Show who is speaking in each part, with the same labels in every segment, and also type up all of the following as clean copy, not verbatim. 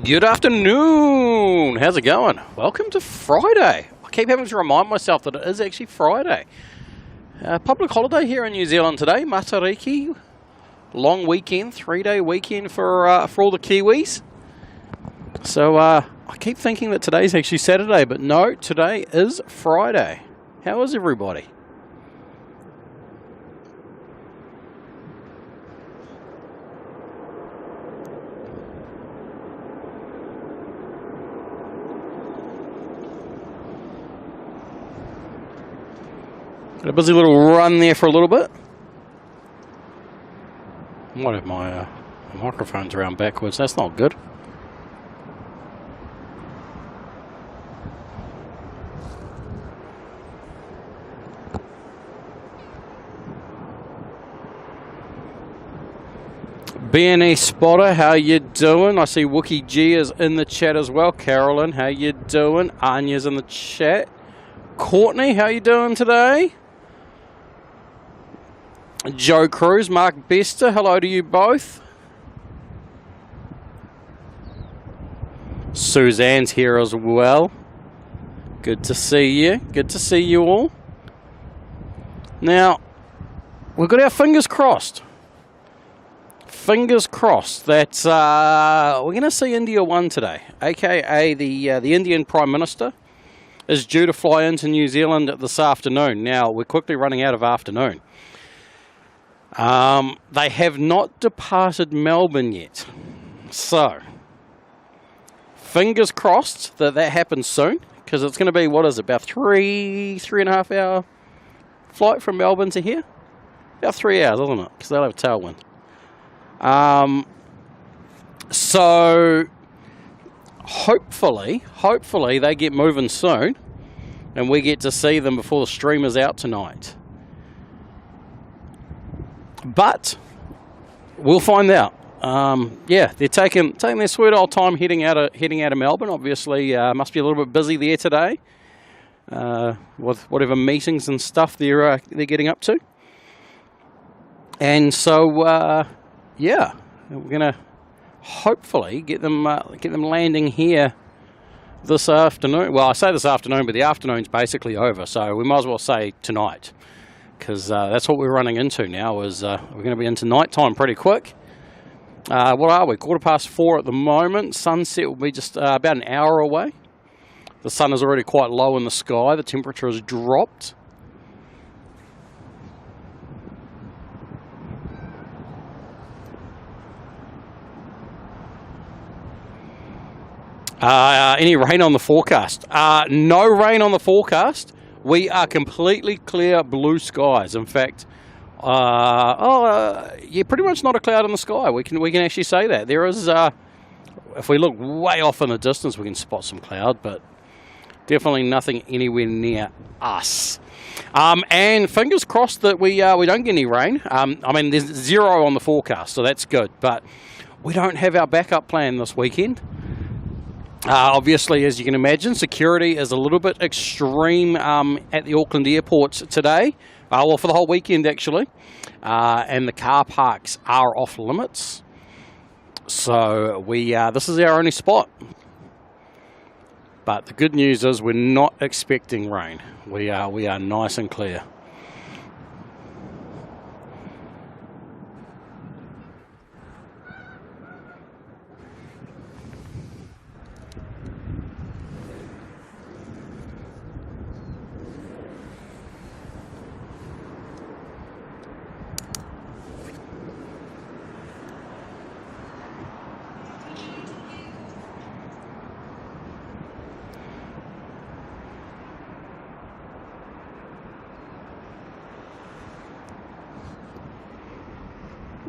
Speaker 1: Good afternoon. How's it going? Welcome to Friday. I keep having to remind myself that it is actually Friday. Public holiday here in New Zealand today, Matariki. Long weekend, 3-day weekend for all the Kiwis. So I keep thinking that today's actually Saturday, but no, today is Friday. How is everybody? Got a busy little run there for a little bit. I might have my microphones around backwards. That's not good. BNE Spotter, how you doing? I see Wookie G is in the chat as well. Carolyn, how you doing? Anya's in the chat. Courtney, how you doing today? Joe Cruz, Mark Bester, hello to you both. Suzanne's here as well. Good to see you. Good to see you all. Now, we've got our fingers crossed. Fingers crossed that we're going to see INDIA1 today, aka the Indian Prime Minister is due to fly into New Zealand this afternoon. Now, we're quickly running out of afternoon. They have not departed Melbourne yet. So, fingers crossed that happens soon, because it's going to be, what is it, about three and a half hour flight from Melbourne to here? About 3 hours, isn't it? Because they'll have a tailwind. So, hopefully they get moving soon, and we get to see them before the stream is out tonight. But we'll find out. Yeah, they're taking their sweet old time heading out of Melbourne. Obviously, must be a little bit busy there today with whatever meetings and stuff they're getting up to. And so, yeah, we're gonna hopefully get them landing here this afternoon. Well, I say this afternoon, but the afternoon's basically over, so we might as well say tonight. Because that's what we're running into now, is we're going to be into nighttime pretty quick. What are we? 4:15 at the moment. Sunset will be just about an hour away. The sun is already quite low in the sky. The temperature has dropped. Any rain on the forecast? No rain on the forecast. We are completely clear blue skies. In fact, yeah, pretty much not a cloud in the sky. We can actually say that. There is, if we look way off in the distance, we can spot some cloud, but definitely nothing anywhere near us. And fingers crossed that we don't get any rain. I mean, there's 0 on the forecast, so that's good. But we don't have our backup plan this weekend. Obviously, as you can imagine, security is a little bit extreme at the Auckland airport today. Well, for the whole weekend, actually. And the car parks are off limits. So this is our only spot. But the good news is we're not expecting rain. We are nice and clear.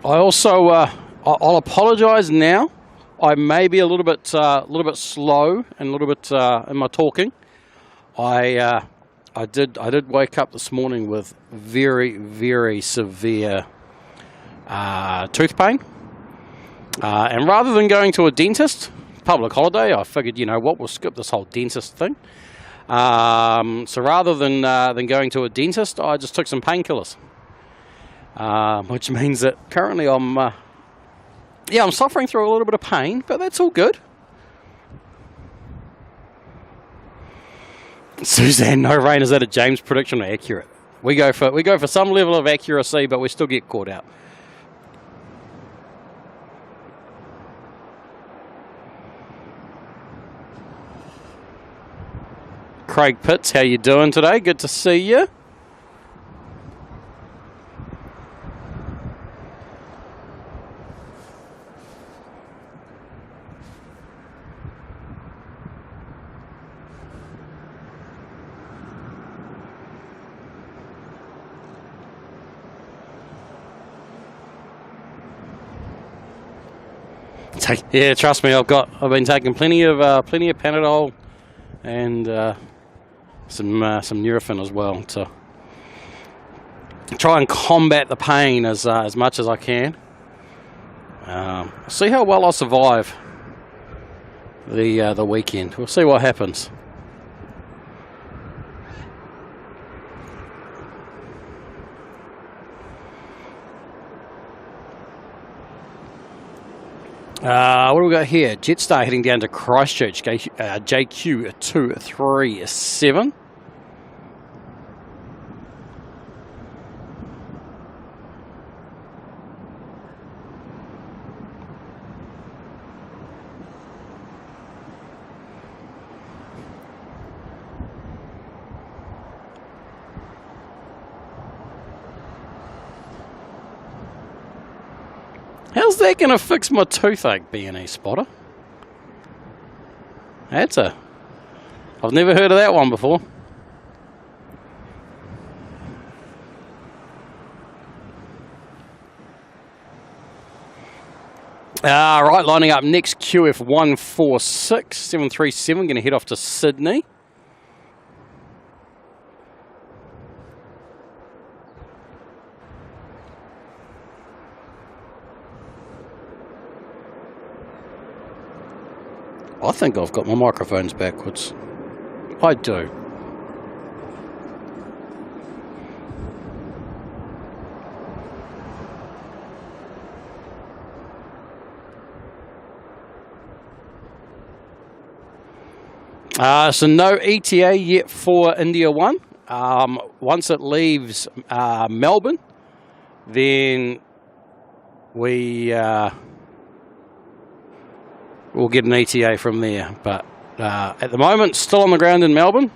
Speaker 1: I also, I'll apologise now. I may be a little bit slow and a little bit in my talking. I did wake up this morning with very, very severe tooth pain, and rather than going to a dentist, public holiday, I figured, you know what, we'll skip this whole dentist thing. So rather than going to a dentist, I just took some painkillers. Which means that currently I'm suffering through a little bit of pain, but that's all good. Suzanne, no rain. Is that a James prediction or accurate? We go for some level of accuracy, but we still get caught out. Craig Pitts, how you doing today? Good to see you. Yeah, trust me, I've been taking plenty of Panadol and some Nurofen as well to try and combat the pain as much as I can. See how well I survive the weekend. We'll see what happens. What do we got here? Jetstar heading down to Christchurch, JQ 237. How's that going to fix my toothache, B&E spotter? I've never heard of that one before. Right, lining up next, QF 146737, going to head off to Sydney. I think I've got my microphones backwards. I do. So no ETA yet for INDIA1. Once it leaves Melbourne, then we'll get an ETA from there. But at the moment, still on the ground in Melbourne.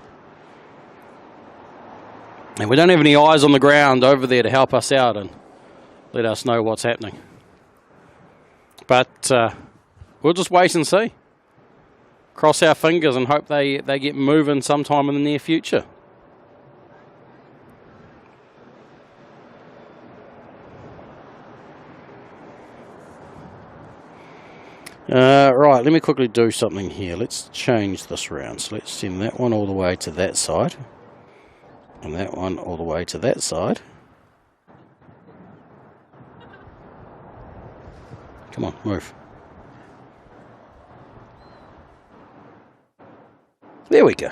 Speaker 1: And we don't have any eyes on the ground over there to help us out and let us know what's happening. But we'll just wait and see. Cross our fingers and hope they get moving sometime in the near future. Right, let me quickly do something here. Let's change this round. So let's send that one all the way to that side. And that one all the way to that side. Come on, move. There we go.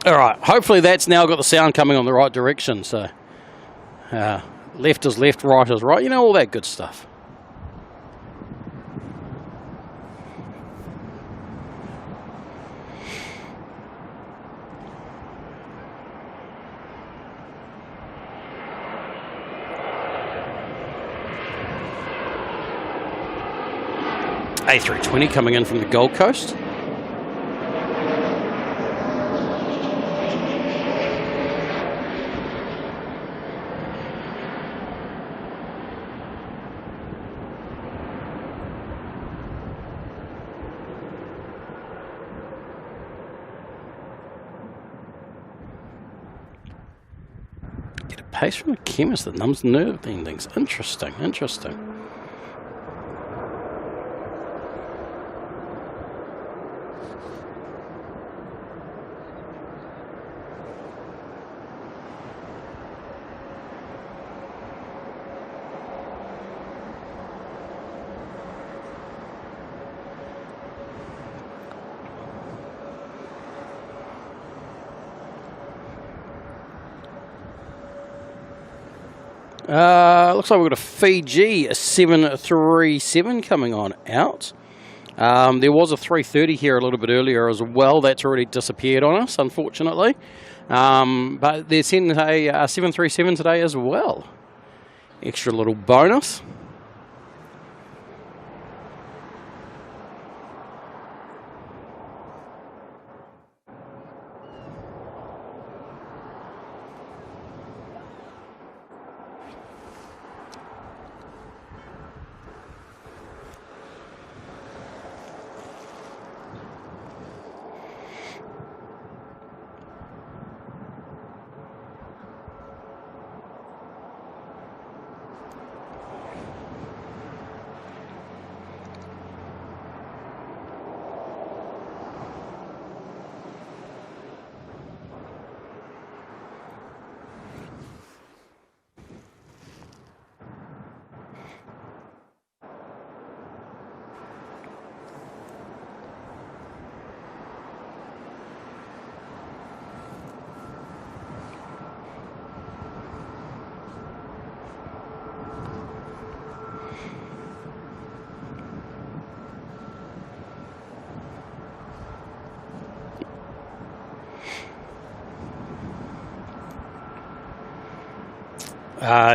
Speaker 1: All right, hopefully that's now got the sound coming on the right direction. So left is left, right is right, you know, all that good stuff. A320 coming in from the Gold Coast. Get a paste from a chemist that numbs nerve endings. Interesting, interesting. Looks like we've got a Fiji 737 coming on out. There was a 330 here a little bit earlier as well. That's already disappeared on us, unfortunately. But they're sending a 737 today as well. Extra little bonus.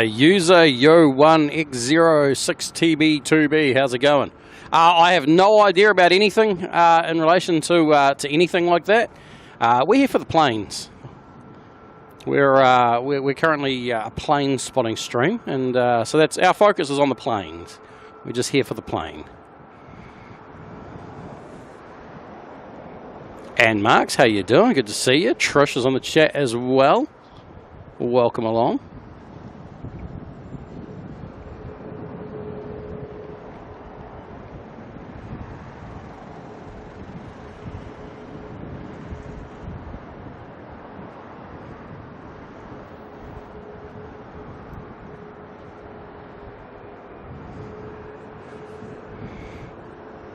Speaker 1: User Yo1X06TB2B, how's it going? I have no idea about anything in relation to anything like that. We're here for the planes. We're currently a plane spotting stream, and so that's our focus is on the planes. We're just here for the plane. And Marks, how you doing? Good to see you. Trish is on the chat as well. Welcome along.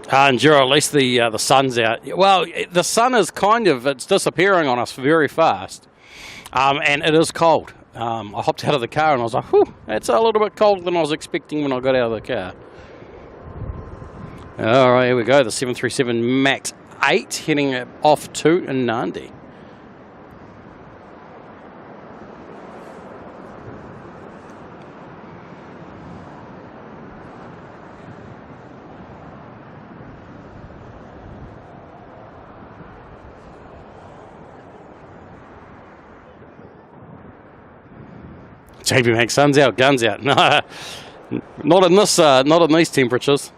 Speaker 1: Enduro, at least the sun's out. Well, the sun is it's disappearing on us very fast. And it is cold. I hopped out of the car and I was like, whew, it's a little bit colder than I was expecting when I got out of the car. All right, here we go. The 737 MAX 8 heading off to Nandi. JB Max, sun's out, guns out. No, not in these temperatures.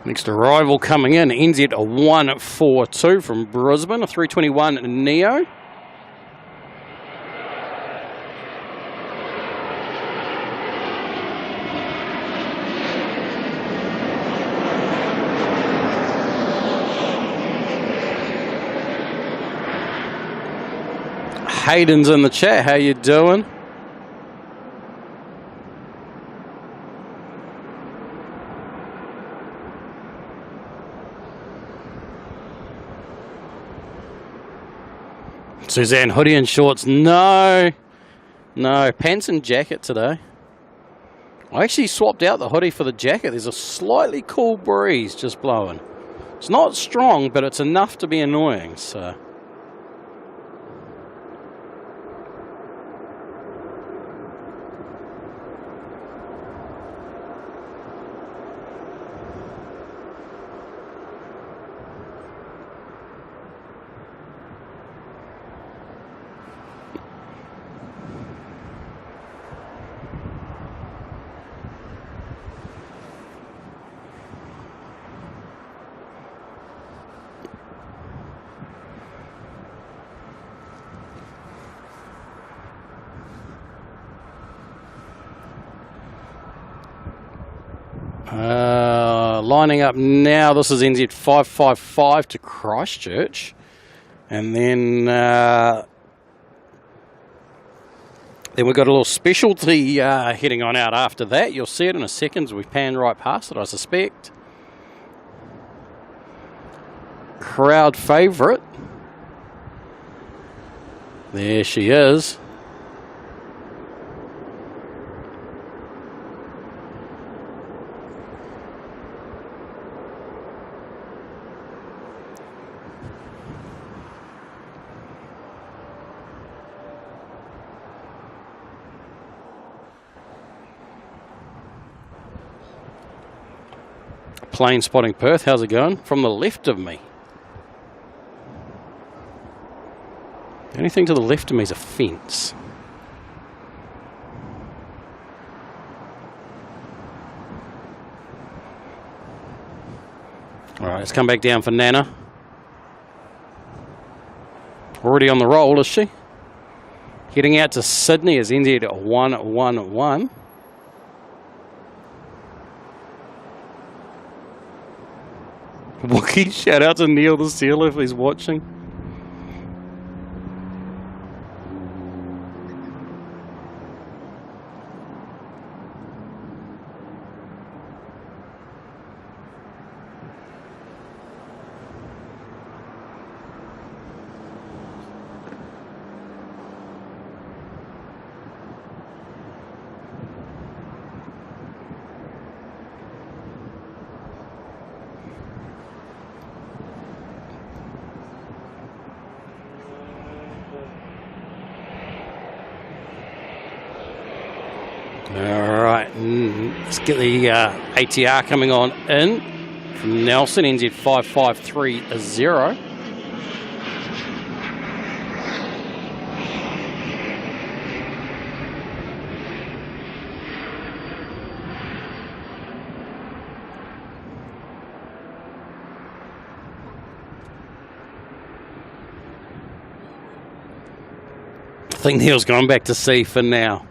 Speaker 1: Next arrival coming in, NZAA142 from Brisbane, a 321 Neo. Hayden's in the chat, how you doing? Suzanne, hoodie and shorts. No, pants and jacket today. I actually swapped out the hoodie for the jacket. There's a slightly cool breeze just blowing. It's not strong, but it's enough to be annoying, so... lining up now. This is NZ555 to Christchurch. And then we've got a little specialty heading on out after that. You'll see it in a second as we pan right past it, I suspect. Crowd favourite. There she is. Plane spotting Perth, how's it going? From the left of me. Anything to the left of me is a fence. Alright, let's come back down for Nana. Already on the roll, is she? Heading out to Sydney is NZ111. Wookie, shout out to Neil the Seal if he's watching. Alright, let's get the ATR coming on in from Nelson, NZ5530. I think Neil's gone back to sea for now.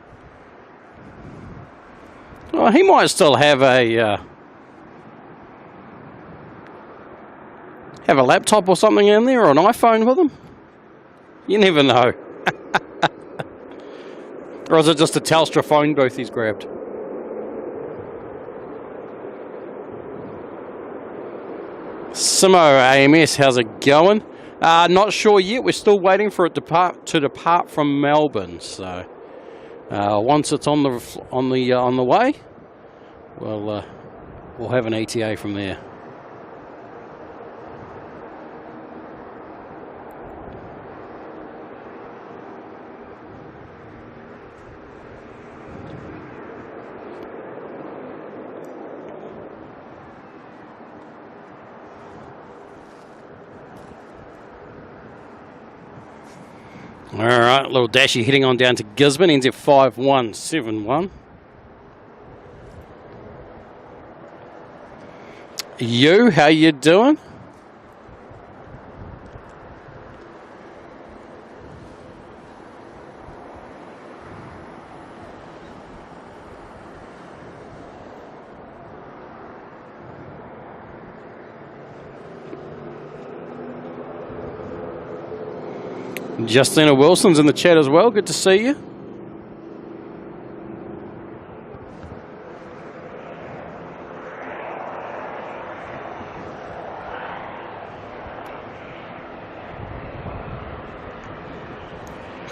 Speaker 1: Well, he might still have a laptop or something in there, or an iPhone with him. You never know. Or is it just a Telstra phone booth he's grabbed? Simo AMS, how's it going? Not sure yet. We're still waiting for it to depart from Melbourne. So once it's on the way, we'll have an ETA from there. All right, little dashy heading on down to Gisborne, NZ5171. You, how you doing? Justina Wilson's in the chat as well. Good to see you.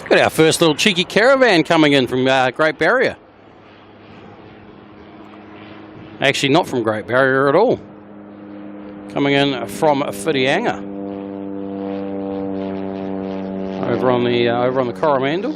Speaker 1: Got our first little cheeky caravan coming in from Great Barrier. Actually, not from Great Barrier at all. Coming in from Whitianga. Over on the Coromandel.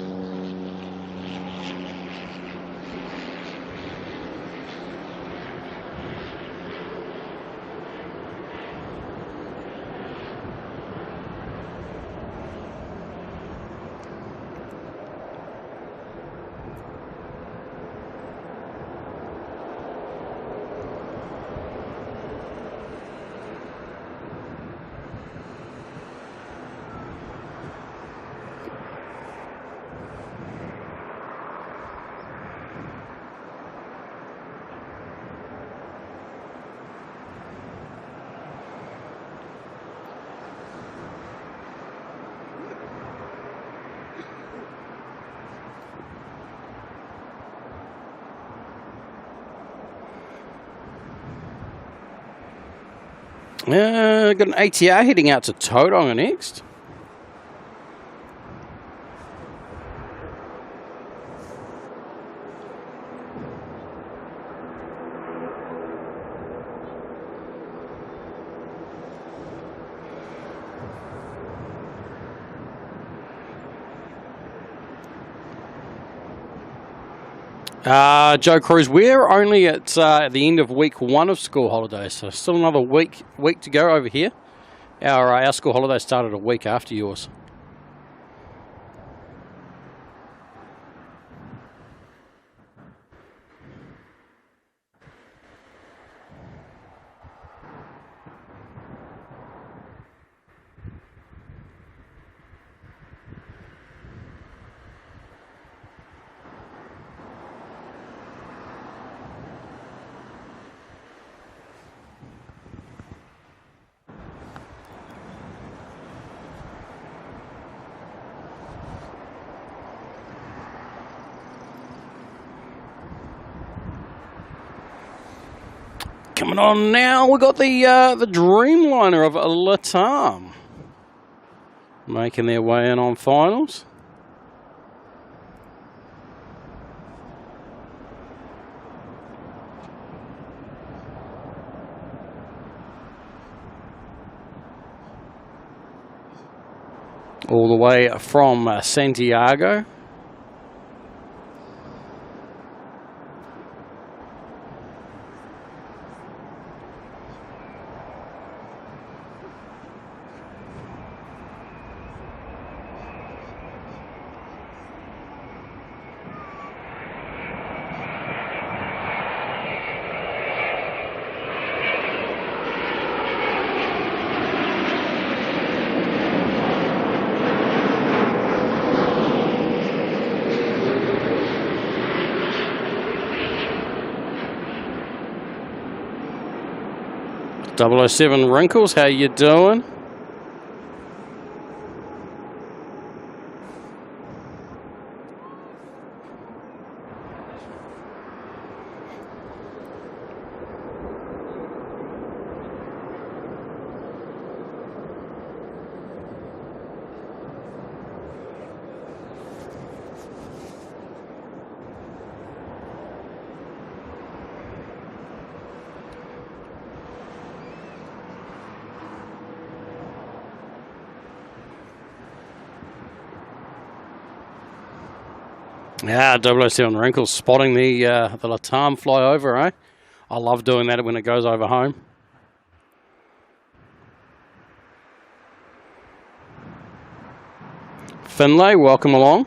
Speaker 1: Got an ATR heading out to Tauranga next. Joe Cruz, we're only at the end of week 1 of school holidays, so still another week to go over here. Our school holidays started a week after yours. Coming on now, we got the Dreamliner of Latam making their way in on finals. All the way from Santiago. .007 Wrinkles, how you doing? Yeah, 007 Wrinkles spotting the Latam flyover, eh? I love doing that when it goes over home. Finlay, welcome along.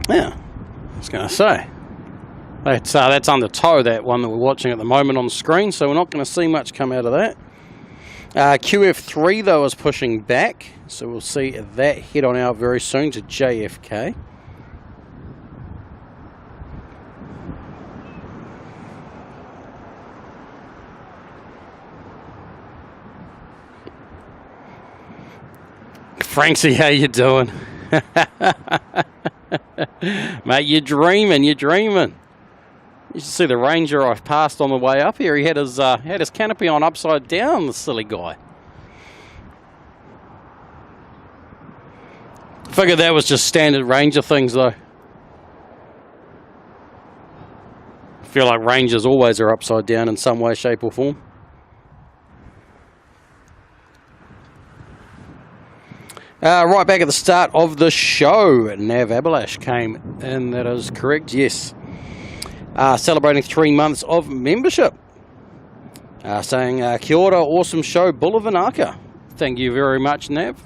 Speaker 1: Yeah, I was going to say. That's under tow, that one that we're watching at the moment on the screen, so we're not going to see much come out of that. QF3, though, is pushing back, so we'll see that head on out very soon to JFK. Francie, how you doing? Mate, you're dreaming. You should see the Ranger I passed on the way up here. He had his canopy on upside down, the silly guy. Figured that was just standard Ranger things, though. I feel like Rangers always are upside down in some way, shape or form. Right back at the start of the show, Nav Abalash came in. That is correct, yes. Celebrating 3 months of membership. Saying, kia ora, awesome show, Bulla Vinaka. Thank you very much, Nav.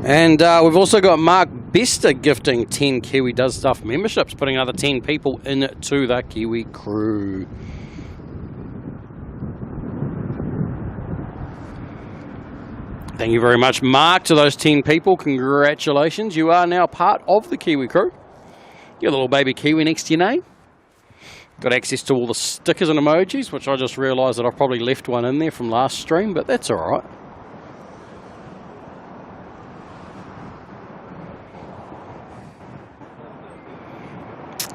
Speaker 1: And we've also got Mark Bester gifting 10 Kiwi Does Stuff memberships, putting another 10 people into the Kiwi crew. Thank you very much, Mark, to those 10 people. Congratulations. You are now part of the Kiwi crew. Your little baby Kiwi next to your name. Got access to all the stickers and emojis, which I just realised that I've probably left one in there from last stream, but that's all right.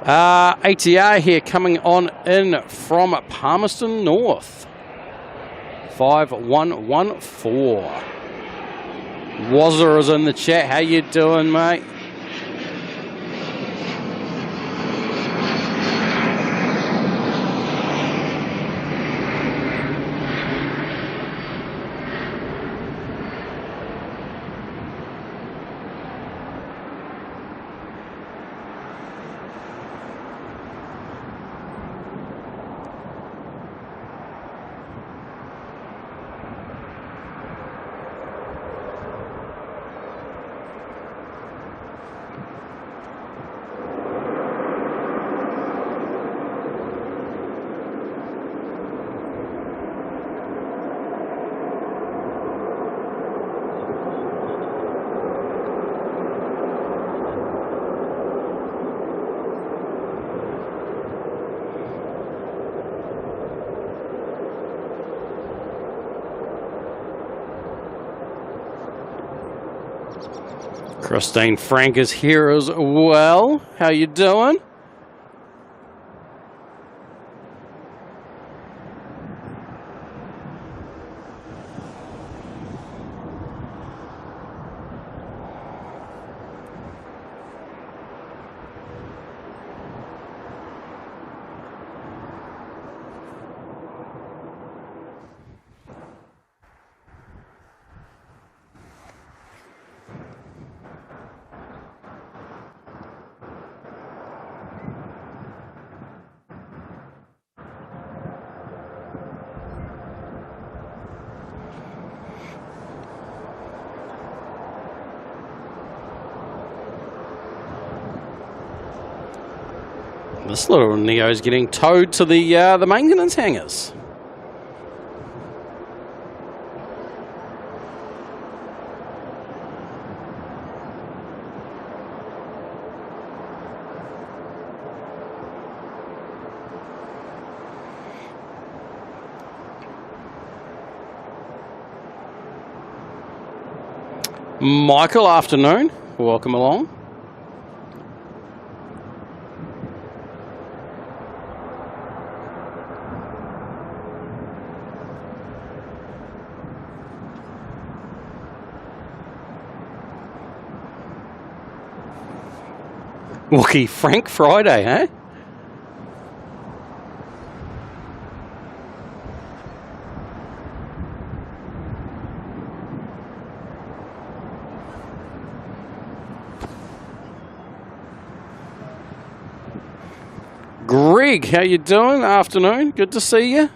Speaker 1: ATA here coming on in from Palmerston North. 5114. Wazza is in the chat. How you doing, mate? Christine Frank is here as well. How you doing? This little Neo's getting towed to the maintenance hangars. Michael, afternoon. Welcome along. Wookie Frank Friday, eh? Greg, how you doing? Afternoon, good to see you.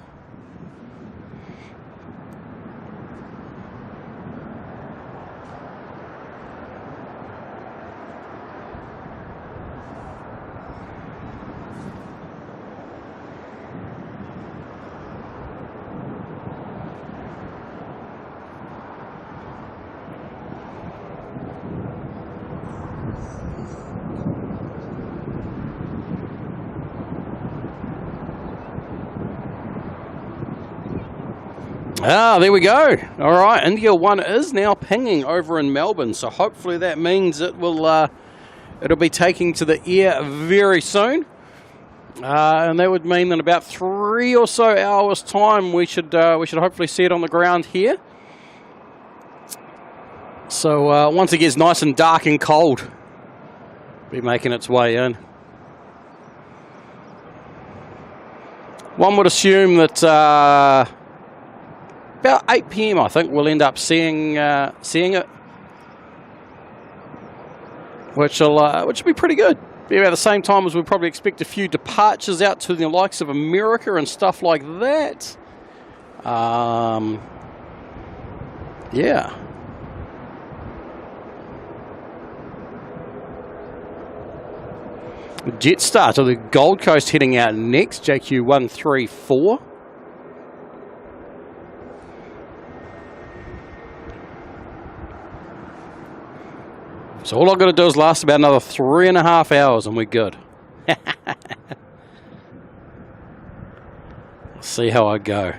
Speaker 1: Ah, there we go. All right, India1 is now pinging over in Melbourne, so hopefully that means it will it'll be taking to the air very soon, and that would mean in about 3 or so hours' time we should hopefully see it on the ground here. So once it gets nice and dark and cold, be making its way in. One would assume that about 8 PM, I think, we'll end up seeing it, which will be pretty good. Be about the same time as we'll probably expect a few departures out to the likes of America and stuff like that. Yeah. Jetstar to the Gold Coast heading out next, JQ134. So all I've got to do is last about another 3.5 hours and we're good. Let's see how I go.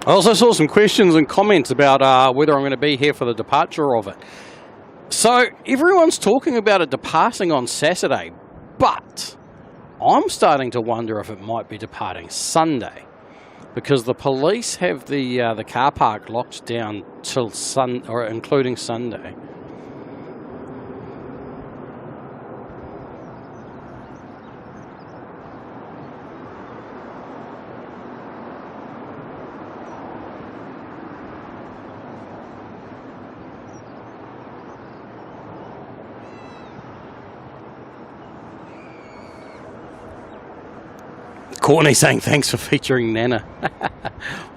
Speaker 1: I also saw some questions and comments about whether I'm going to be here for the departure of it. So everyone's talking about it departing on Saturday, but I'm starting to wonder if it might be departing Sunday, because the police have the car park locked down till including Sunday. Courtney saying thanks for featuring Nana.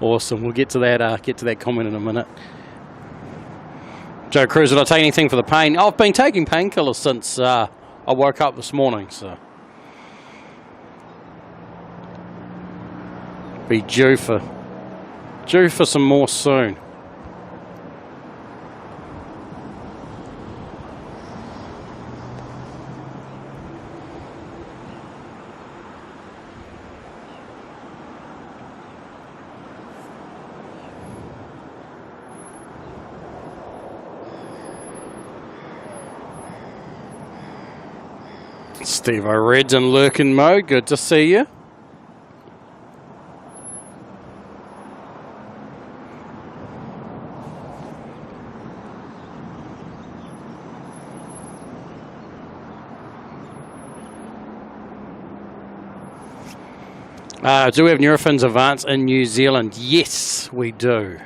Speaker 1: Awesome. We'll get to that comment in a minute. Joe Cruz, did I take anything for the pain? I've been taking painkillers since I woke up this morning, so be due for some more soon. Steve O'Red's in lurking mode. Good to see you. Do we have Nurofin's Advance in New Zealand? Yes, we do.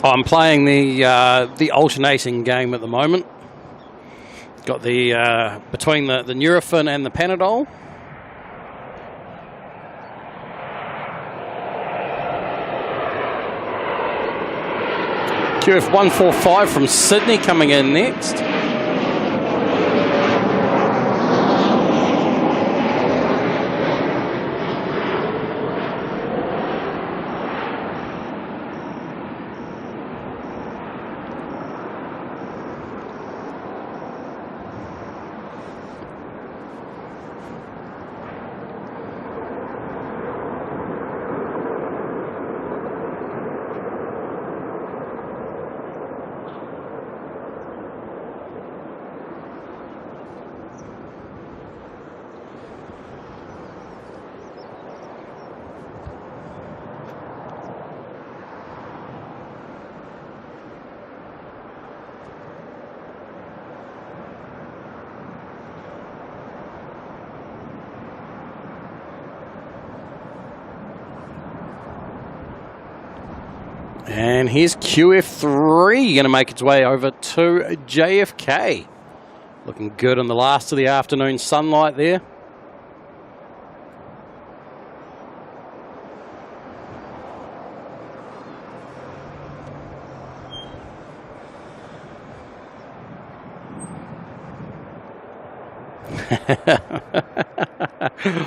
Speaker 1: I'm playing the alternating game at the moment. Got the between the Nurofen and the Panadol. QF145 from Sydney coming in next. And here's QF3 going to make its way over to JFK. Looking good in the last of the afternoon sunlight there.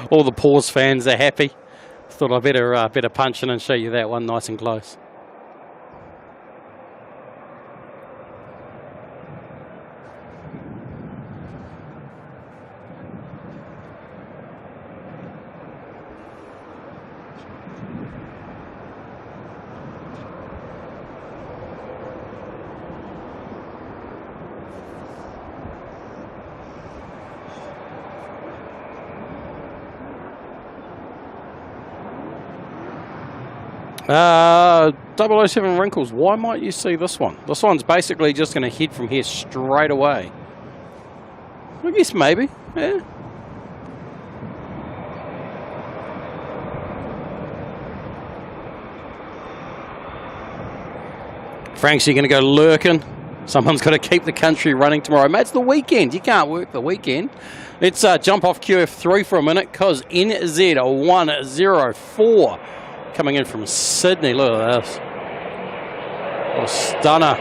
Speaker 1: All the Paws fans are happy. Thought I better punch in and show you that one nice and close. Uh, 007 Wrinkles, why might you see this one? This one's basically just going to head from here straight away. I guess maybe, yeah. Frank's, you're going to go lurking. Someone's got to keep the country running tomorrow. Mate, it's the weekend. You can't work the weekend. Let's jump off QF3 for a minute because NZ104 coming in from Sydney. Look at this. What a stunner.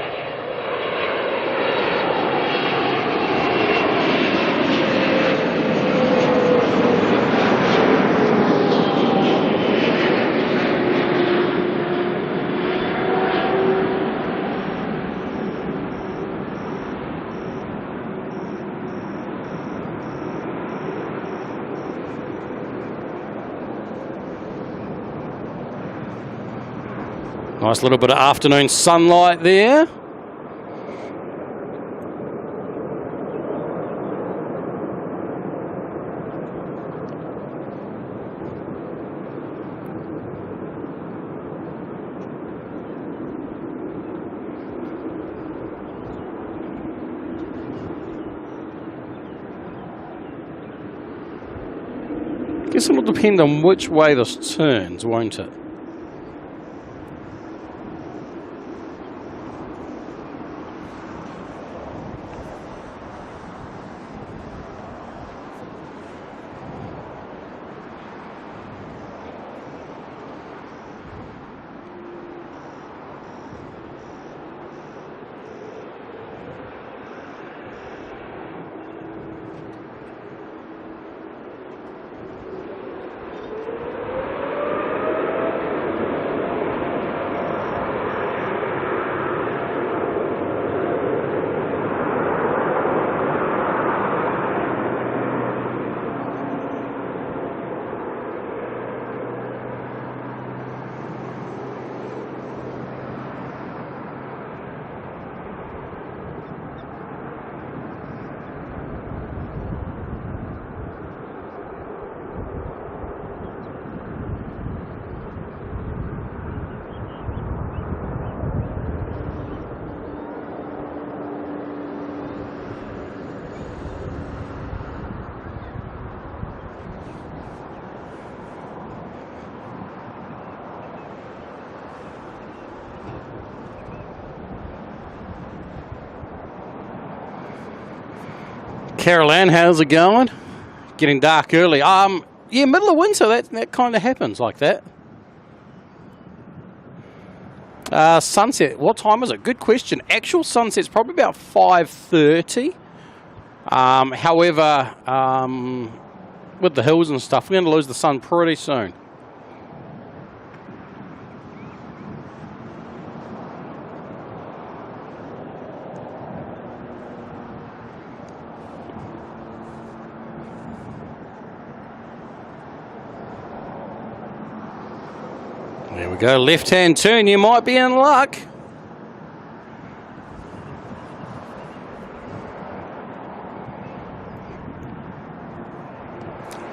Speaker 1: Nice little bit of afternoon sunlight there. Guess it'll depend on which way this turns, won't it? Carol Ann, how's it going? Getting dark early. Yeah, middle of winter, that kind of happens like that. Sunset, what time is it? Good question. Actual sunset's probably about 5:30. However, with the hills and stuff, we're going to lose the sun pretty soon. There we go, left-hand turn, you might be in luck.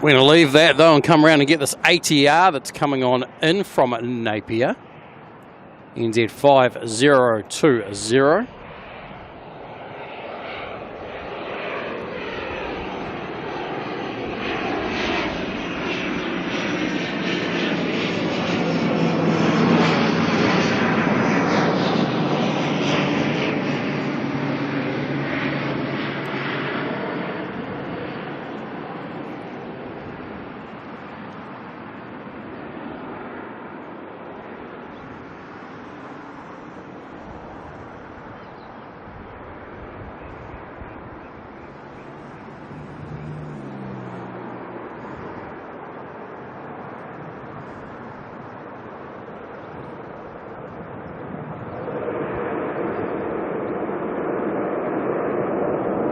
Speaker 1: We're going to leave that though and come around and get this ATR that's coming on in from Napier. NZ5020.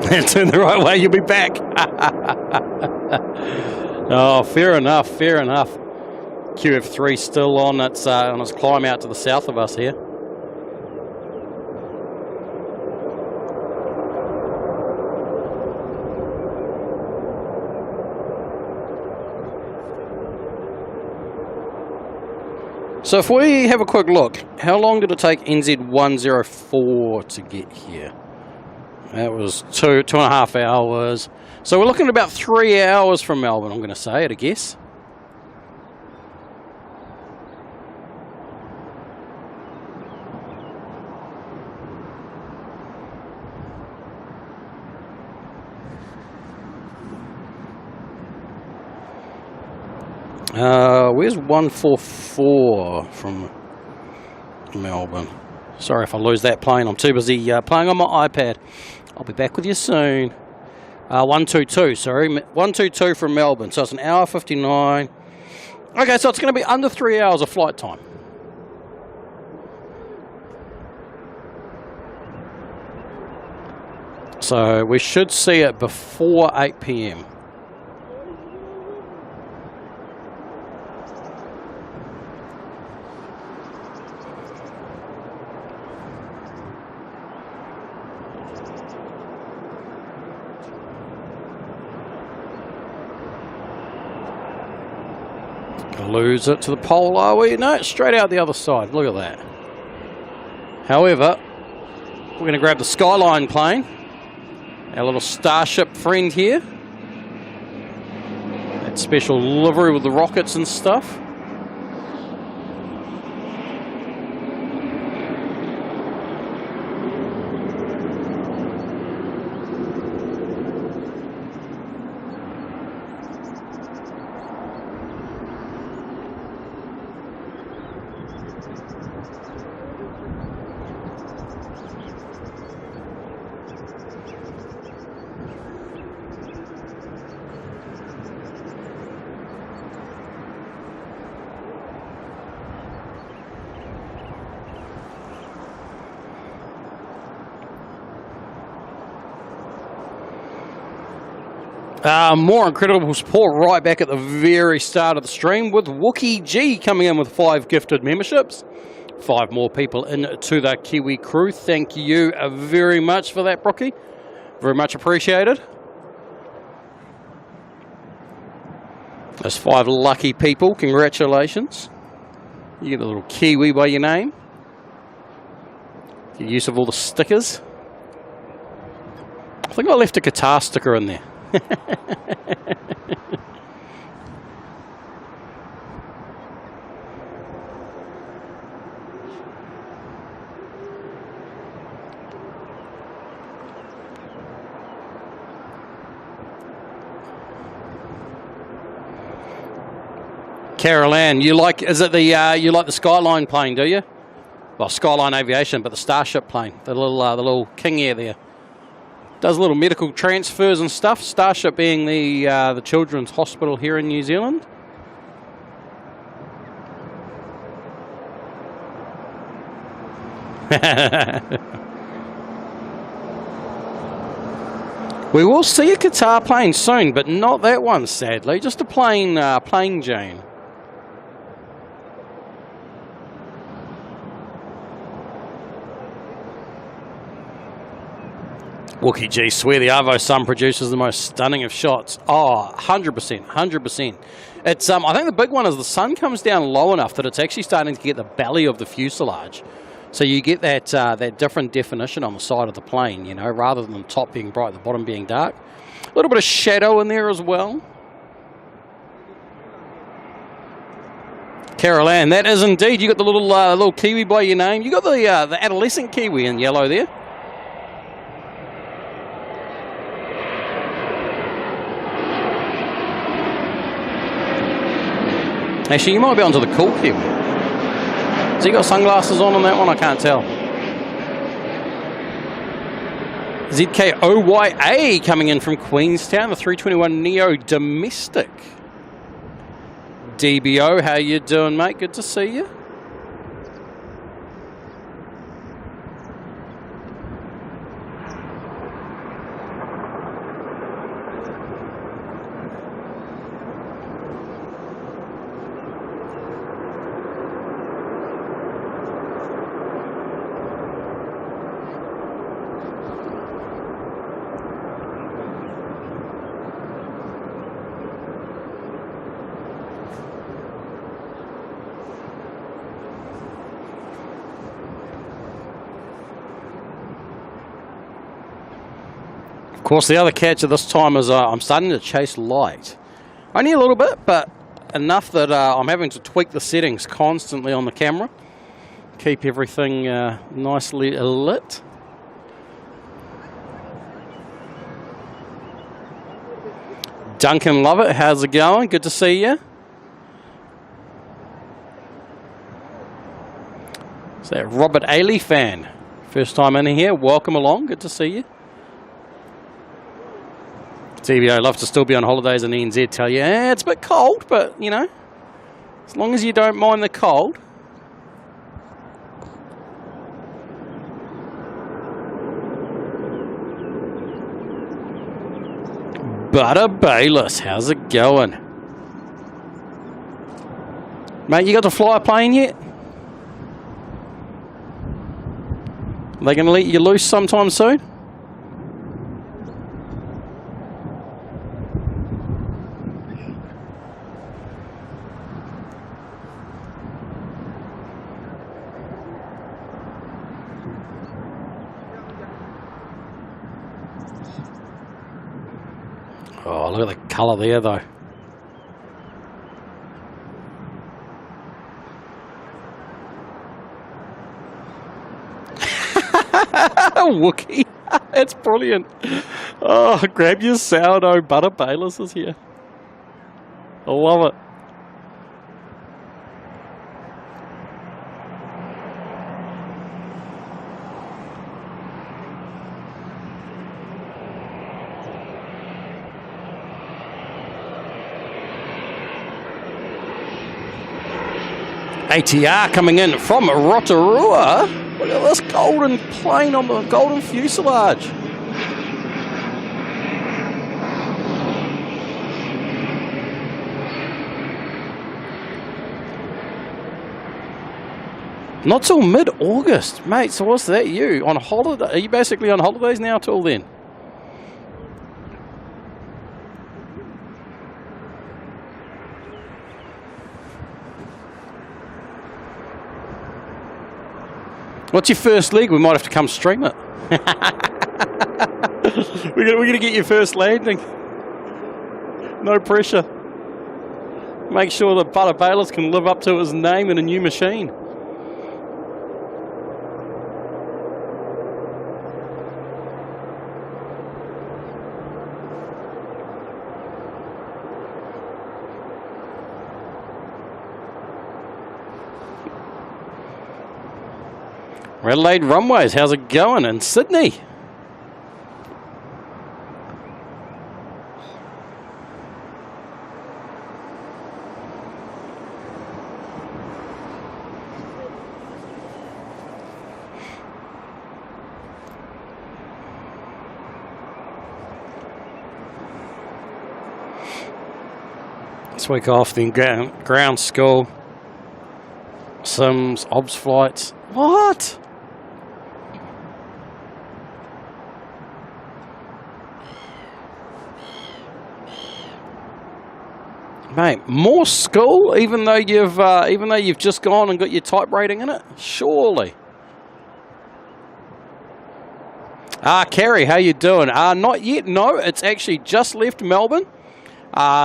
Speaker 1: Turn the right way, you'll be back. Oh, fair enough, fair enough. QF3 still on its climb out to the south of us here. So if we have a quick look, how long did it take NZ104 to get here? That was two and a half hours. So we're looking at about 3 hours from Melbourne, I'm going to say, at a guess. Where's 144 from Melbourne? Sorry if I lose that plane. I'm too busy playing on my iPad. I'll be back with you soon. 122, sorry. 122 from Melbourne. So it's an hour 59. Okay, so it's going to be under 3 hours of flight time. So we should see it before 8 p.m. Lose it to the pole, are we? No, straight out the other side. Look at that. However, we're going to grab the Skyline plane, our little Starship friend here. That special livery with the rockets and stuff. More incredible support right back at the very start of the stream with Wookie G coming in with 5 gifted memberships. 5 more people into the Kiwi crew. Thank you very much for that, Brookie. Very much appreciated. There's 5 lucky people. Congratulations. You get a little Kiwi by your name. Get use of all the stickers. I think I left a guitar sticker in there. Carol Ann, you like the Skyline plane, do you? Well, Skyline Aviation, but the Starship plane, the little King Air there. Does little medical transfers and stuff. Starship being the children's hospital here in New Zealand. We will see a Qatar plane soon, but not that one, sadly. Just a plain Jane. Wookie G, swear the Arvo Sun produces the most stunning of shots. Oh, 100%, 100%. It's I think the big one is the sun comes down low enough that it's actually starting to get the belly of the fuselage. So you get that different definition on the side of the plane, you know, rather than the top being bright, the bottom being dark. A little bit of shadow in there as well. Carol Ann, that is indeed. You got the little Kiwi by your name. You got the adolescent Kiwi in yellow there. Actually, you might be onto the cool Kiwi. Has he got sunglasses on that one? I can't tell. ZKOYA coming in from Queenstown, the 321 Neo Domestic. DBO, how you doing, mate? Good to see you. course, the other catch at this time is I'm starting to chase light. Only a little bit, but enough that I'm having to tweak the settings constantly on the camera. Keep everything nicely lit. Duncan Lovett, how's it going? Good to see you. Is that Robert Ailey fan? First time in here, welcome along, good to see you. TBO, I'd love to still be on holidays in NZ, tell you, it's a bit cold, but, you know, as long as you don't mind the cold. Butter Bayless, how's it going? Mate, you got to fly a plane yet? Are they going to let you loose sometime soon? Oh, look at the colour there, though. Wookie. That's brilliant. Oh, grab your sourdough butter. Bayless is here. I love it. ATR coming in from Rotorua. Look at this golden plane on the golden fuselage. Not till mid-August, mate. So what's that? You on holiday? Are you basically on holidays now till then? What's your first leg? We might have to come stream it. We're gonna get your first landing. No pressure. Make sure that Butter Bayless can live up to his name in a new machine. Adelaide Runways, how's it going in Sydney? This week off, then ground school, Sims, obs flights. What? Mate, more school, even though you've just gone and got your type rating in it? Surely. Kerry, how you doing? Not yet, no. It's actually just left Melbourne.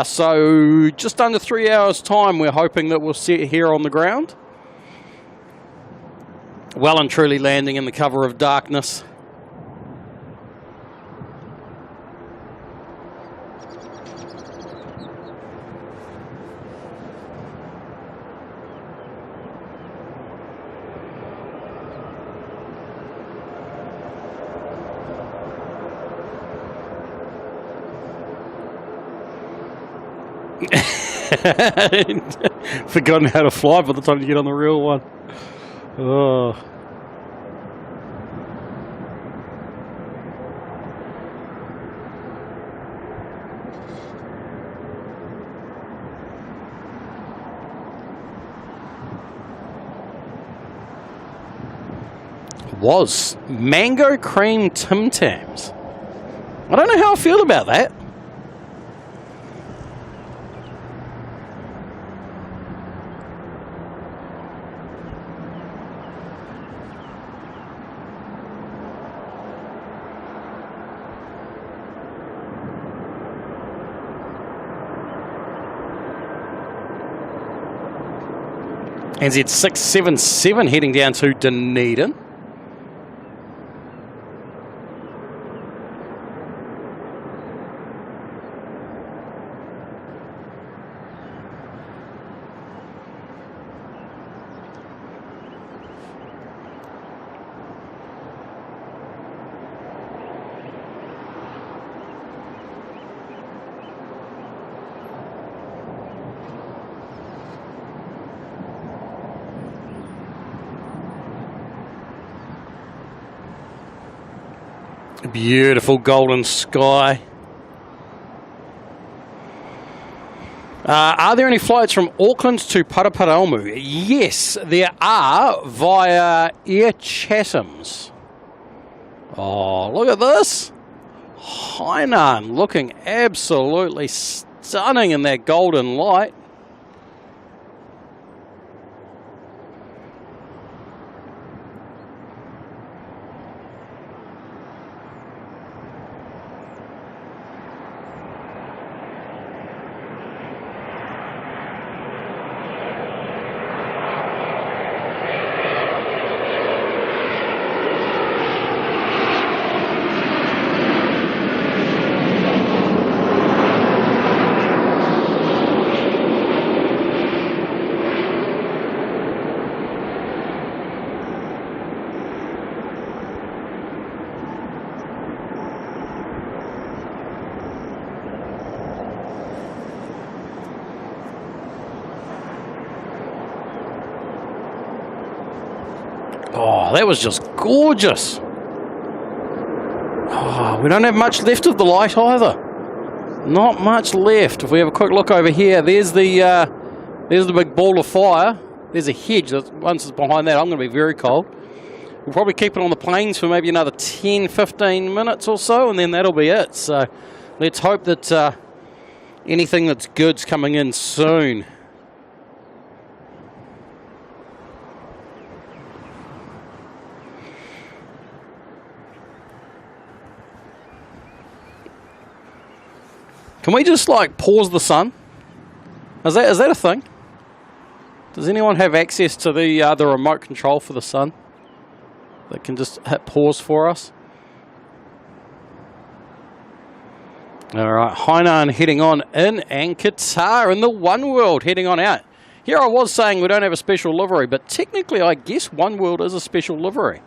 Speaker 1: So just under 3 hours' time, we're hoping that we'll sit here on the ground. Well and truly landing in the cover of darkness. Forgotten how to fly by the time you get on the real one. Oh. Was mango cream Tim Tams. I don't know how I feel about that. NZ677 heading down to Dunedin. Beautiful golden sky. Are there any flights from Auckland to Paraparaumu? Yes, there are via Air Chatham's. Oh, look at this. Hainan looking absolutely stunning in that golden light. Oh, that was just gorgeous. Oh, we don't have much left of the light either. Not much left. If we have a quick look over here, there's the big ball of fire. There's a hedge. Once it's behind that, I'm going to be very cold. We'll probably keep it on the plains for maybe another 10, 15 minutes or so, and then that'll be it. So let's hope that anything that's good's coming in soon. Can we just like pause the sun? Is that a thing? Does anyone have access to the remote control for the sun that can just hit pause for us? All right, Hainan heading on in, and Qatar in the One World heading on out. Here I was saying we don't have a special livery, but technically I guess One World is a special livery.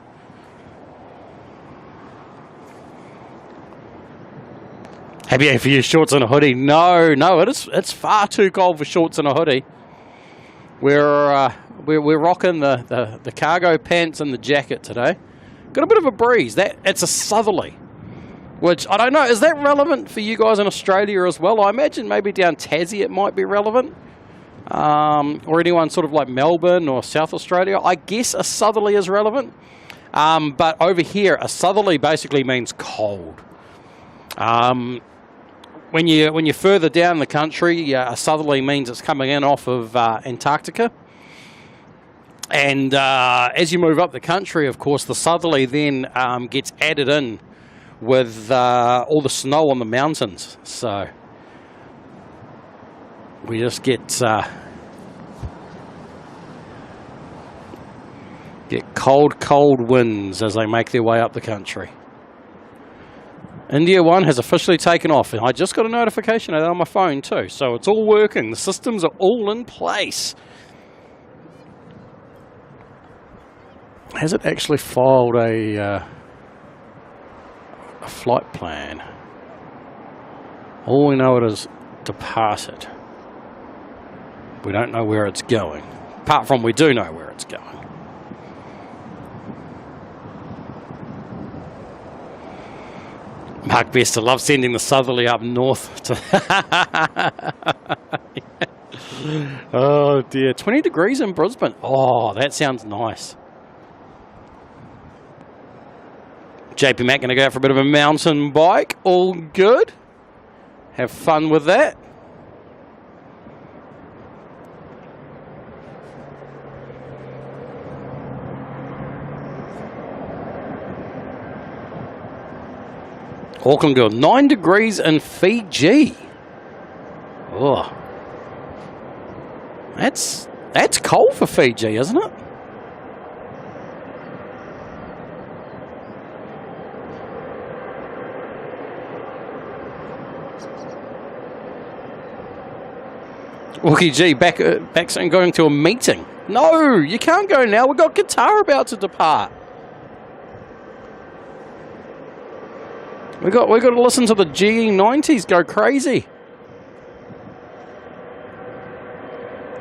Speaker 1: Happy for you, shorts and a hoodie. No, it's far too cold for shorts and a hoodie. We're rocking the cargo pants and the jacket today. Got a bit of a breeze. It's a southerly, which I don't know. Is that relevant for you guys in Australia as well? I imagine maybe down Tassie it might be relevant, or anyone sort of like Melbourne or South Australia. I guess a southerly is relevant, but over here a southerly basically means cold. When you're further down the country, a southerly means it's coming in off of Antarctica. And as you move up the country, of course, the southerly then gets added in with all the snow on the mountains. So we just get cold winds as they make their way up the country. INDIA1 has officially taken off, and I just got a notification of that on my phone too, so it's all working. The systems are all in place. Has it actually filed a flight plan? All we know it is departed. We don't know where it's going. Apart from we do know where it's going. Mark Bester loves sending the southerly up north. Oh dear, 20 degrees in Brisbane. Oh, that sounds nice. JP Mac going to go out for a bit of a mountain bike. All good. Have fun with that. Auckland girl, 9 degrees in Fiji. Oh, that's That's cold for Fiji, isn't it? Wookie G, back and going to a meeting. No, you can't go now. We've got Qatar about to depart. We got to listen to the GE90s go crazy.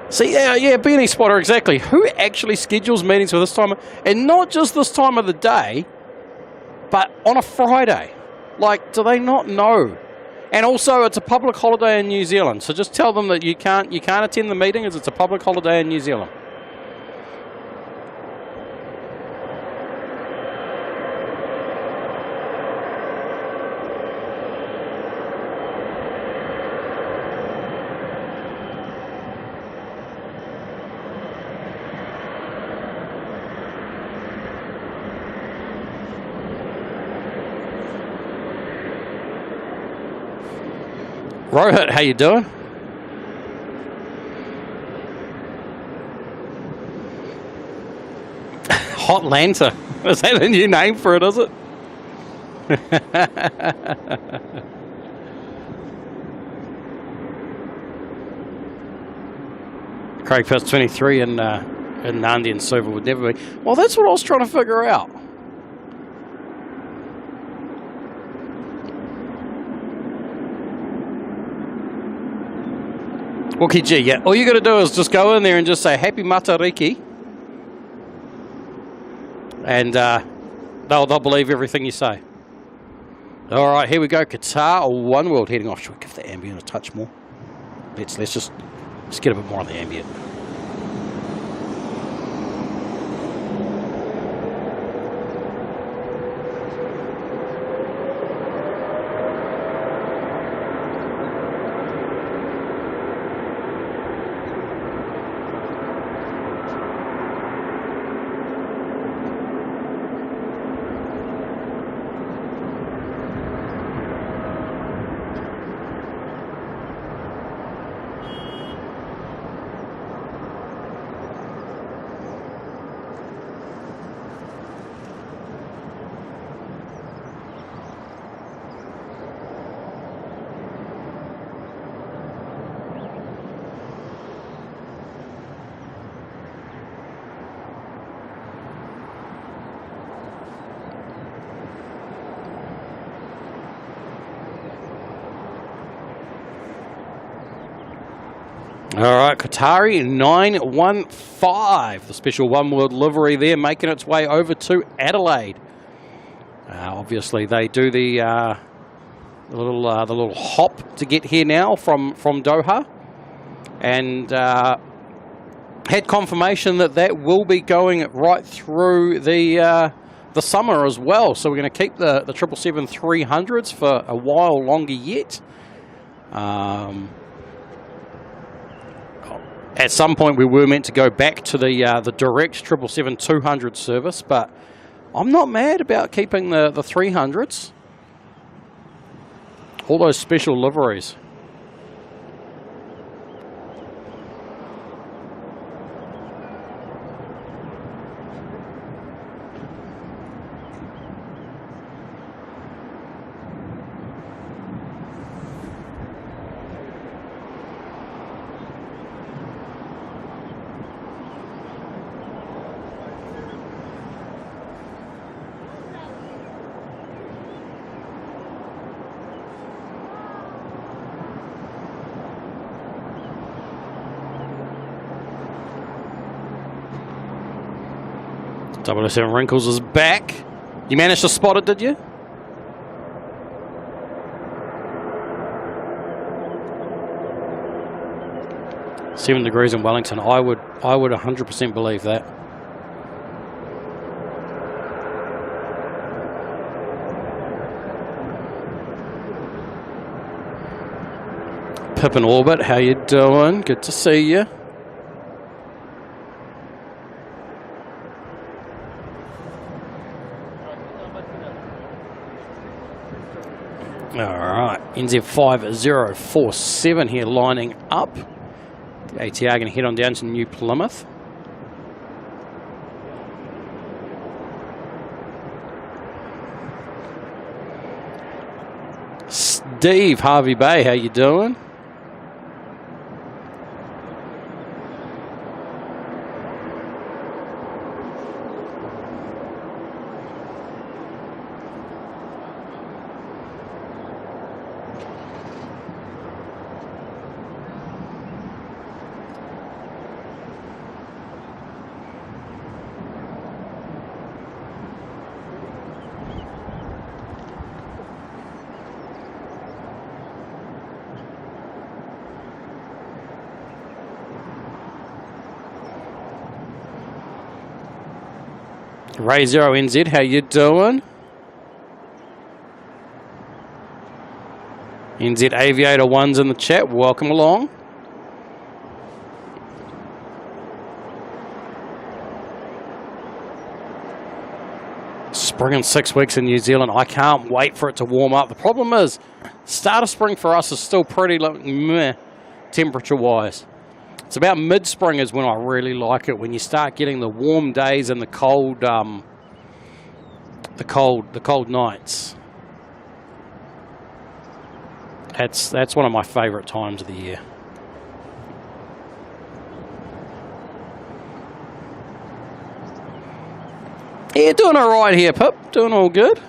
Speaker 1: See, yeah, Beanie Spotter, exactly. Who actually schedules meetings for this time? And not just this time of the day, but on a Friday. Like, do they not know? And also, it's a public holiday in New Zealand, so just tell them that you can't attend the meeting as it's a public holiday in New Zealand. Rohit, how you doing? Hot Lanta. Is that a new name for it, is it? Craig Pitts 23 in Nandi and Silver would never be. Well, that's what I was trying to figure out. Wookie G, yeah. All you got to do is just go in there and just say Happy Matariki. And they'll believe everything you say. All right, here we go. Qatar, One World heading off. Should we give the ambient a touch more? Let's just get a bit more on the ambient. All right, Qatari 915, the special One World livery there, making its way over to Adelaide. Obviously, they do the little hop to get here now from Doha, and had confirmation that will be going right through the summer as well. So we're going to keep the 777-300s for a while longer yet. At some point, we were meant to go back to the direct 777-200 service, but I'm not mad about keeping the 300s. All those special liveries. .007 Wrinkles is back. You managed to spot it, did you? Seven degrees in Wellington. I would 100% believe that. Pip in orbit, how you doing? Good to see you. All right, NZ5047 here lining up. ATR going to head on down to New Plymouth. Steve, Harvey Bay, how you doing? Ray Zero NZ, how you doing? NZ Aviator 1's in the chat. Welcome along. Spring in 6 weeks in New Zealand. I can't wait for it to warm up. The problem is, start of spring for us is still pretty meh, temperature-wise. It's about mid-spring is when I really like it, when you start getting the warm days and the cold nights. That's one of my favourite times of the year. Yeah, doing all right here, Pip. Doing all good.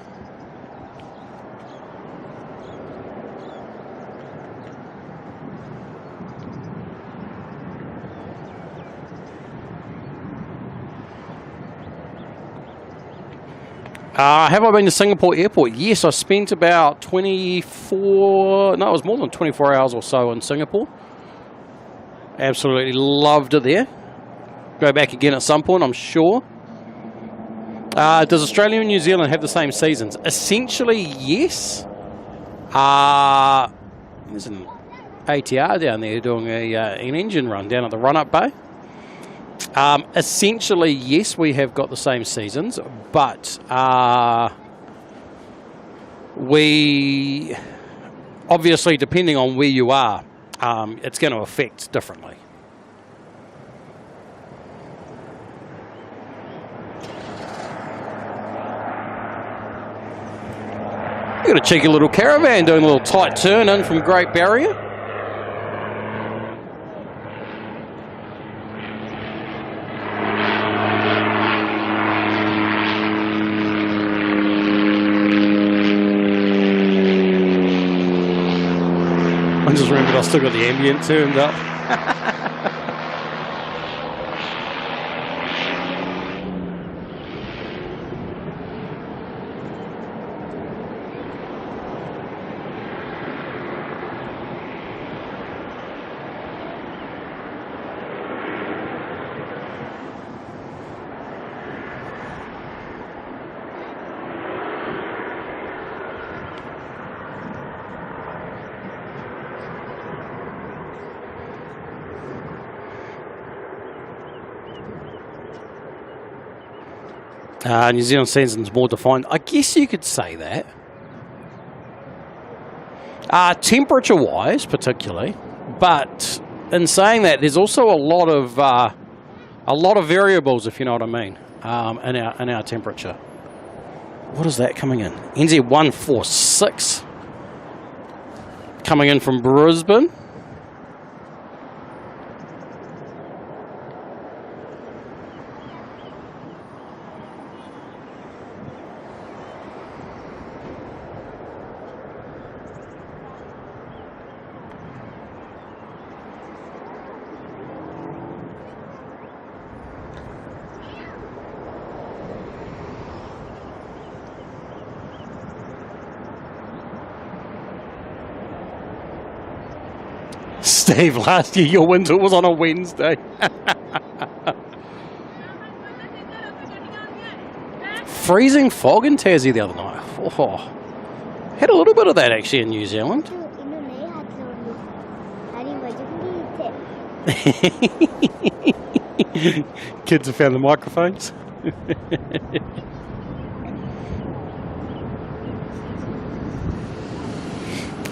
Speaker 1: Have I been to Singapore Airport? Yes, I spent about 24... No, it was more than 24 hours or so in Singapore. Absolutely loved it there. Go back again at some point, I'm sure. Does Australia and New Zealand have the same seasons? Essentially, yes. There's an ATR down there doing an engine run down at the run-up bay. Essentially, yes, we have got the same seasons, but we obviously, depending on where you are, it's going to affect differently. We've got a cheeky little caravan doing a little tight turn in from Great Barrier. I just remembered I still got the ambient turned up. New Zealand season's more defined. I guess you could say that. Temperature-wise, particularly, but in saying that, there's also a lot of variables, if you know what I mean, in our temperature. What is that coming in? NZ146 coming in from Brisbane. Steve, last year your winter was on a Wednesday. Freezing fog in Tassie the other night. Oh, had a little bit of that actually in New Zealand. Kids have found the microphones.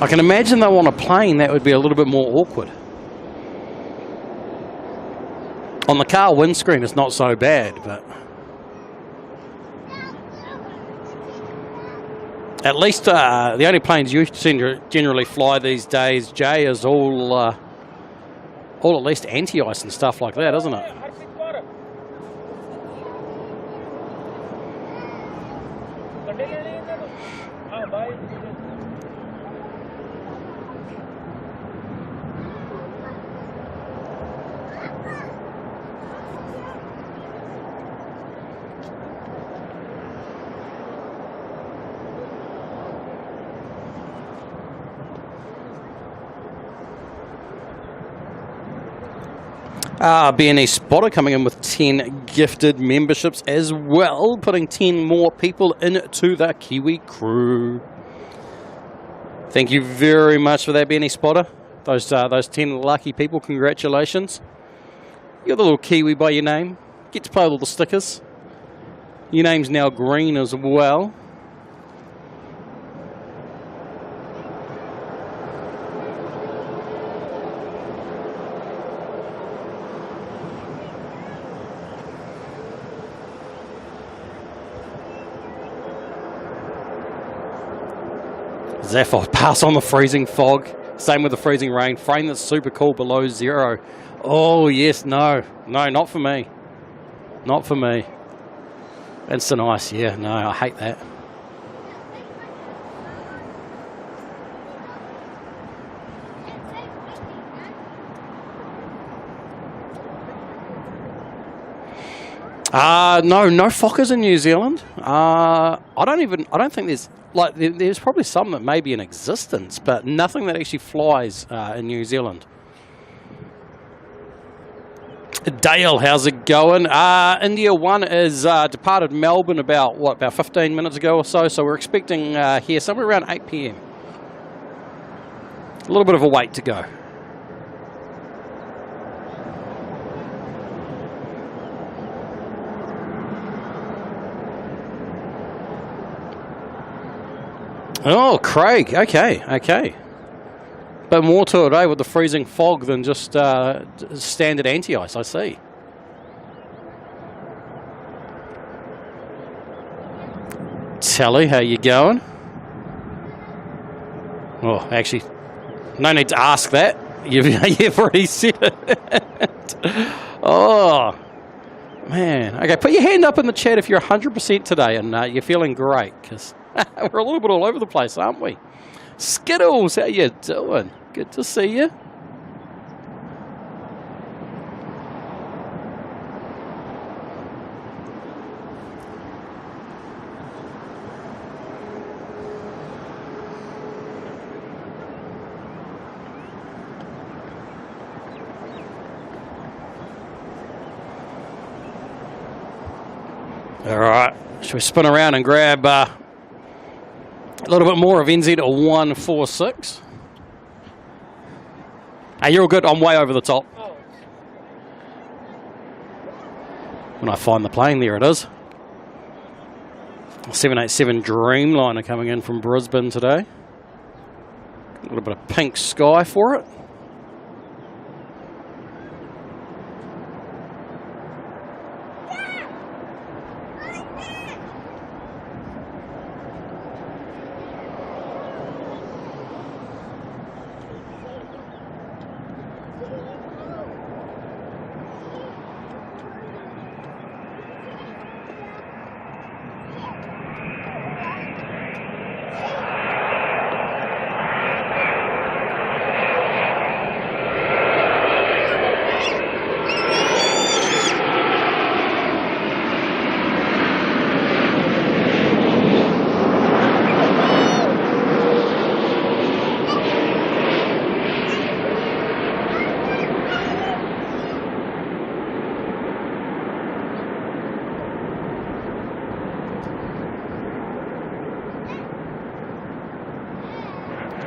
Speaker 1: I can imagine though on a plane that would be a little bit more awkward. On the car windscreen, it's not so bad, but at least the only planes you seem to generally fly these days, Jay, is all at least anti-ice and stuff like that, isn't it? BNE Spotter coming in with 10 gifted memberships as well, putting 10 more people into the Kiwi crew. Thank you very much for that, BNE Spotter. Those 10 lucky people, congratulations. You got the little Kiwi by your name. Get to play with all the stickers. Your name's now green as well. Zephyr, pass on the freezing fog. Same with the freezing rain. Frame that's super cool below 0. Oh, yes, no. No, not for me. Not for me. Instant ice, yeah, no, I hate that. No fockers in New Zealand. I don't think there's probably some that may be in existence, but nothing that actually flies in New Zealand. Dale, how's it going? INDIA1 is departed Melbourne about 15 minutes ago or so, so we're expecting here somewhere around 8 PM. A little bit of a wait to go. Oh, Craig. Okay. But more to it, eh, with the freezing fog than just standard anti-ice, I see. Tally, how you going? Oh, actually, no need to ask that. You've already said it. Oh, man. Okay, put your hand up in the chat if you're 100% today and you're feeling great, because we're a little bit all over the place, aren't we? Skittles, how you doing? Good to see you. All right, should we spin around and grab a little bit more of NZAA146? Hey, you're all good. I'm way over the top. When I find the plane, there it is. 787 Dreamliner coming in from Brisbane today. A little bit of pink sky for it.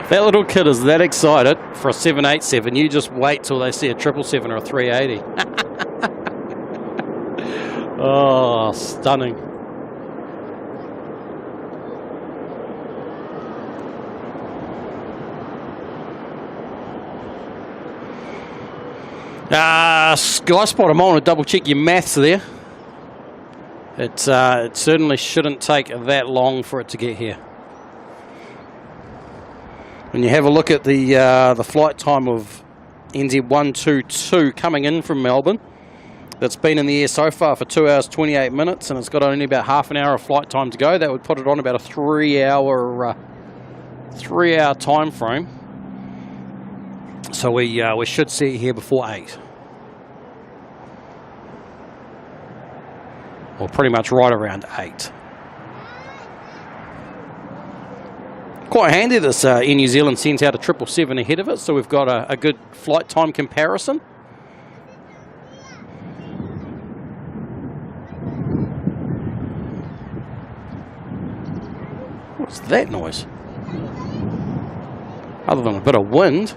Speaker 1: That little kid is that excited for a 787. You just wait till they see a 777 or a 380. Oh, stunning. Sky Spot, I'm on to double check your maths there. It certainly shouldn't take that long for it to get here. When you have a look at the flight time of NZ122 coming in from Melbourne, that's been in the air so far for 2 hours 28 minutes, and it's got only about half an hour of flight time to go. That would put it on about a 3 hour time frame. So we should see it here before 8. Or pretty much right around 8. Quite handy this Air New Zealand sends out a 777 ahead of it, so we've got a good flight time comparison. What's that noise? Other than a bit of wind.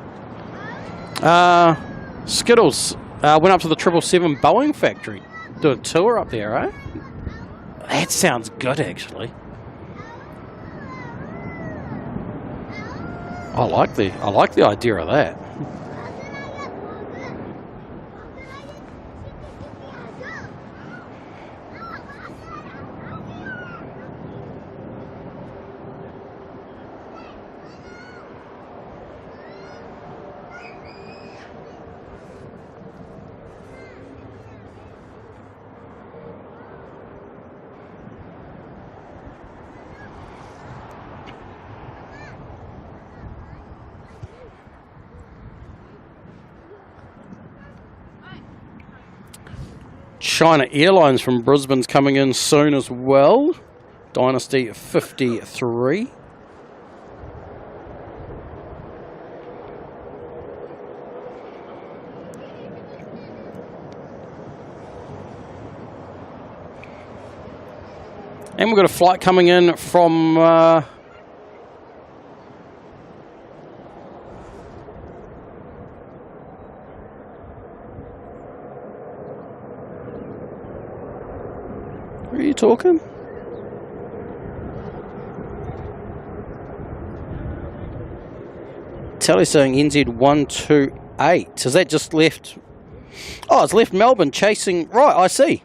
Speaker 1: Skittles went up to the 777 Boeing factory. Do a tour up there, eh? That sounds good, actually. I like the idea of that. China Airlines from Brisbane's coming in soon as well. Dynasty 53. And we've got a flight coming in from where are you talking? Telly saying NZ128. Has that just left? Oh, it's left Melbourne chasing. Right, I see.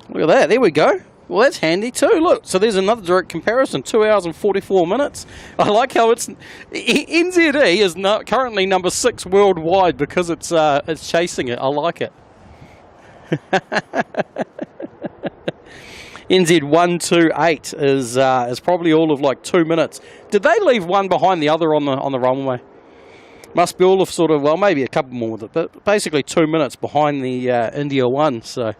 Speaker 1: Look at that. There we go. Well, that's handy too. Look, so there's another direct comparison. 2 hours and 44 minutes. I like how it's NZAA is currently number 6 worldwide because it's chasing it. I like it. NZ128 is probably all of like 2 minutes. Did they leave one behind the other on the runway? Must be all of sort of, well, maybe a couple more with it, but basically 2 minutes behind the INDIA1. So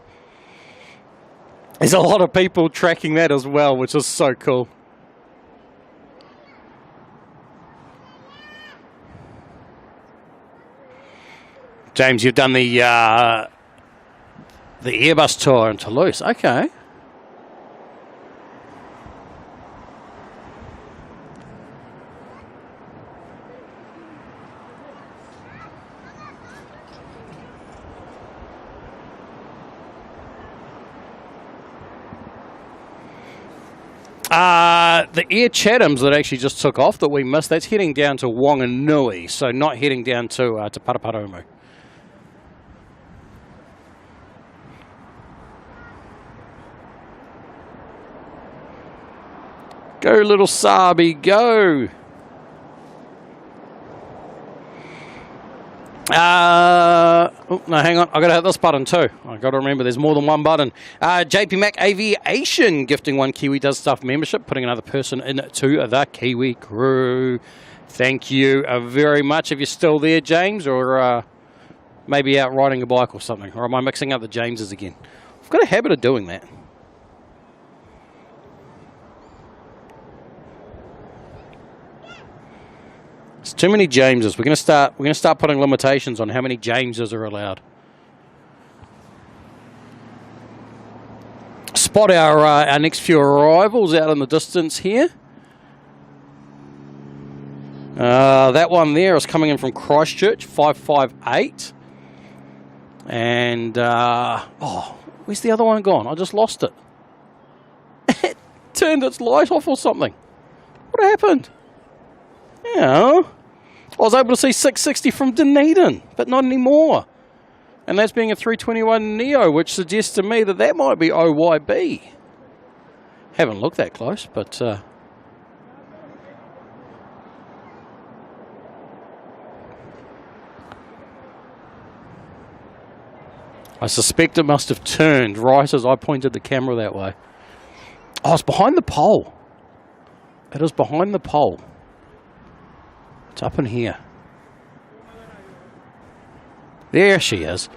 Speaker 1: there's a lot of people tracking that as well, which is so cool. James, you've done the Airbus tour in Toulouse. Okay. The Air Chathams that actually just took off that we missed, that's heading down to Wanganui, so not heading down to Paraparaumu. Go, little Sabi, go! Oh, no, hang on. I've got to hit this button too. I've got to remember there's more than one button. JP Mac Aviation gifting one Kiwi Does Stuff membership, putting another person into the Kiwi crew. Thank you very much. If you're still there, James, or maybe out riding a bike or something. Or am I mixing up the Jameses again? I've got a habit of doing that. It's too many Jameses. We're going to start putting limitations on how many Jameses are allowed. Spot our next few arrivals out in the distance here. That one there is coming in from Christchurch, 558. And oh, where's the other one gone? I just lost it. It turned its light off or something. What happened? Yeah. I was able to see 660 from Dunedin, but not anymore. And that's being a 321 Neo, which suggests to me that that might be OYB. Haven't looked that close, but... I suspect it must have turned right as I pointed the camera that way. Oh, it's behind the pole. It is behind the pole. It's up in here. There she is.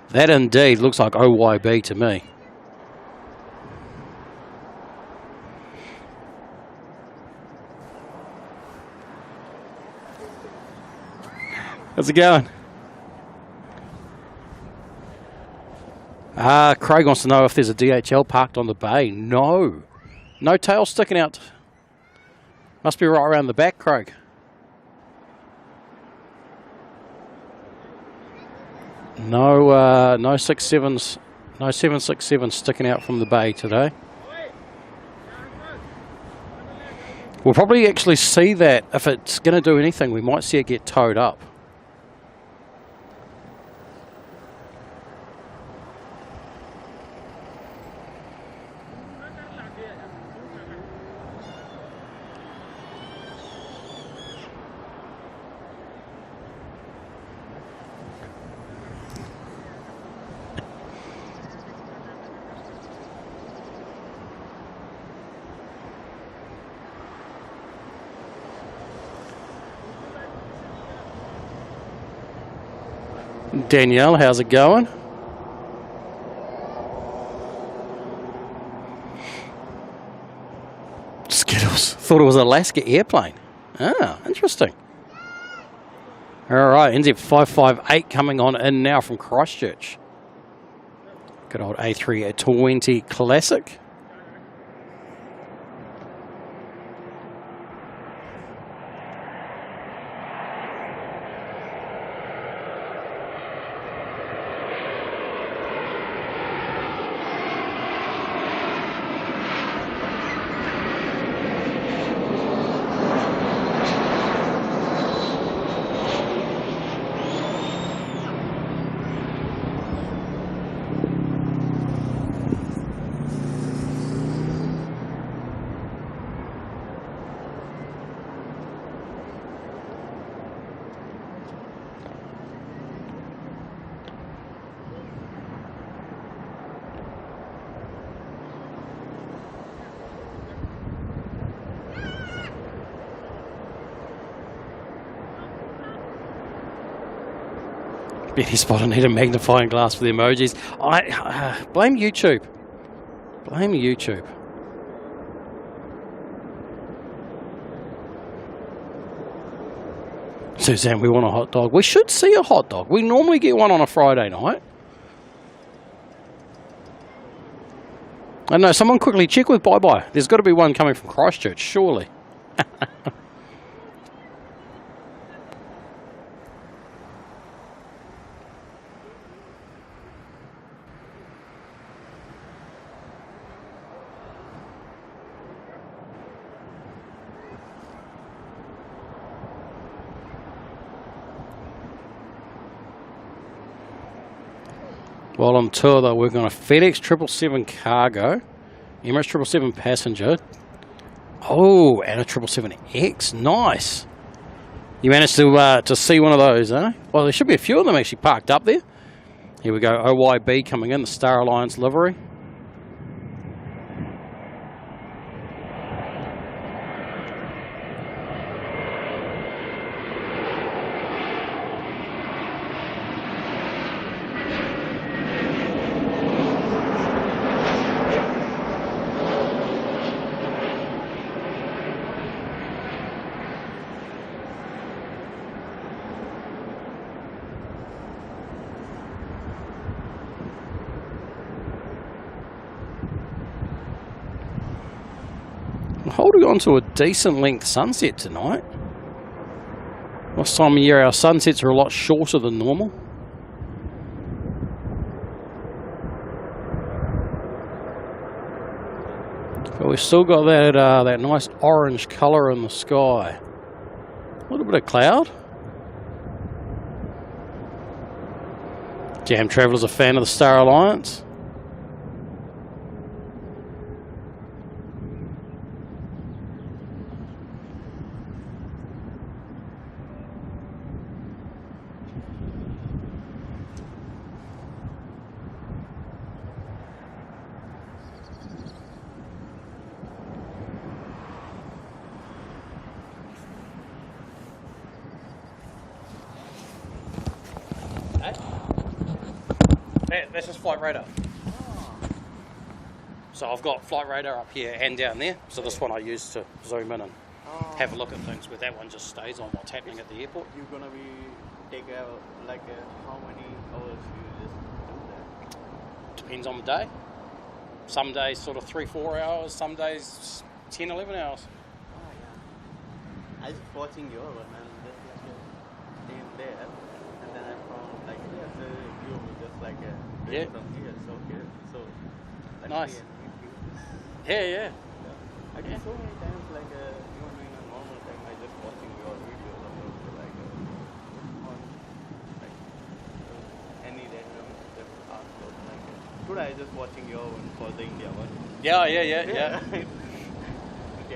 Speaker 1: That indeed looks like OYB to me. How's it going? Craig wants to know if there's a DHL parked on the bay. No. No tail sticking out. Must be right around the back, Craig. No, no 6.7s, no 767 sticking out from the bay today. We'll probably actually see that. If it's going to do anything, we might see it get towed up. Danielle, how's it going? Skittles. Thought it was an Alaska airplane. Ah, interesting. All right, NZ558 coming on in now from Christchurch. Good old A320 Classic. Betty Spot, I need a magnifying glass for the emojis. I blame YouTube. Blame YouTube. Suzanne, we want a hot dog. We should see a hot dog. We normally get one on a Friday night. I don't know, someone quickly check with Bye Bye. There's got to be one coming from Christchurch, surely. While on tour, they're working on a FedEx 777 cargo, Emirates 777 passenger. Oh, and a 777X. Nice. You managed to see one of those, huh? Well, there should be a few of them actually parked up there. Here we go. OYB coming in, the Star Alliance livery. Holding on to a decent length sunset tonight. This time of year our sunsets are a lot shorter than normal. But we've still got that that nice orange colour in the sky. A little bit of cloud. Jam Traveller's a fan of the Star Alliance. That's just flight radar. So I've got flight radar up here and down there. So this one I use to zoom in and have a look at things, but that one just stays on what's happening at the airport.
Speaker 2: You're gonna be how many hours you just do that?
Speaker 1: Depends on the day. Some days sort of 3-4 hours, some days 10-11 hours.
Speaker 2: Oh yeah. I was watching your one and just staying there, and then I found the view just from here. So
Speaker 1: Nice. Yeah.
Speaker 2: I do so many times even in a normal time I just watching your videos on any random ask today I just watching your one for the India one.
Speaker 1: Yeah.
Speaker 2: Pretty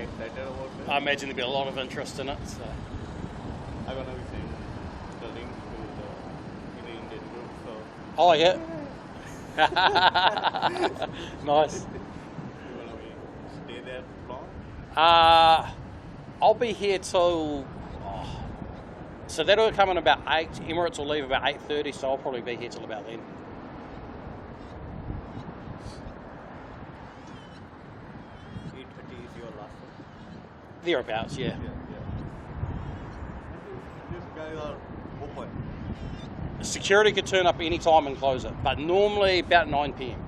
Speaker 2: excited about it.
Speaker 1: I imagine there'll be a lot of interest in it. So.
Speaker 2: I'm gonna be sending the link to the Indian group. So.
Speaker 1: Oh yeah. Nice.
Speaker 2: You wanna stay there long?
Speaker 1: I'll be here till. So that'll come in about 8. Emirates will leave about 8:30, so I'll probably be here till about then.
Speaker 2: 8:30 is your last one?
Speaker 1: Thereabouts, yeah.
Speaker 2: These guys are open.
Speaker 1: Security could turn up any time and close it, but normally about 9 p.m.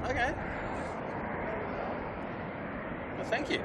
Speaker 1: Okay. Well, thank you.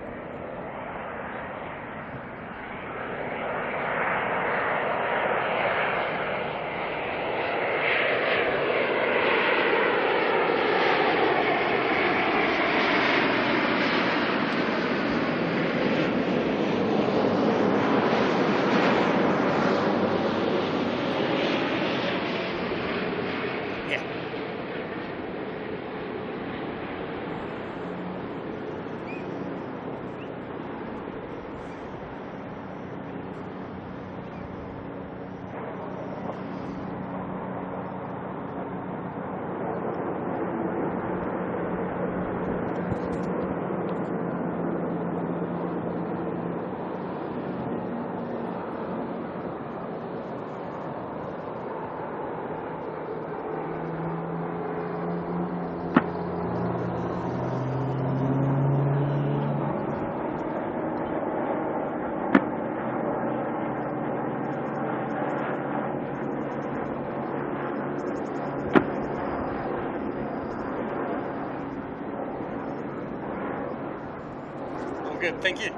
Speaker 1: Good, thank you.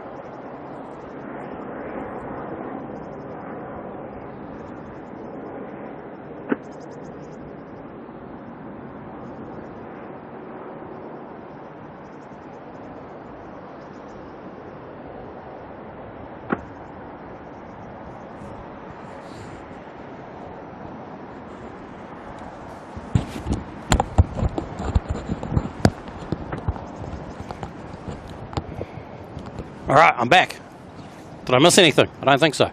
Speaker 1: All right, I'm back. Did I miss anything? I don't think so.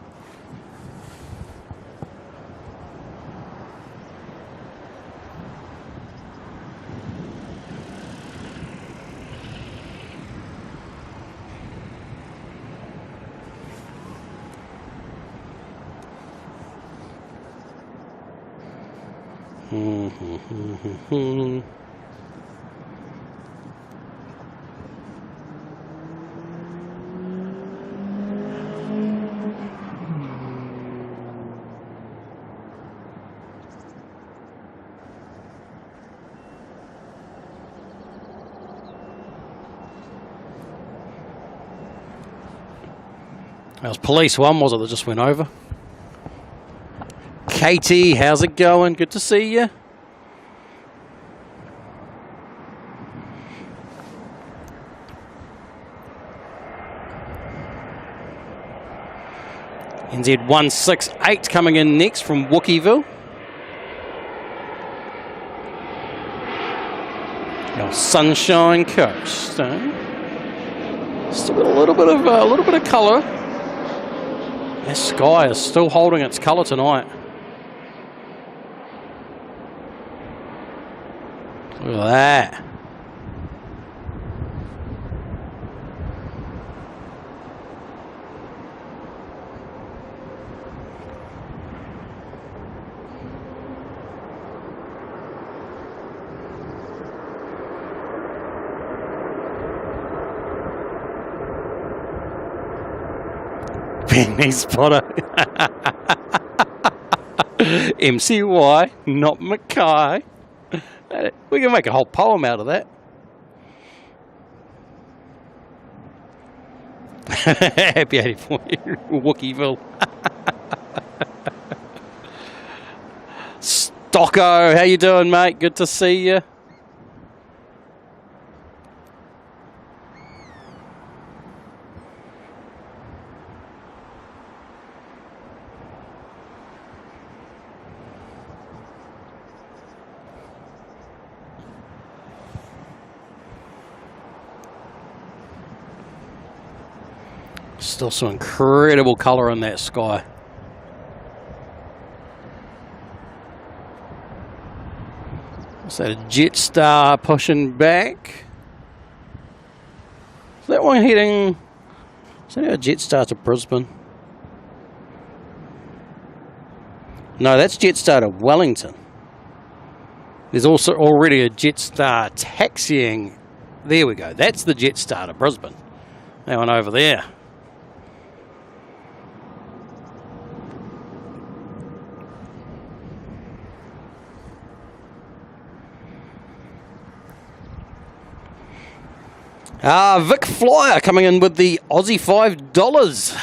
Speaker 1: That was police one, was it, that just went over? Katie, how's it going? Good to see you. NZ168 coming in next from Wookieville. Our Sunshine Coast. Still got a little bit of colour. That sky is still holding its colour tonight. Look at that. Penny Spotter. MCY, not Mackay. We can make a whole poem out of that. Happy 84 Wookieville. Stocko, how you doing, mate? Good to see you. Still some incredible colour in that sky. Is that a Jetstar pushing back? Is that one heading... Is that a Jetstar to Brisbane? No, that's Jetstar to Wellington. There's also already a Jetstar taxiing. There we go. That's the Jetstar to Brisbane. That one over there. Vic Flyer coming in with the Aussie $5.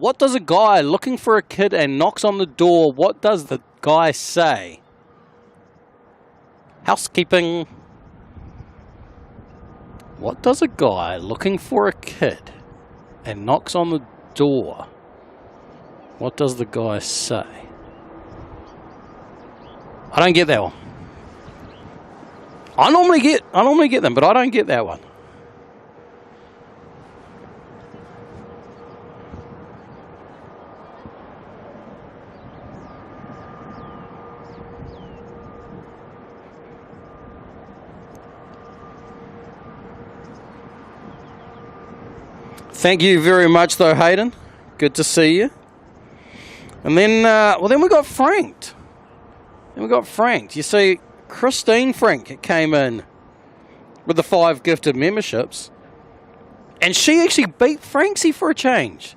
Speaker 1: What does a guy looking for a kid and knocks on the door? What does the guy say? Housekeeping. What does a guy looking for a kid and knocks on the door? What does the guy say? I don't get that one. I normally get them, but I don't get that one. Thank you very much, though, Hayden. Good to see you. And then, then we got franked. You see, Christine Frank came in with the 5 gifted memberships, and she actually beat Franksy for a change.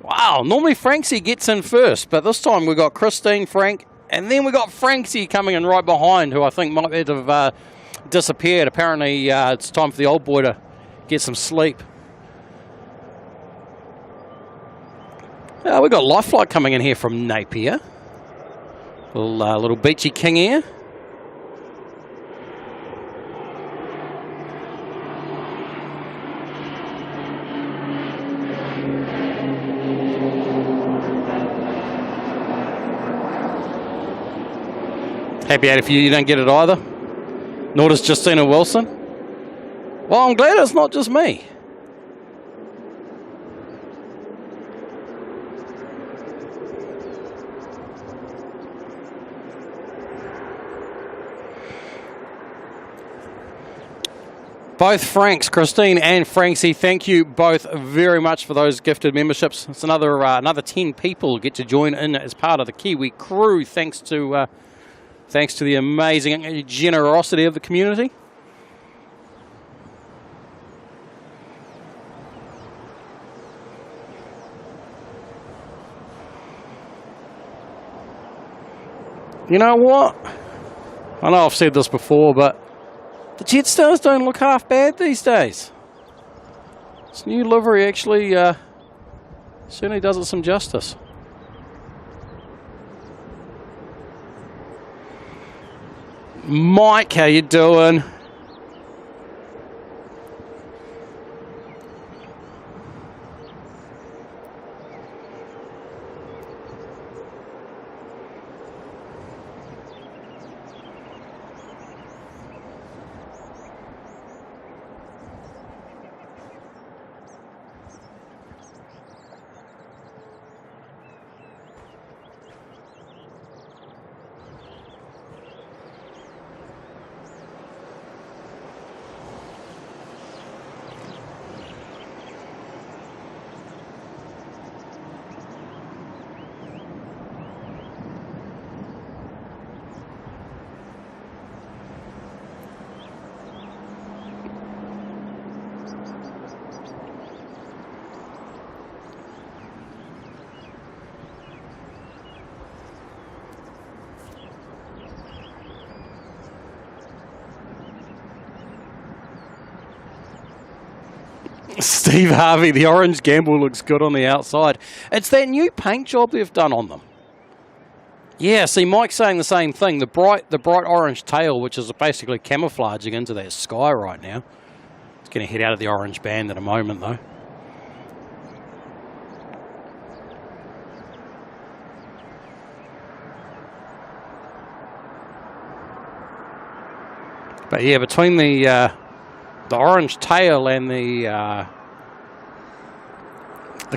Speaker 1: Wow, normally Franksy gets in first, but this time we got Christine Frank, and then we got Franksy coming in right behind, who I think might have disappeared. Apparently, it's time for the old boy to get some sleep. We got Life Flight coming in here from Napier. Little Beachy King here. Happy out if you don't get it either. Nor does Justina Wilson. Well, I'm glad it's not just me. Both Franks, Christine and Franksy, thank you both very much for those gifted memberships. It's another 10 people get to join in as part of the Kiwi crew, thanks to the amazing generosity of the community. You know what? I know I've said this before, but the Jetstars don't look half bad these days. This new livery actually certainly does it some justice. Mike, how you doing? Steve Harvey, the orange gamble looks good on the outside. It's that new paint job they've done on them. Yeah, see, Mike's saying the same thing. The bright orange tail, which is basically camouflaging into that sky right now. It's going to head out of the orange band in a moment, though. But yeah, between the orange tail and the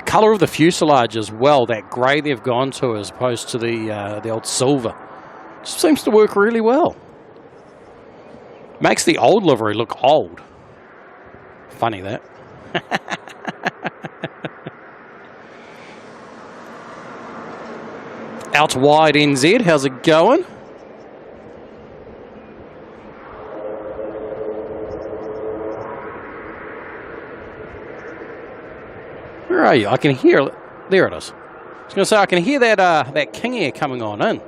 Speaker 1: colour of the fuselage as well, that grey they've gone to as opposed to the old silver, just seems to work really well. Makes the old livery look old. Funny that. Out wide NZ, how's it going? Where are you? I can hear. There it is. I was going to say I can hear that King Air coming on in.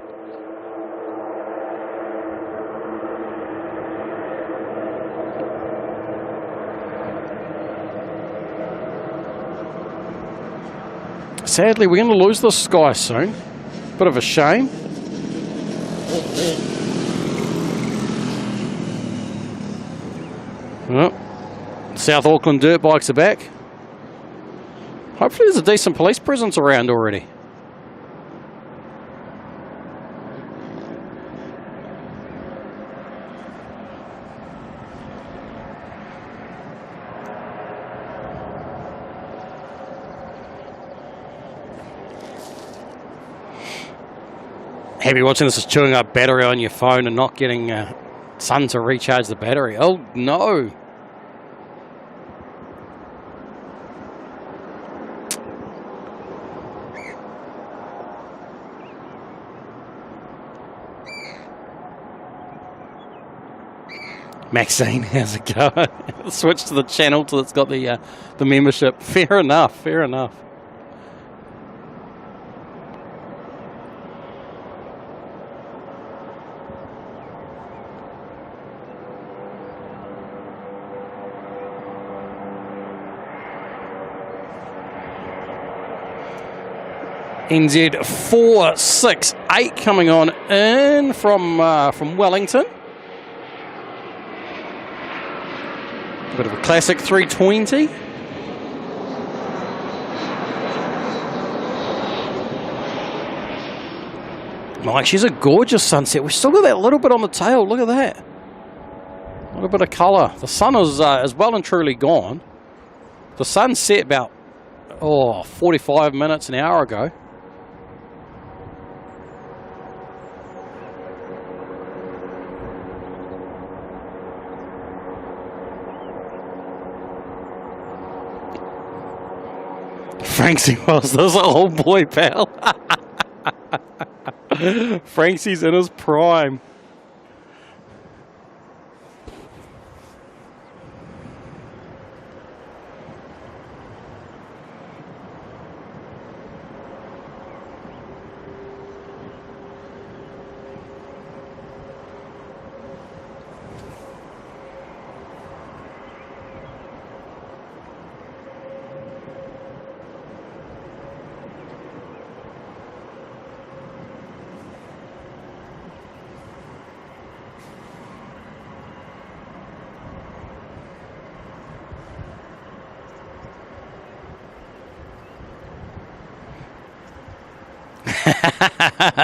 Speaker 1: Sadly, we're going to lose this sky soon. Bit of a shame. Well, South Auckland dirt bikes are back. Hopefully there's a decent police presence around already. Heavy watching this is chewing up battery on your phone and not getting sun to recharge the battery. Oh no. Maxine, how's it going? Switch to the channel till it's got the membership. Fair enough, fair enough. NZ 468 coming on in from Wellington. Bit of a classic 320. Mike, she's a gorgeous sunset. We've still got that little bit on the tail. Look at that. A little bit of colour. The sun is well and truly gone. The sun set about 45 minutes, an hour ago. Franksy was this old boy, pal. Franksy's in his prime.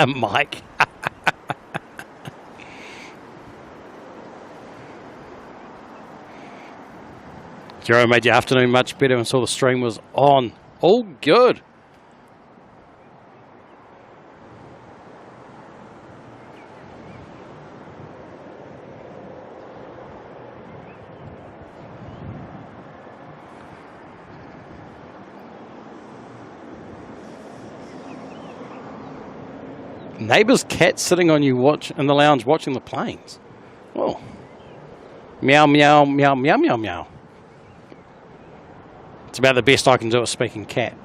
Speaker 1: Mike. Jerome made your afternoon much better and saw the stream was on. All good. Neighbour's cat sitting on you in the lounge watching the planes. Oh. Meow, meow, meow, meow, meow, meow. It's about the best I can do at speaking cat.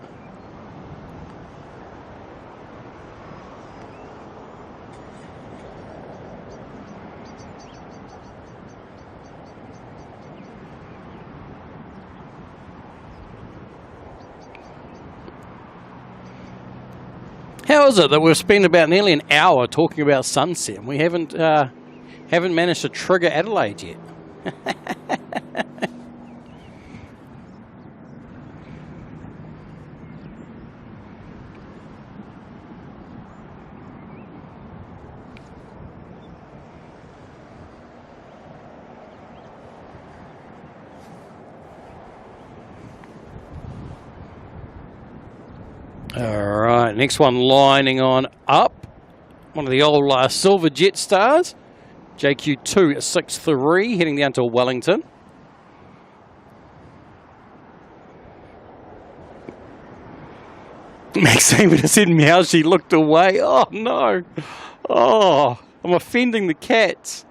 Speaker 1: How is it that we've spent about nearly an hour talking about sunset and we haven't managed to trigger Adelaide yet? Alright, next one lining on up. One of the old Silver Jet Stars. JQ263 heading down to Wellington. Maxine would have said meow, she looked away. Oh no. Oh, I'm offending the cats.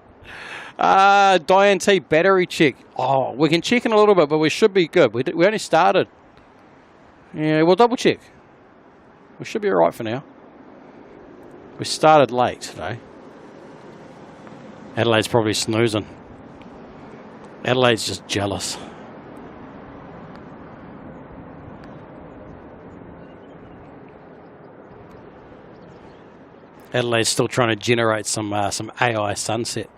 Speaker 1: Diane T, battery check. Oh, we can check in a little bit, but we should be good. We only started. Yeah, we'll double check. We should be alright for now. We started late today. Adelaide's probably snoozing. Adelaide's just jealous. Adelaide's still trying to generate some AI sunset.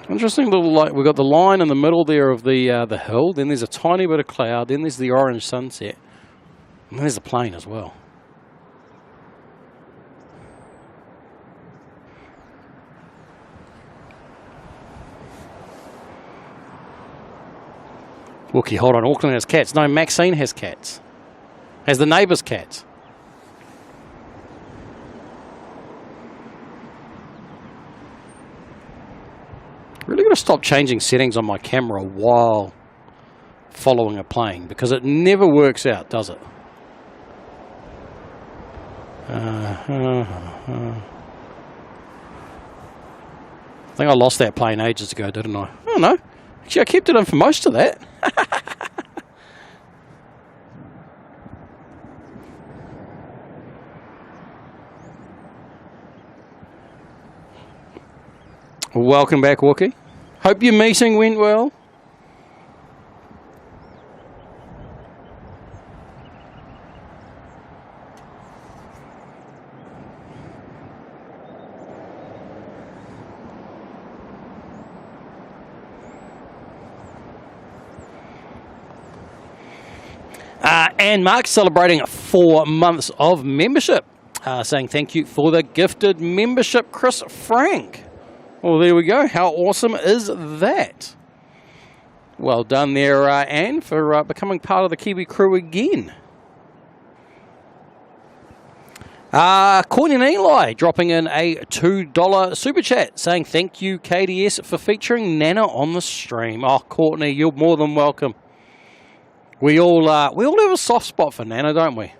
Speaker 1: Interesting little light. We've got the line in the middle there of the hill. Then there's a tiny bit of cloud. Then there's the orange sunset. And then there's the plane as well. Wookie, hold on. Auckland has cats. No, Maxine has cats. Has the neighbour's cats. Really got to stop changing settings on my camera while following a plane because it never works out, does it? I think I lost that plane ages ago, didn't I? I don't know. Actually, I kept it in for most of that. Welcome back, Wookie. Hope your meeting went well. And Mark's celebrating 4 months of membership, saying thank you for the gifted membership, Chris Frank. Well, there we go. How awesome is that? Well done there, Anne, for becoming part of the Kiwi crew again. Courtney and Eli dropping in a $2 super chat, saying thank you, KDS, for featuring Nana on the stream. Oh, Courtney, you're more than welcome. We all have a soft spot for Nana, don't we?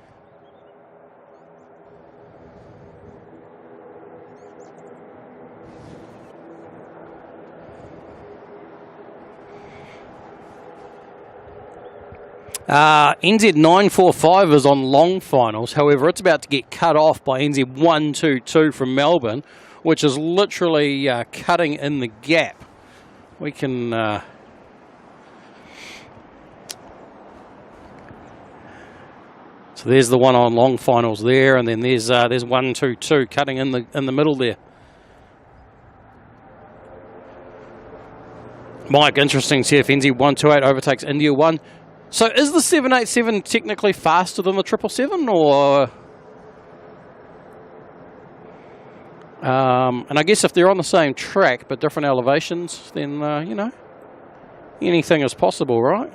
Speaker 1: NZ945 is on long finals. However, it's about to get cut off by NZ122 from Melbourne, which is literally cutting in the gap. We can... So there's the one on long finals there, and then there's 122 cutting in the middle there. Mike, interesting to see if NZ128 overtakes India1. So is the 787 technically faster than the 777, or? And I guess if they're on the same track but different elevations, then, you know, anything is possible, right?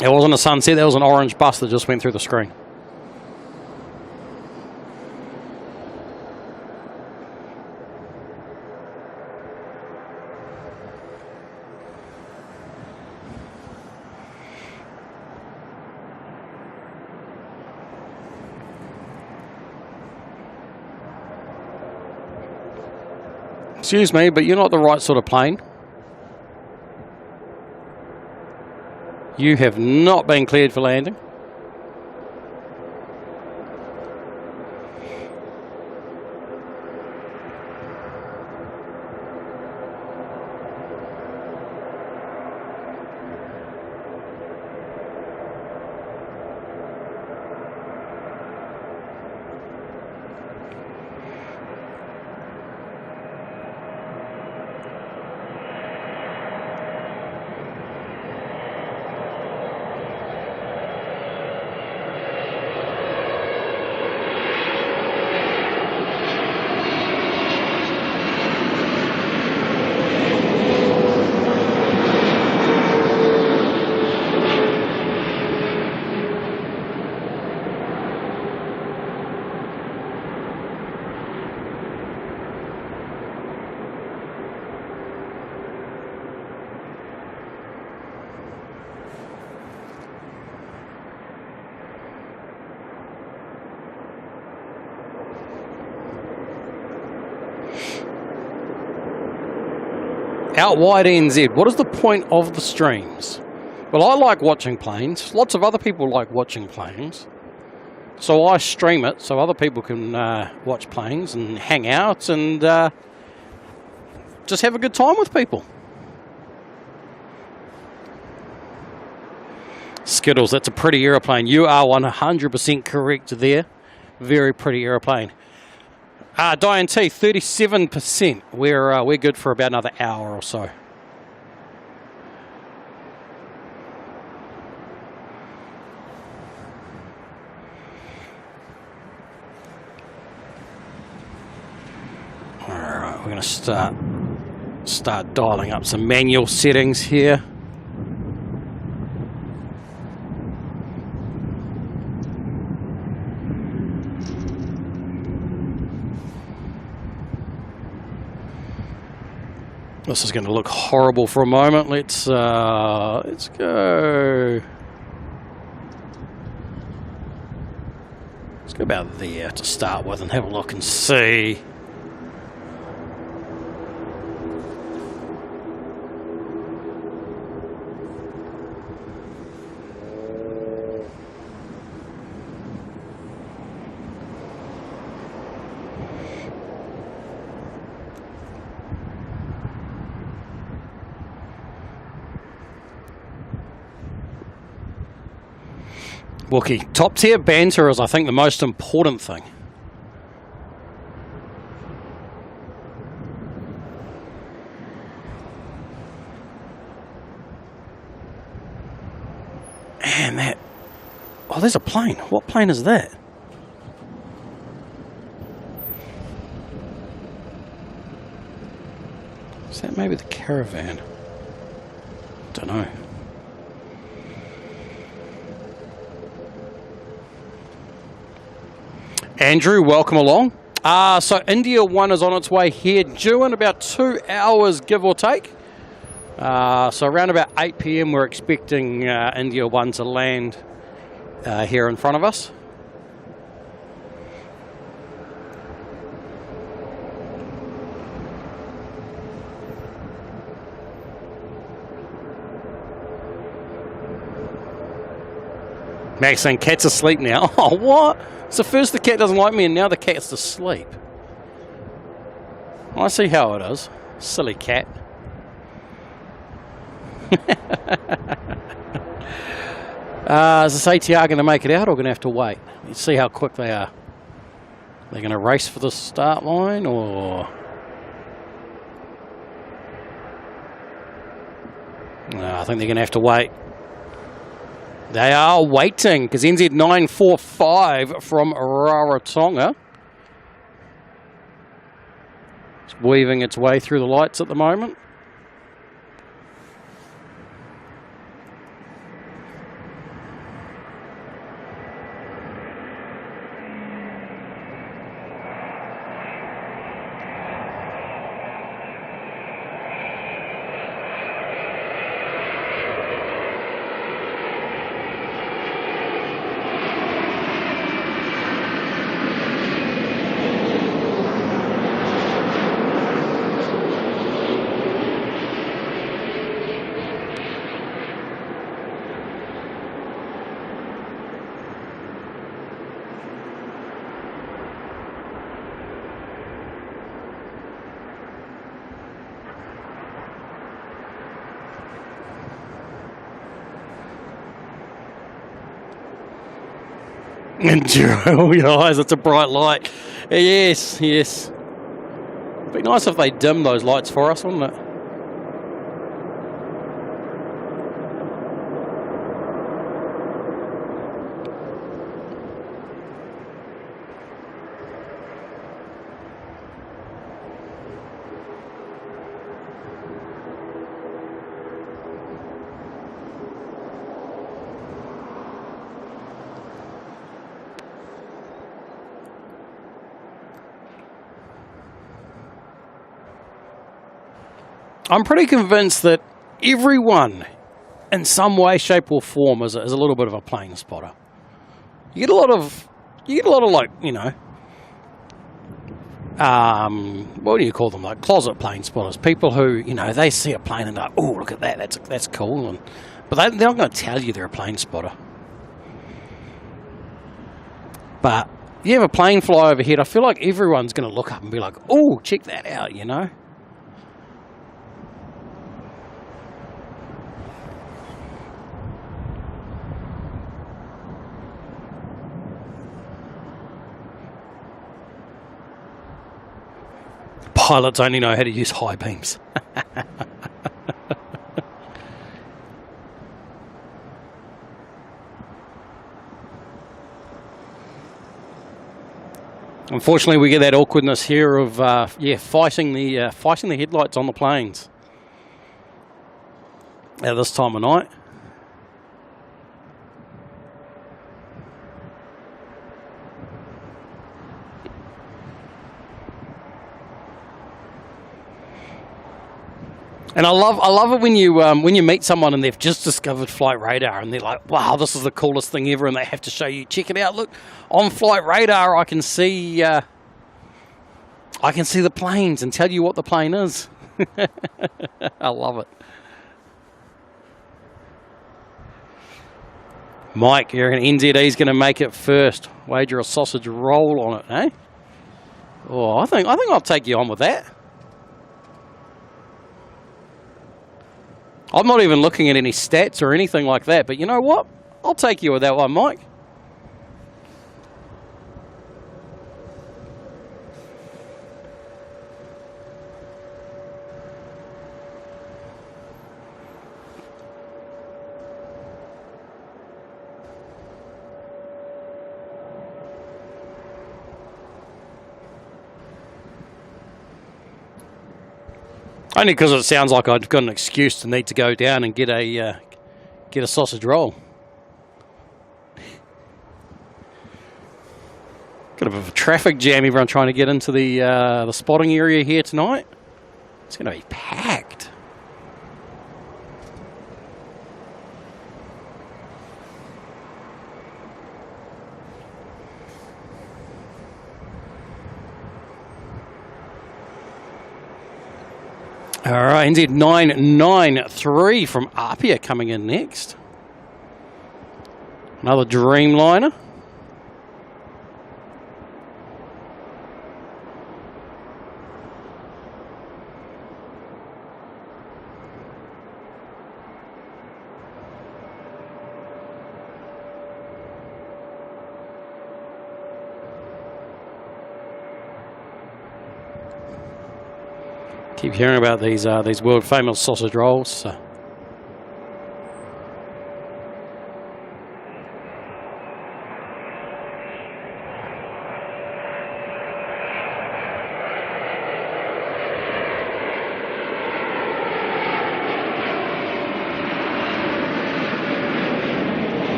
Speaker 1: It wasn't a sunset, that was an orange bus that just went through the screen. Excuse me, but you're not the right sort of plane. You have not been cleared for landing. Out wide NZ, what is the point of the streams? Well, I like watching planes. Lots of other people like watching planes. So I stream it so other people can watch planes and hang out and just have a good time with people. Skittles, that's a pretty aeroplane. You are 100% correct there. Very pretty aeroplane. Diane T, 37%. We're good for about another hour or so. All right, we're going to start dialing up some manual settings here. This is going to look horrible for a moment. Let's go. Let's go about there to start with and have a look and see. Wookie, top tier banter is, I think, the most important thing. And that... Oh, there's a plane. What plane is that? Is that maybe the Caravan? Don't know. Andrew, welcome along. So India1 is on its way here, due in about 2 hours, give or take. So around about 8 PM, we're expecting India1 to land here in front of us. Max saying, cat's asleep now. Oh, what? So first the cat doesn't like me and now the cat's asleep. I see how it is. Silly cat. Is this ATR going to make it out or going to have to wait? Let's see how quick they are. They're going to race for the start line, or... No, I think they're going to have to wait. They are waiting, because NZ945 from Rarotonga. It's weaving its way through the lights at the moment. Enduro your eyes, it's a bright light. Yes, yes. It'd be nice if they dim those lights for us, wouldn't it? I'm pretty convinced that everyone, in some way, shape, or form, is a little bit of a plane spotter. You get a lot of like, you know, what do you call them? Like closet plane spotters. People who, you know, they see a plane and they're like, oh, look at that, that's cool. But they're not going to tell you they're a plane spotter. But you have a plane fly overhead, I feel like everyone's going to look up and be like, oh, check that out, you know. Pilots only know how to use high beams. Unfortunately, we get that awkwardness here of fighting the headlights on the planes at this time of night. And I love it when you meet someone and they've just discovered flight radar and they're like, wow, this is the coolest thing ever, and they have to show you, check it out, look, on flight radar I can see the planes and tell you what the plane is. I love it. Mike, you reckon NZAA's going to make it first? Wager a sausage roll on it, eh? Oh, I think I'll take you on with that. I'm not even looking at any stats or anything like that, but you know what? I'll take you with that one, Mike. Only because it sounds like I've got an excuse to need to go down and get a sausage roll. Got a bit of a traffic jam. Everyone trying to get into the spotting area here tonight. It's going to be packed. All right, NZ993 from Apia coming in next. Another Dreamliner. Keep hearing about these world famous sausage rolls. So.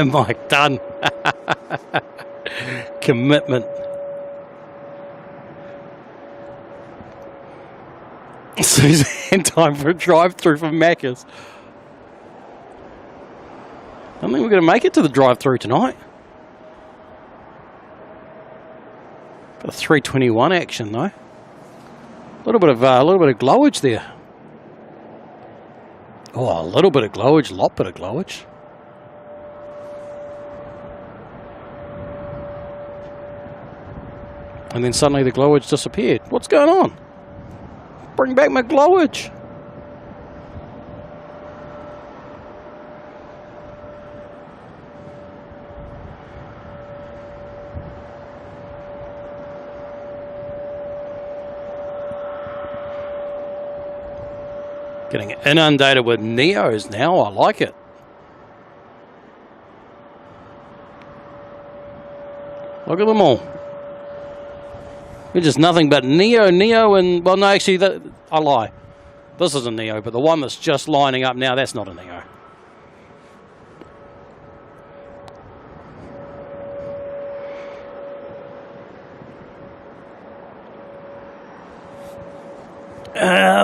Speaker 1: Mike, done. Commitment. Suzanne, time for a drive-through from Macca's. I think we're going to make it to the drive-through tonight. Got a 321 action though. A little bit of glowage there. Oh, a little bit of glowage, a lot bit of glowage. And then suddenly the glowage disappeared. What's going on? Bring back my glowage. Getting inundated with Neos now. I like it. Look at them all. They're just nothing but Neo, and... Well, no, actually, I lie. This is a Neo, but the one that's just lining up now, that's not a Neo.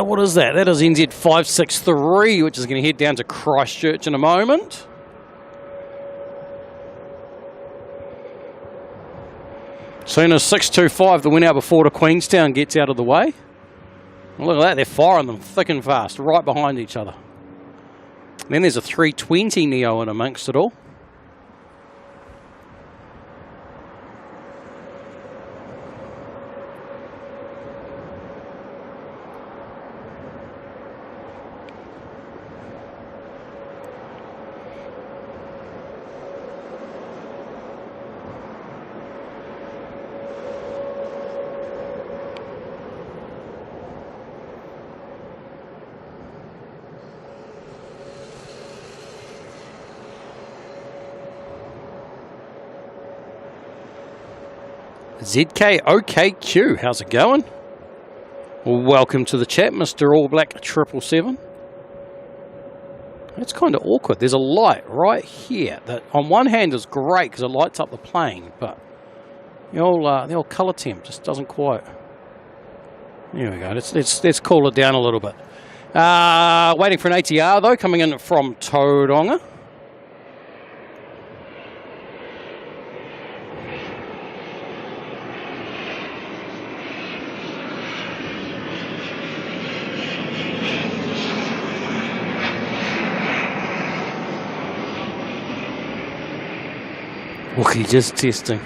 Speaker 1: What is that? That is NZ563, which is going to head down to Christchurch in a moment. Soon as 625, the win out before to Queenstown, gets out of the way. Well, look at that, they're firing them thick and fast, right behind each other. And then there's a 320 Neo in amongst it all. ZKOKQ, how's it going? Welcome to the chat, Mr. All Black 777. It's kind of awkward. There's a light right here that on one hand is great because it lights up the plane, but the old colour temp just doesn't quite. There we go. Let's cool it down a little bit. Waiting for an ATR though, coming in from Tauranga. Wookie just testing.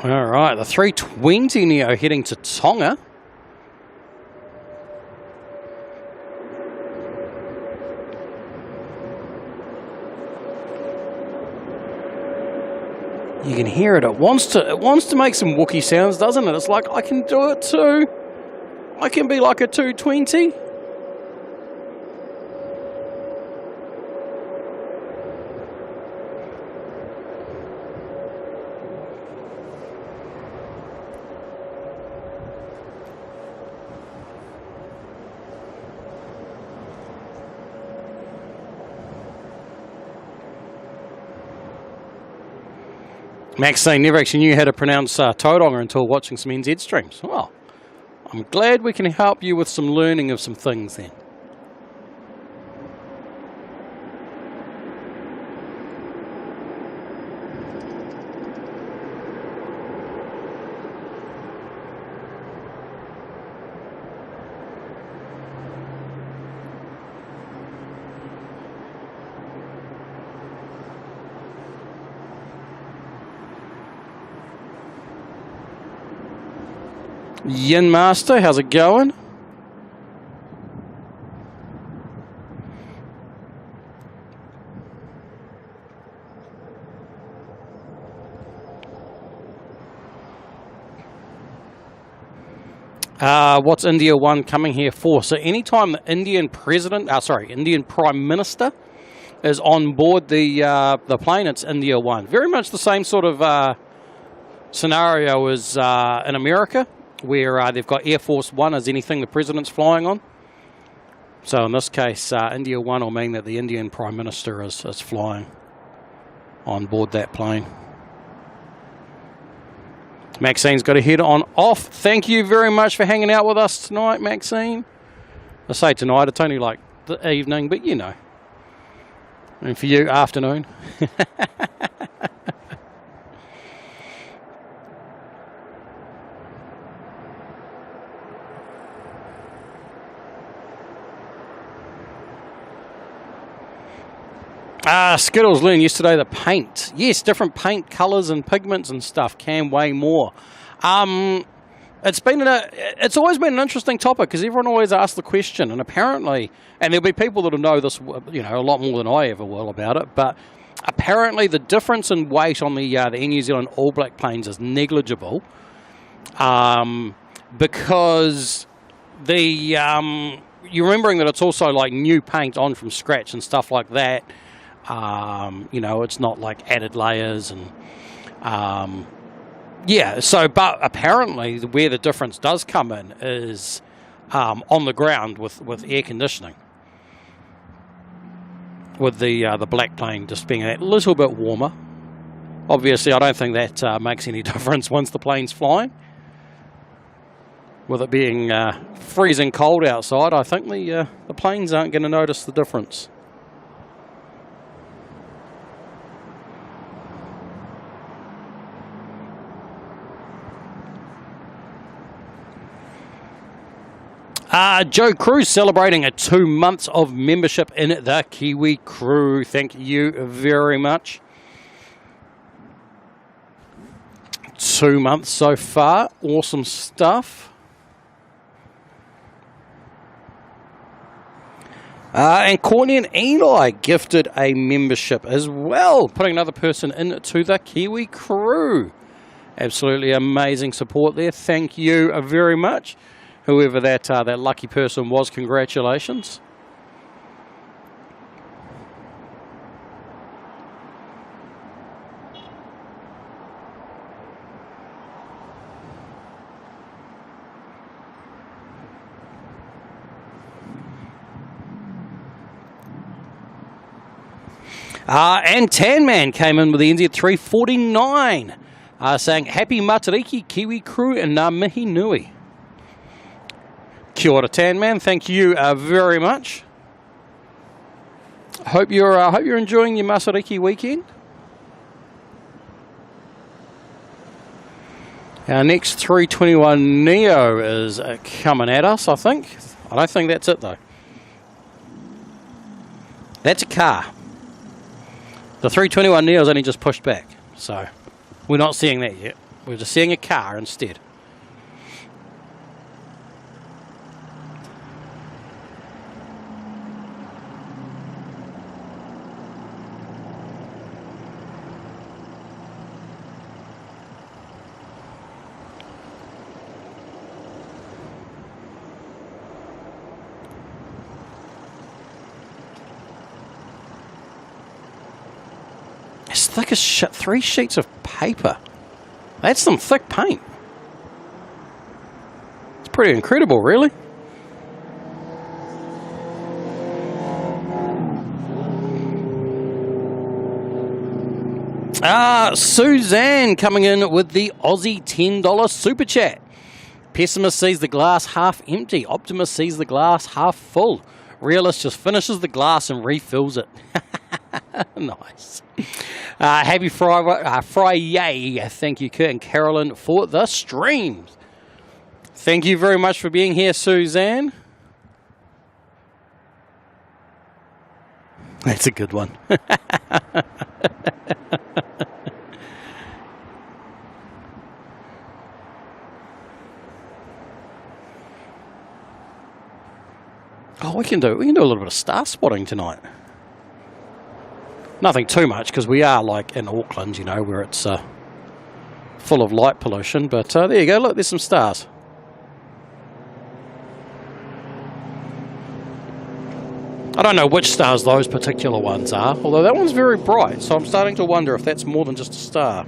Speaker 1: All right, the 320 Neo heading to Tonga. You can hear it. It wants to make some Wookiee sounds, doesn't it? It's like, I can do it too. I can be like a 220. Maxine never actually knew how to pronounce Tauranga until watching some NZ streams. Well, I'm glad we can help you with some learning of some things then. Yin Master, how's it going? What's INDIA1 coming here for? So anytime the Indian Prime Minister is on board the plane, it's INDIA1. Very much the same sort of scenario as in America, where they've got Air Force One as anything the president's flying on. So in this case, INDIA1 will mean that the Indian Prime Minister is flying on board that plane. Maxine's got to head on off. Thank you very much for hanging out with us tonight, Maxine. I say tonight, it's only like the evening, but you know. And for you, afternoon. Skittles learned yesterday the paint. Yes, different paint colours and pigments and stuff can weigh more. It's always been an interesting topic because everyone always asks the question, and apparently, and there'll be people that'll know this, you know, a lot more than I ever will about it. But apparently, the difference in weight on the Air New Zealand All Black planes is negligible, because you're remembering that it's also like new paint on from scratch and stuff like that. You know, it's not like added layers and yeah. So, but apparently, where the difference does come in is on the ground with air conditioning, with the black plane just being a little bit warmer. Obviously, I don't think that makes any difference once the plane's flying. With it being freezing cold outside, I think the planes aren't going to notice the difference. Joe Cruz celebrating 2 months of membership in the Kiwi crew. Thank you very much. 2 months so far. Awesome stuff. And Courtney and Eli gifted a membership as well, putting another person into the Kiwi crew. Absolutely amazing support there. Thank you very much. Whoever that lucky person was, congratulations. And Tan Man came in with the NZ 349, saying, Happy Matariki, Kiwi crew, and Ngā mihi nui. Kia ora, Tan Man. Thank you very much. Hope you're enjoying your Matariki weekend. Our next 321 Neo is coming at us, I think. I don't think that's it, though. That's a car. The 321 Neo's only just pushed back, so we're not seeing that yet. We're just seeing a car instead. As thick as 3 sheets of paper. That's some thick paint. It's pretty incredible, really. Suzanne coming in with the Aussie $10 super chat. Pessimist sees the glass half empty. Optimist sees the glass half full. Realist just finishes the glass and refills it. Nice. Happy Friday. Thank you, Kurt and Carolyn, for the streams. Thank you very much for being here, Suzanne. That's a good one. Oh, we can do a little bit of star spotting tonight. Nothing too much because we are like in Auckland, you know, where it's full of light pollution. But there you go. Look, there's some stars. I don't know which stars those particular ones are, although that one's very bright, so I'm starting to wonder if that's more than just a star.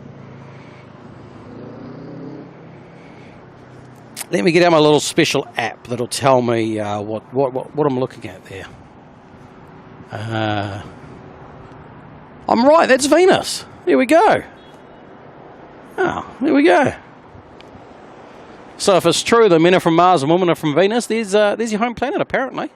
Speaker 1: Let me get out my little special app that'll tell me what I'm looking at there. I'm right, that's Venus. There we go. Oh, there we go. So if it's true that men are from Mars and women are from Venus, there's your home planet apparently.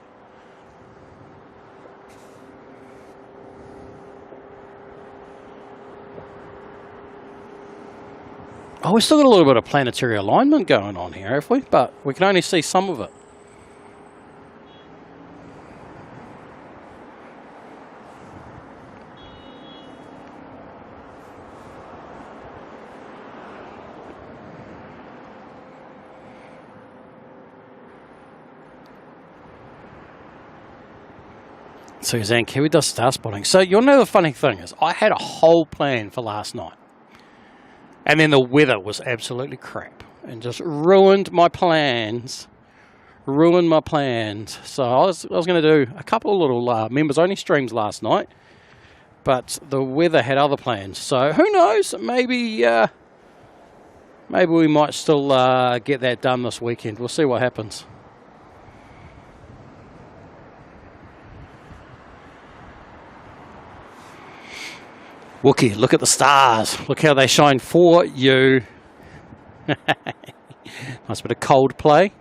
Speaker 1: Oh, we've still got a little bit of planetary alignment going on here, have we? But we can only see some of it. Suzanne, Kiwi does star spotting. So you'll know the funny thing is, I had a whole plan for last night. And then the weather was absolutely crap and just ruined my plans. So I was going to do a couple of little members-only streams last night, but the weather had other plans. So who knows? Maybe we might still get that done this weekend. We'll see what happens. Wookie, look at the stars. Look how they shine for you. Nice bit of Coldplay.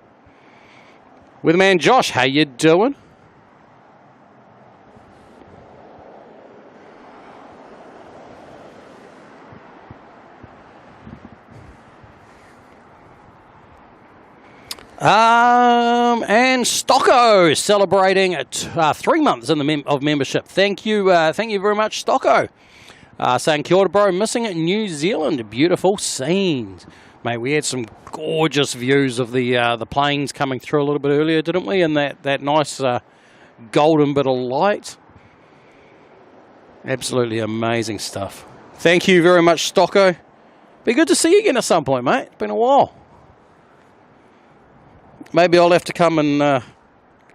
Speaker 1: Weatherman Josh, how you doing? And Stocko celebrating 3 months in of membership. Thank you very much, Stocko. Saying kia ora, bro, missing New Zealand. Beautiful scenes. Mate, we had some gorgeous views of the planes coming through a little bit earlier, didn't we? And that nice golden bit of light. Absolutely amazing stuff. Thank you very much, Stocko. Be good to see you again at some point, mate. It's been a while. Maybe I'll have to come and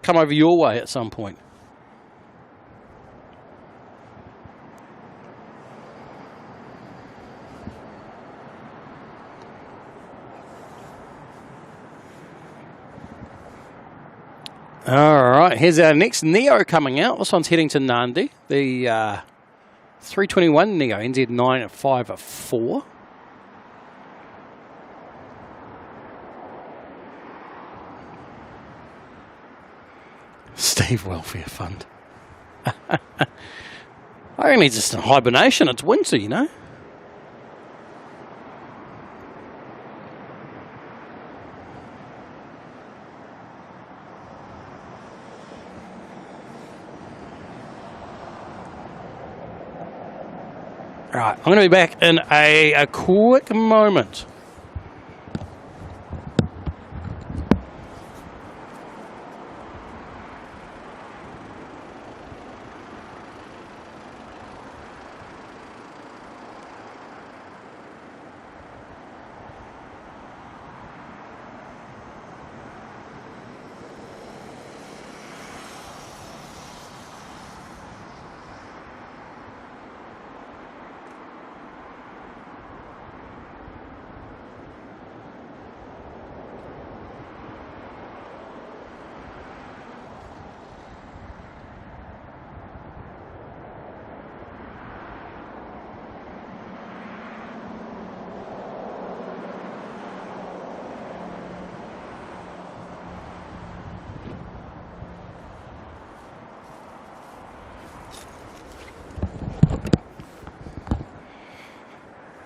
Speaker 1: come over your way at some point. Alright, here's our next Neo coming out. This one's heading to Nandi. The 321 Neo, NZ954. Steve Welfare Fund. I reckon he's just in hibernation. It's winter, you know. Alright, I'm going to be back in a quick moment.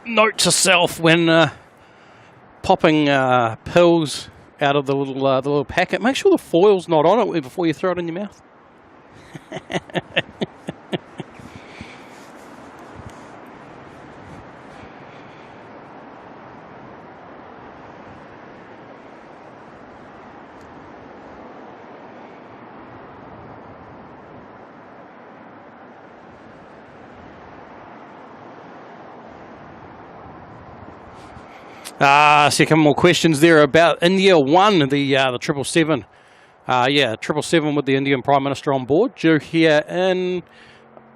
Speaker 1: note to self when popping pills out of the little packet, make sure the foil's not on it before you throw it in your mouth. See a couple more questions there about INDIA1, the 777. Yeah, 777 with the Indian Prime Minister on board, due here in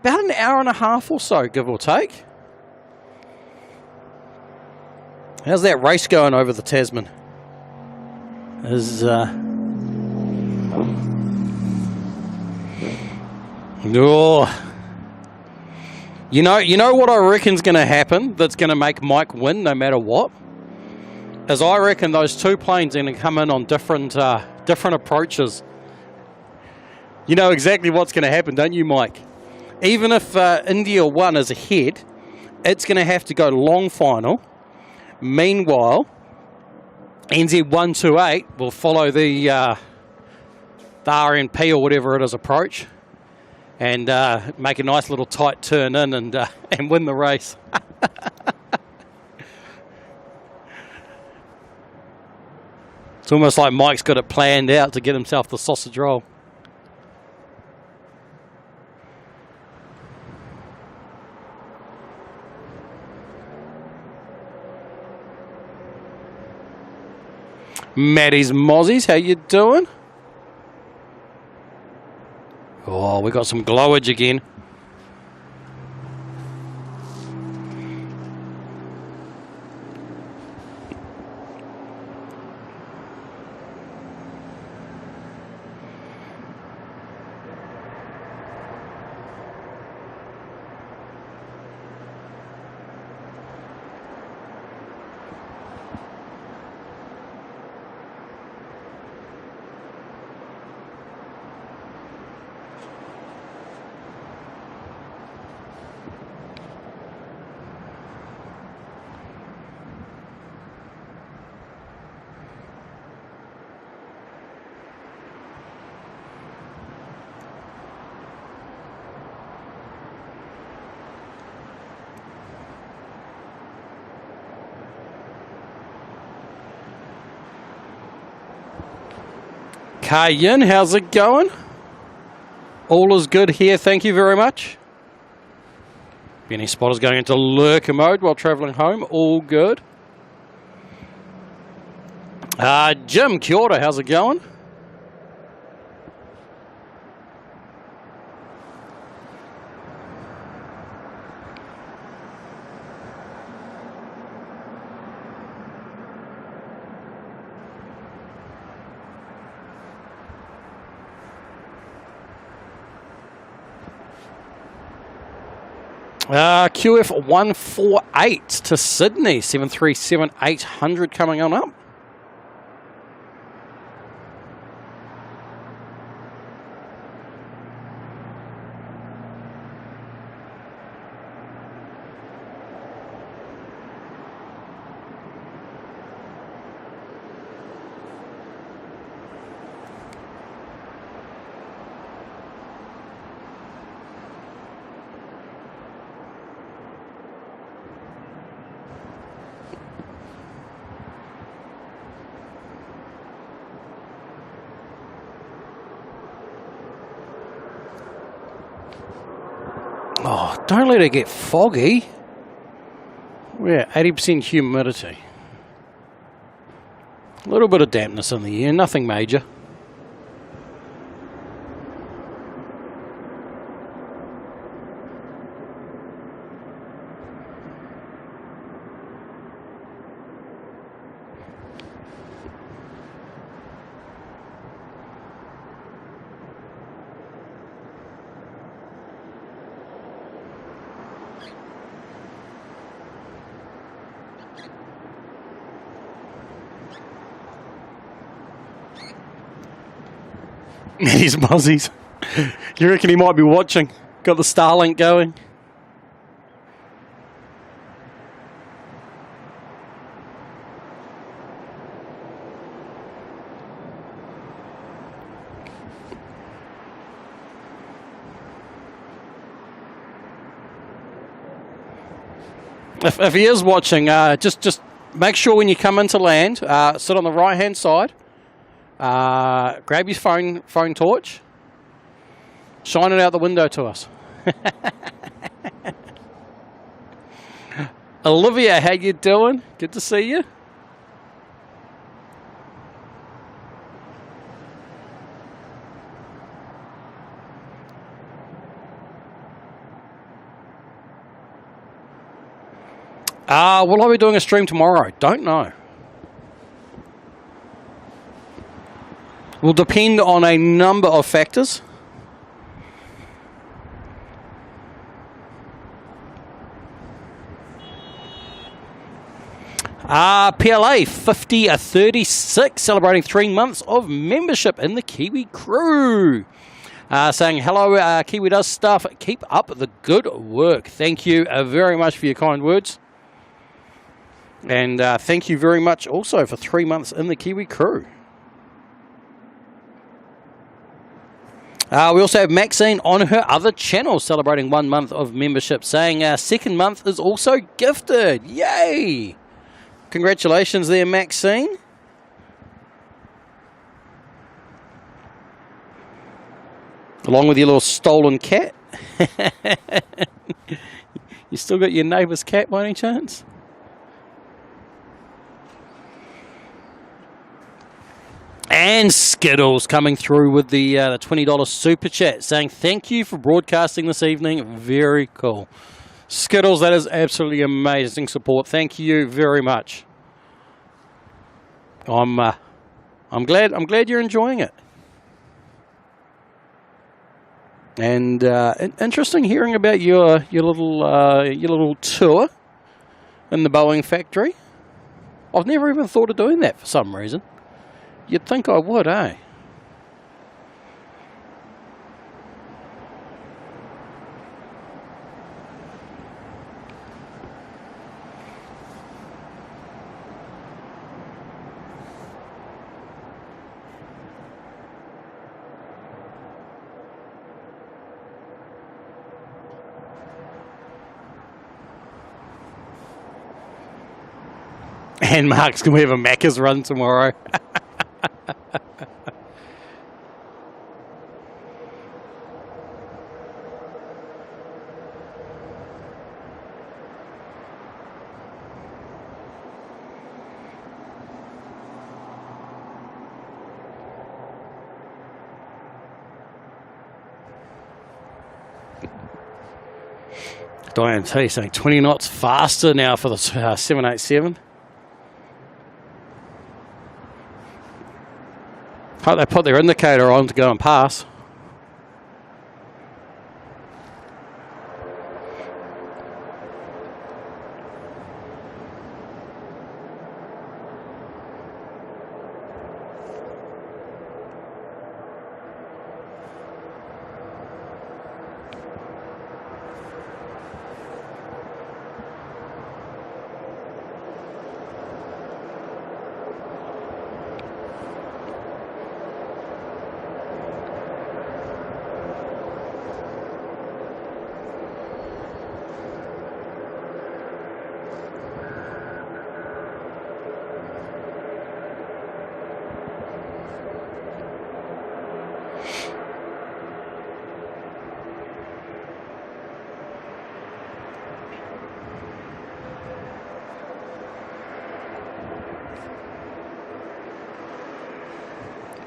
Speaker 1: about an hour and a half or so, give or take. How's that race going over the Tasman? You know what I reckon's going to happen that's going to make Mike win no matter what? Is I reckon those two planes are going to come in on different approaches. You know exactly what's going to happen, don't you, Mike? Even if INDIA1 is ahead, it's going to have to go long final. Meanwhile, NZ128 will follow the RNP or whatever it is approach and make a nice little tight turn in and win the race. It's almost like Mike's got it planned out to get himself the sausage roll. Maddie's Mozzies, how you doing? Oh, we got some glowage again. Kayin, how's it going? All is good here, thank you very much. Any spotters going into lurker mode while travelling home? All good. Jim, kia ora, how's it going? QF 148 to Sydney, 737-800 coming on up. Oh, don't let it get foggy. We're at 80% humidity. A little bit of dampness in the air, nothing major. He's muzzies. You reckon he might be watching? Got the Starlink going. If he is watching, just make sure when you come into land, sit on the right hand side, grab your phone torch, shine it out the window to us. Olivia, how you doing? Good to see you. Will I be doing a stream tomorrow? Don't know. Will depend on a number of factors. PLA 5036, celebrating 3 months of membership in the Kiwi crew. Saying, hello, Kiwi does stuff. Keep up the good work. Thank you very much for your kind words. And thank you very much also for 3 months in the Kiwi crew. We also have Maxine on her other channel celebrating 1 month of membership, saying second month is also gifted. Yay! Congratulations there, Maxine. Along with your little stolen cat. You still got your neighbour's cat by any chance? And Skittles coming through with the $20 super chat, saying thank you for broadcasting this evening. Very cool. Skittles, that is absolutely amazing support. Thank you very much. I'm glad you're enjoying it. And interesting hearing about your little tour in the Boeing factory. I've never even thought of doing that for some reason. You'd think I would, eh? And Mark's going to have a Macca's run tomorrow. Diane T saying 20 knots faster now for the 787. Hope they put their indicator on to go and pass.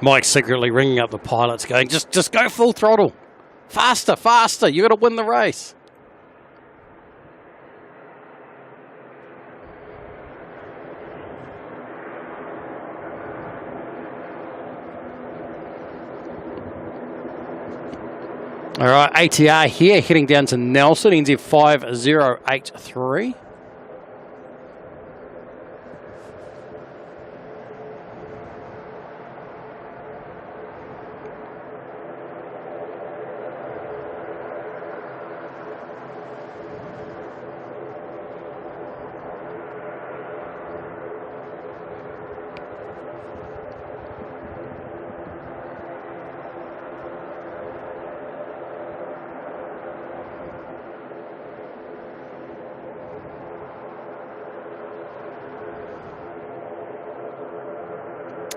Speaker 1: Mike's secretly ringing up the pilots going, just go full throttle. Faster, faster. You got to win the race. All right, ATR here, heading down to Nelson, NZ5083.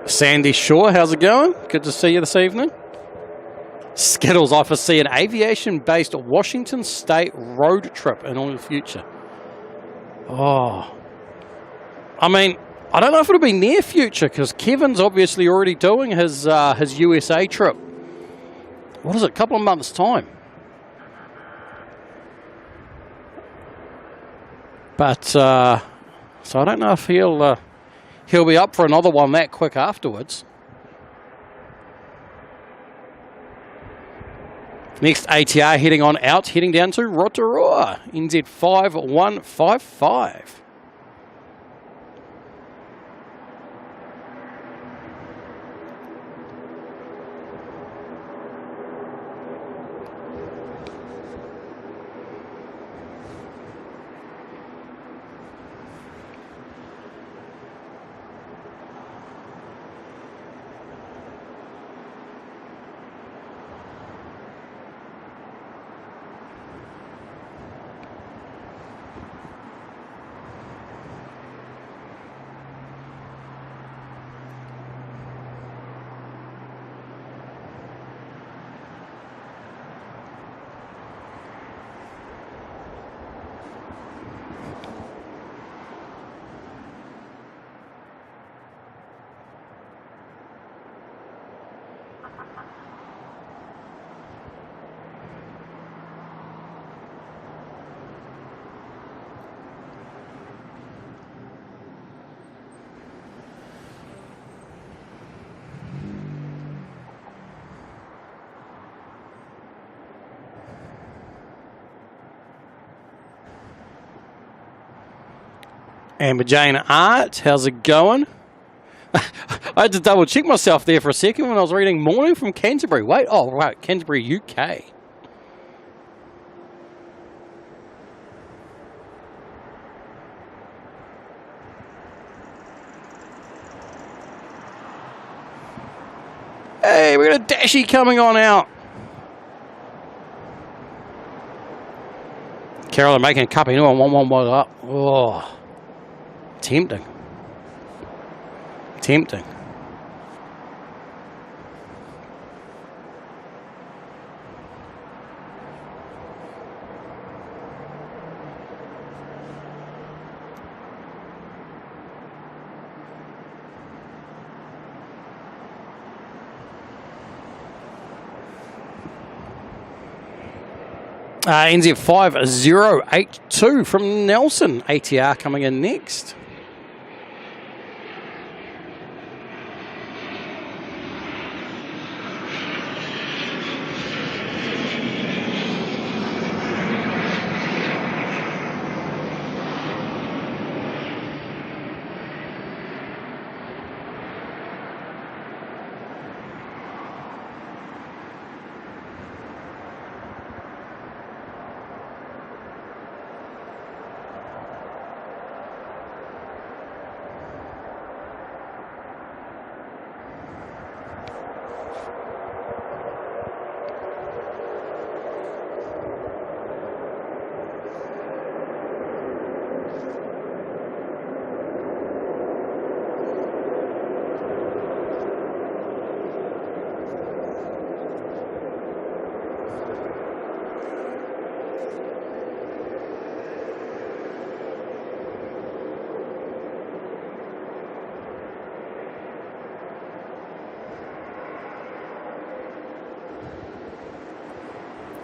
Speaker 1: Sandy Shore, how's it going? Good to see you this evening. Skittles, I foresee an aviation-based Washington State road trip in the future. Oh. I mean, I don't know if it'll be near future because Kevin's obviously already doing his USA trip. What is it? A couple of months' time. But so I don't know if he'll be up for another one that quick afterwards. Next ATR heading on out, heading down to Rotorua, NZ5155. Amber Jane Art, how's it going? I had to double check myself there for a second when I was reading Morning from Canterbury. Wait, oh, right, Canterbury, UK. Hey, we got a Dashy coming on out. Carolyn making a cup, you know, 1-1 up. Oh. Tempting. Tempting. NZ5082 from Nelson. ATR coming in next.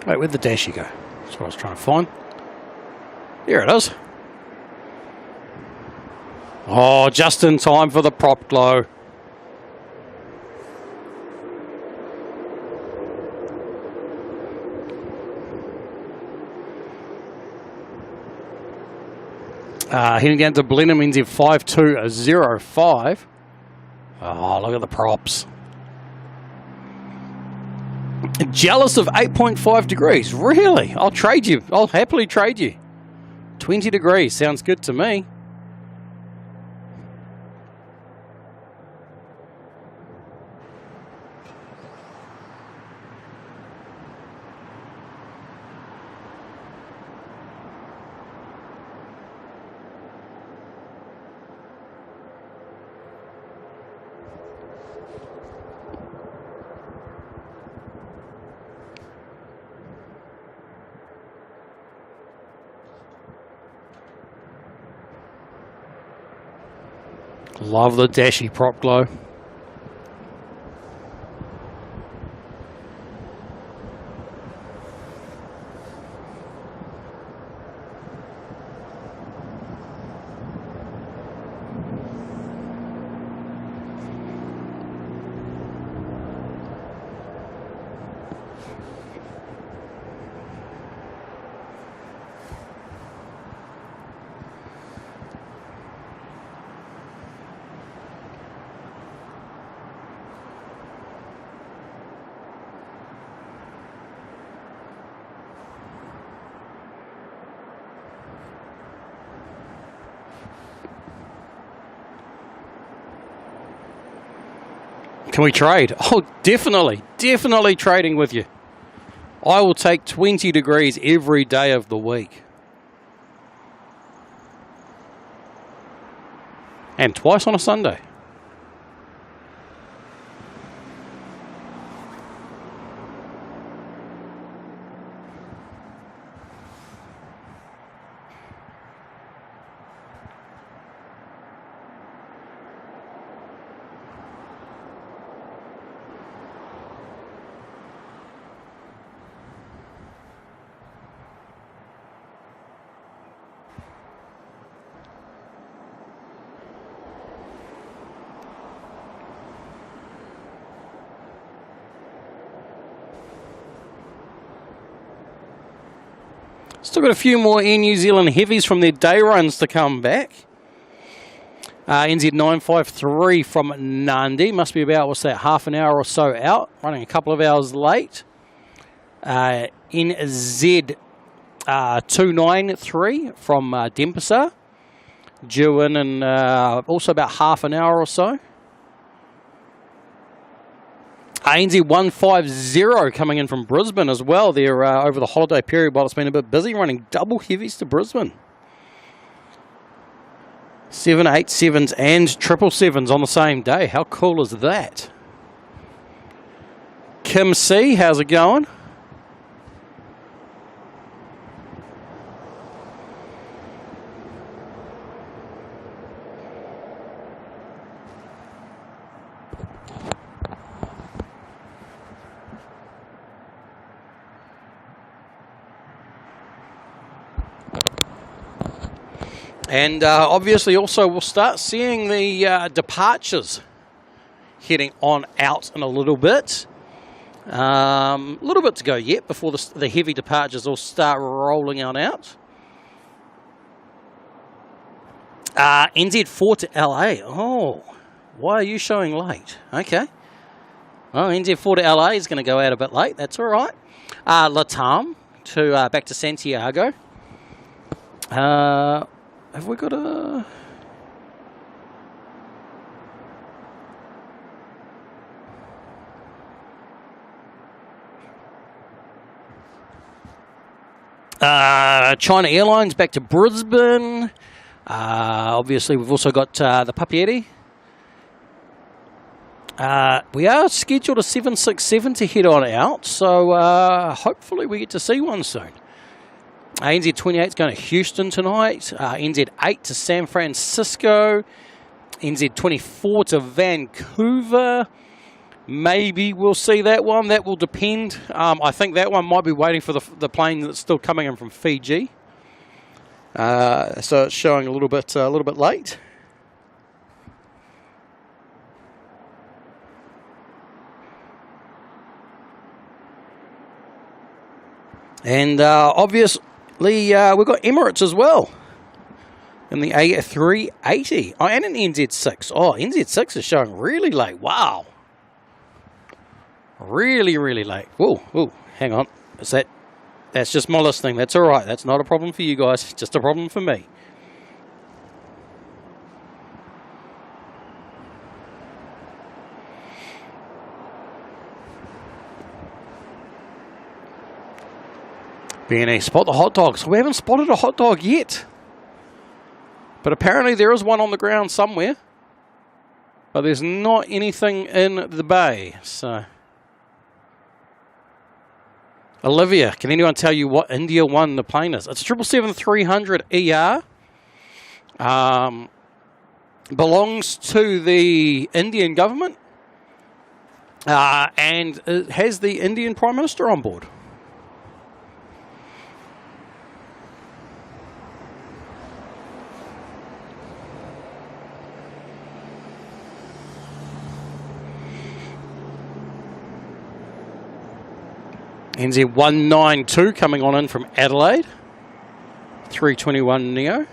Speaker 1: Wait, where'd the Dashy go? That's what I was trying to find. Here it is. Oh, just in time for the prop glow. Heading down to Blenheim, NZ5205. Oh, look at the props. Jealous of 8.5 degrees. Really? I'll trade you. I'll happily trade you. 20 degrees. Sounds good to me. Love the dashy prop glow. Can we trade? Oh, definitely. Definitely trading with you. I will take 20 degrees every day of the week. And twice on a Sunday. Still got a few more Air New Zealand heavies from their day runs to come back. NZ953 from Nandi. Must be about, what's that, half an hour or so out. Running a couple of hours late. NZ293 from Denpasar. Due in also about half an hour or so. NZ150 coming in from Brisbane as well. They're over the holiday period while it's been a bit busy, running double heavies to Brisbane. 787s and 777s on the same day. How cool is that? Kim C, how's it going? And obviously also we'll start seeing the departures heading on out in a little bit. A little bit to go yet before the heavy departures will start rolling on out. NZ4 to LA. Oh, why are you showing late? Okay. Well, NZ4 to LA is going to go out a bit late. That's all right. Latam to back to Santiago. Have we got a... China Airlines back to Brisbane. Obviously, we've also got the Papieri. We are scheduled a 767 to head on out, so hopefully we get to see one soon. NZ28 is going to Houston tonight. NZ8 to San Francisco. NZ24 to Vancouver. Maybe we'll see that one. That will depend. I think that one might be waiting for the plane that's still coming in from Fiji. So it's showing a little bit late. And obviously, we've got Emirates as well in the A380. Oh, and an NZ6. Oh, NZ6 is showing really late. Wow. Really, really late. Whoa, whoa, hang on. That's just my listening. That's all right. That's not a problem for you guys. Just a problem for me. BNA, spot the hot dogs. We haven't spotted a hot dog yet. But apparently there is one on the ground somewhere. But there's not anything in the bay. So, Olivia, can anyone tell you what INDIA1 the plane is? It's 777-300 ER. belongs to the Indian government and has the Indian Prime Minister on board. NZ192 coming on in from Adelaide. 321 Neo.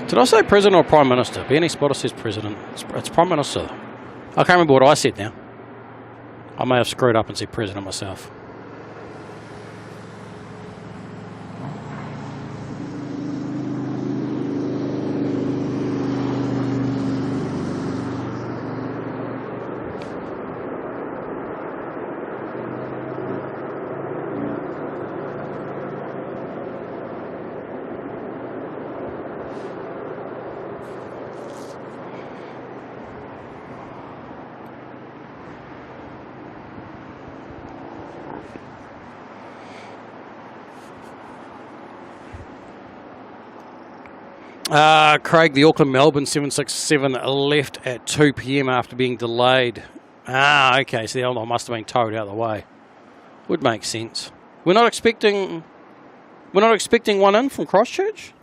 Speaker 1: Did I say President or Prime Minister? Benny Spotter says President. It's Prime Minister. I can't remember what I said now. I may have screwed up and said President myself. Craig, the Auckland-Melbourne 767 left at 2 p.m. after being delayed. Okay, so the other one must have been towed out of the way. Would make sense. We're not expecting one in from Christchurch?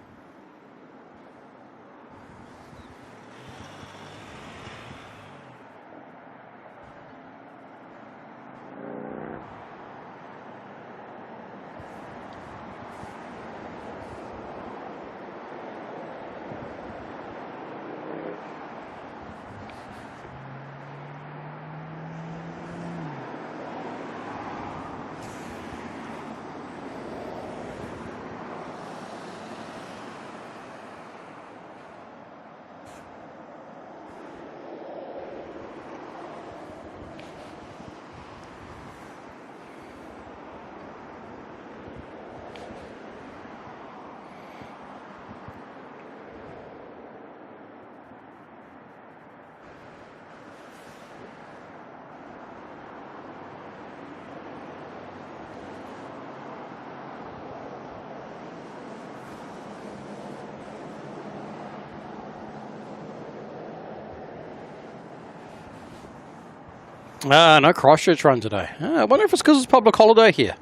Speaker 1: No Christchurch run today. I wonder if it's because it's public holiday here.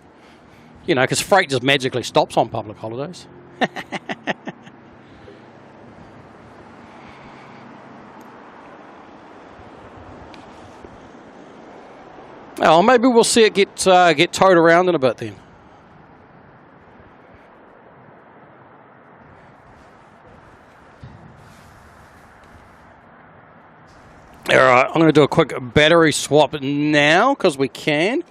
Speaker 1: You know, because freight just magically stops on public holidays. Oh, maybe we'll see it get towed around in a bit then. All right, I'm going to do a quick battery swap now because we can.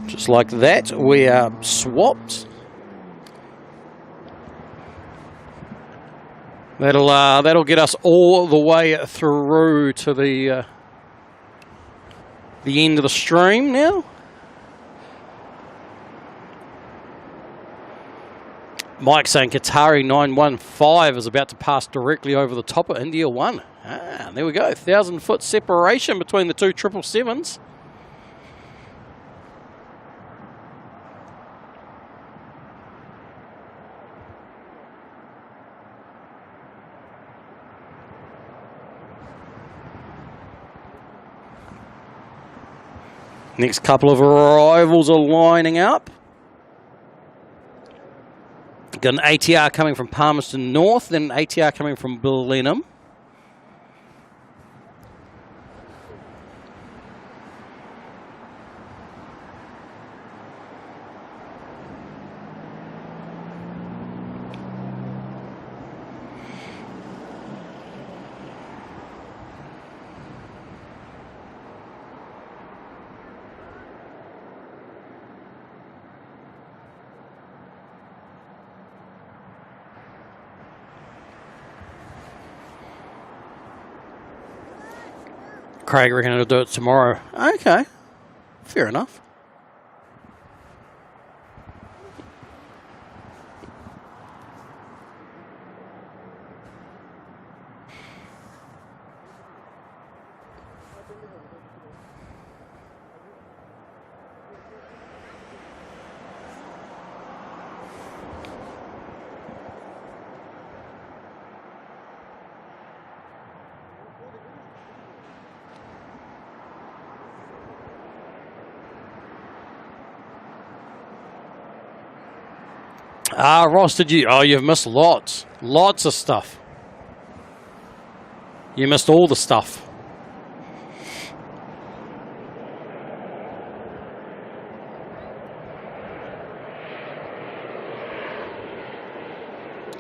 Speaker 1: Just like that, we are swapped. That'll get us all the way through to the end of the stream now. Mike saying Qatari 915 is about to pass directly over the top of INDIA1. There we go. 1,000-foot separation between the two 777s. Next couple of arrivals are lining up. Got an ATR coming from Palmerston North, then an ATR coming from Blenheim. Craig reckon he'll do it tomorrow. Okay, fair enough. Ross, did you? Oh, you've missed lots. Lots of stuff. You missed all the stuff.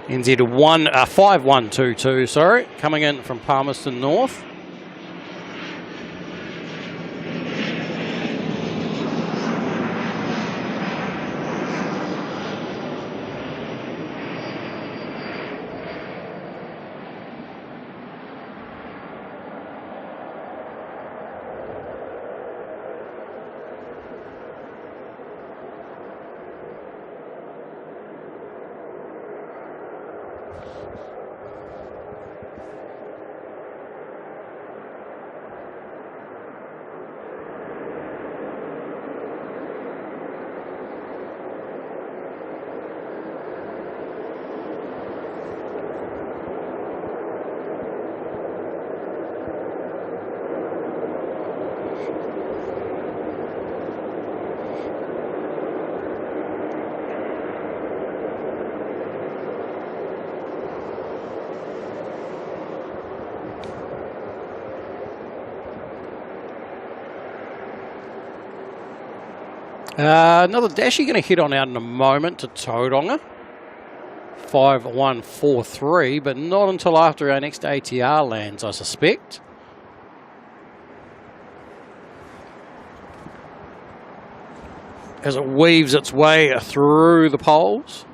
Speaker 1: NZ1, 5122, sorry, coming in from Palmerston North. Another Dashi going to head on out in a moment to Tauranga. 5143, but not until after our next ATR lands, I suspect. As it weaves its way through the poles.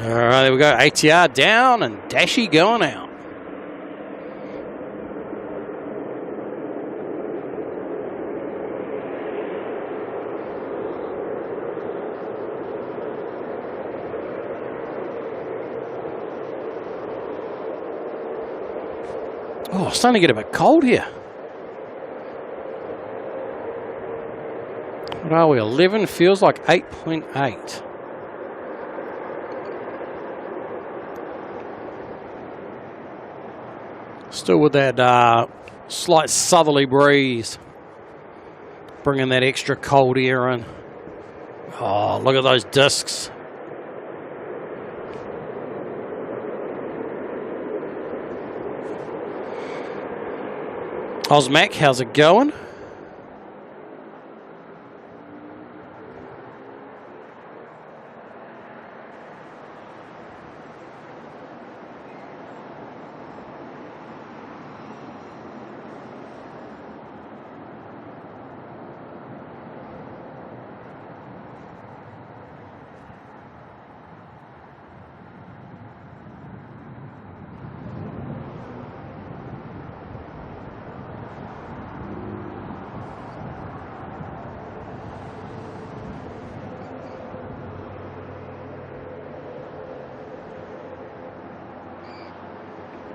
Speaker 1: All right, there we go. ATR down and Dashi going out. Oh, it's starting to get a bit cold here. What are we, 11? Feels like 8.8. Still with that slight southerly breeze, bringing that extra cold air in. Oh, look at those discs. Osmac, how's it going?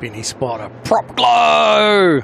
Speaker 1: Benny Spotter, prop glow!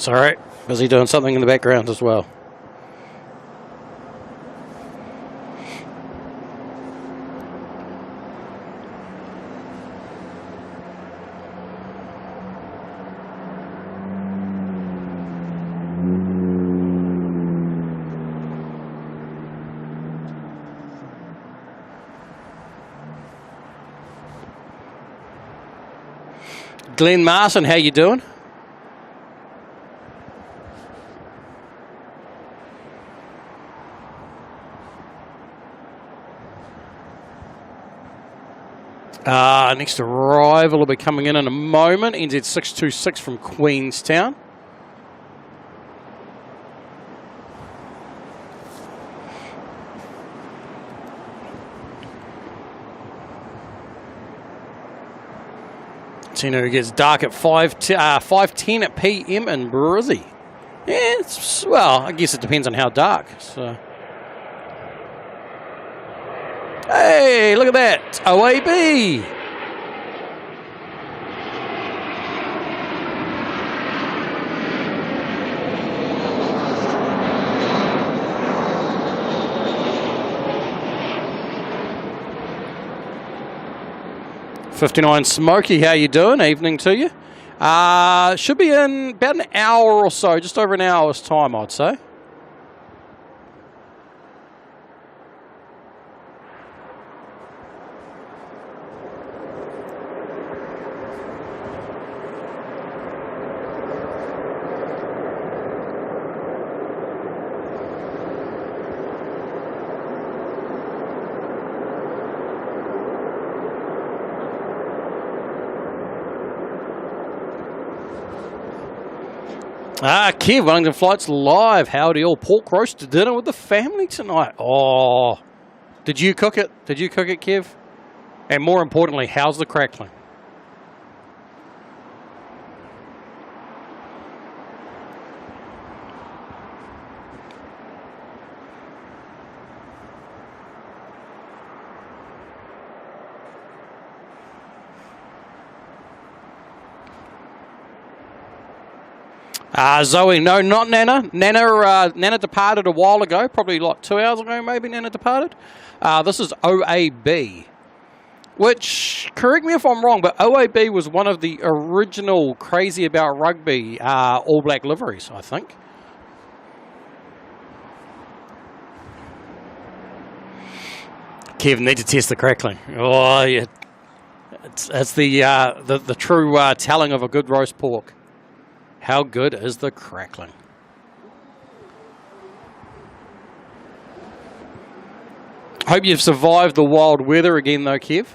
Speaker 1: Sorry, busy doing something in the background as well. Glenn Marson, how you doing? Next arrival will be coming in a moment. NZ626 from Queenstown. It gets dark at 5:10 at PM in Brizzy. Yeah, well, I guess it depends on how dark. So, hey, look at that, OAB. '59 Smokey, how you doing? Evening to you. Should be in about an hour or so, just over an hour's time, I'd say. Kev, Wellington Flights live. Howdy all. Pork roast to dinner with the family tonight. Oh, did you cook it? Did you cook it, Kev? And more importantly, how's the crackling? Zoe, no, not Nana. Nana departed a while ago, probably like 2 hours ago maybe Nana departed. This is OAB, which, correct me if I'm wrong, but OAB was one of the original Crazy About Rugby All Black liveries, I think. Kevin, need to test the crackling. Oh, yeah. It's the true telling of a good roast pork. How good is the crackling? Hope you've survived the wild weather again, though, Kev.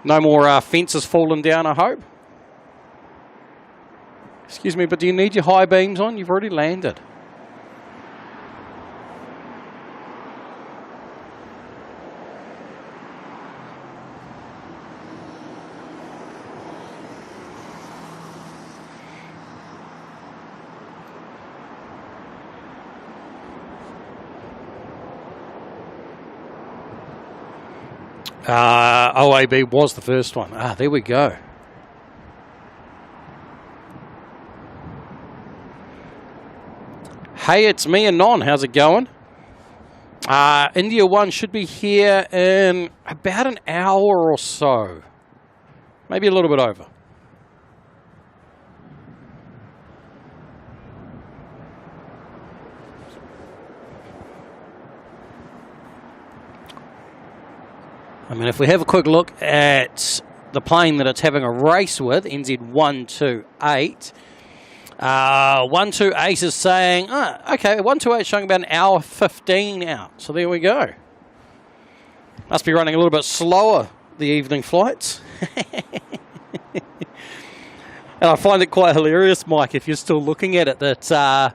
Speaker 1: No more fences falling down, I hope. Excuse me, but do you need your high beams on? You've already landed. OAB was the first one. There we go. Hey, it's me and Non. How's it going? INDIA1 should be here in about an hour or so. Maybe a little bit over. I mean, if we have a quick look at the plane that it's having a race with, NZ128, 128 is saying, okay, 128 showing about an hour 15 out. So there we go. Must be running a little bit slower, the evening flights. And I find it quite hilarious, Mike, if you're still looking at it, that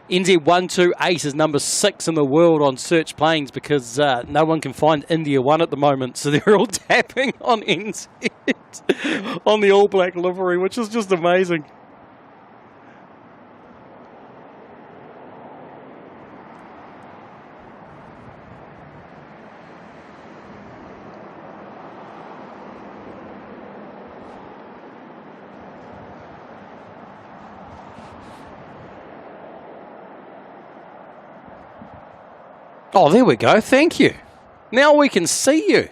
Speaker 1: NZ128 is number 6 in the world on search planes because no one can find INDIA1 at the moment, so they're all tapping on NZ on the All Black livery, which is just amazing. Oh, there we go. Thank you. Now we can see you.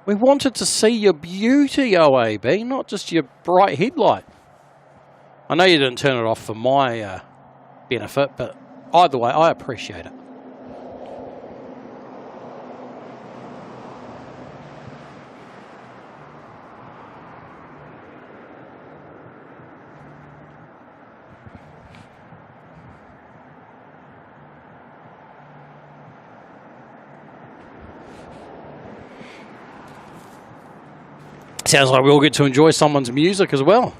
Speaker 1: We wanted to see your beauty, OAB, not just your bright headlight. I know you didn't turn it off for my benefit, but either way, I appreciate it. Sounds like we all get to enjoy someone's music as well.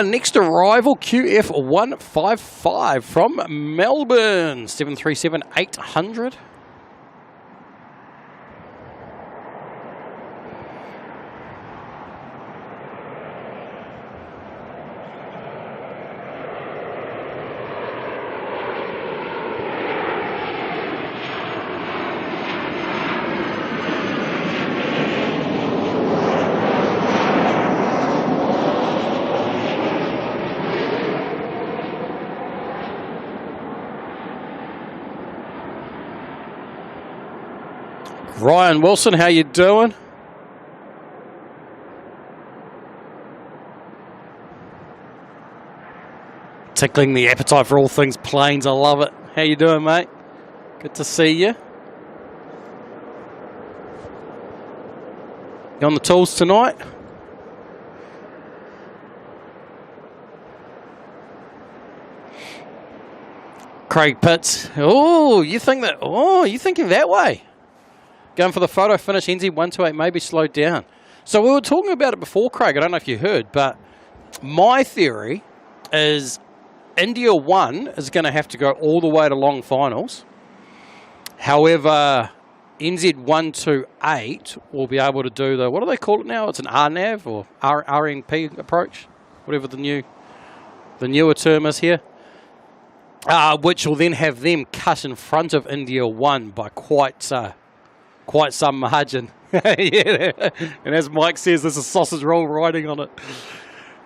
Speaker 1: Next arrival, QF155 from Melbourne, 737-800. Ryan Wilson, how you doing? Tickling the appetite for all things planes. I love it. How you doing, mate? Good to see you. You on the tools tonight? Craig Pitts. Oh, you think that? Oh, you thinking that way? Going for the photo finish, NZ128 maybe slowed down. So we were talking about it before, Craig. I don't know if you heard, but my theory is INDIA1 is going to have to go all the way to long finals. However, NZ128 will be able to do the, what do they call it now? It's an RNAV or RNP approach, whatever the newer term is here. Which will then have them cut in front of INDIA1 by quite some margin. Yeah. And as Mike says, there's a sausage roll riding on it.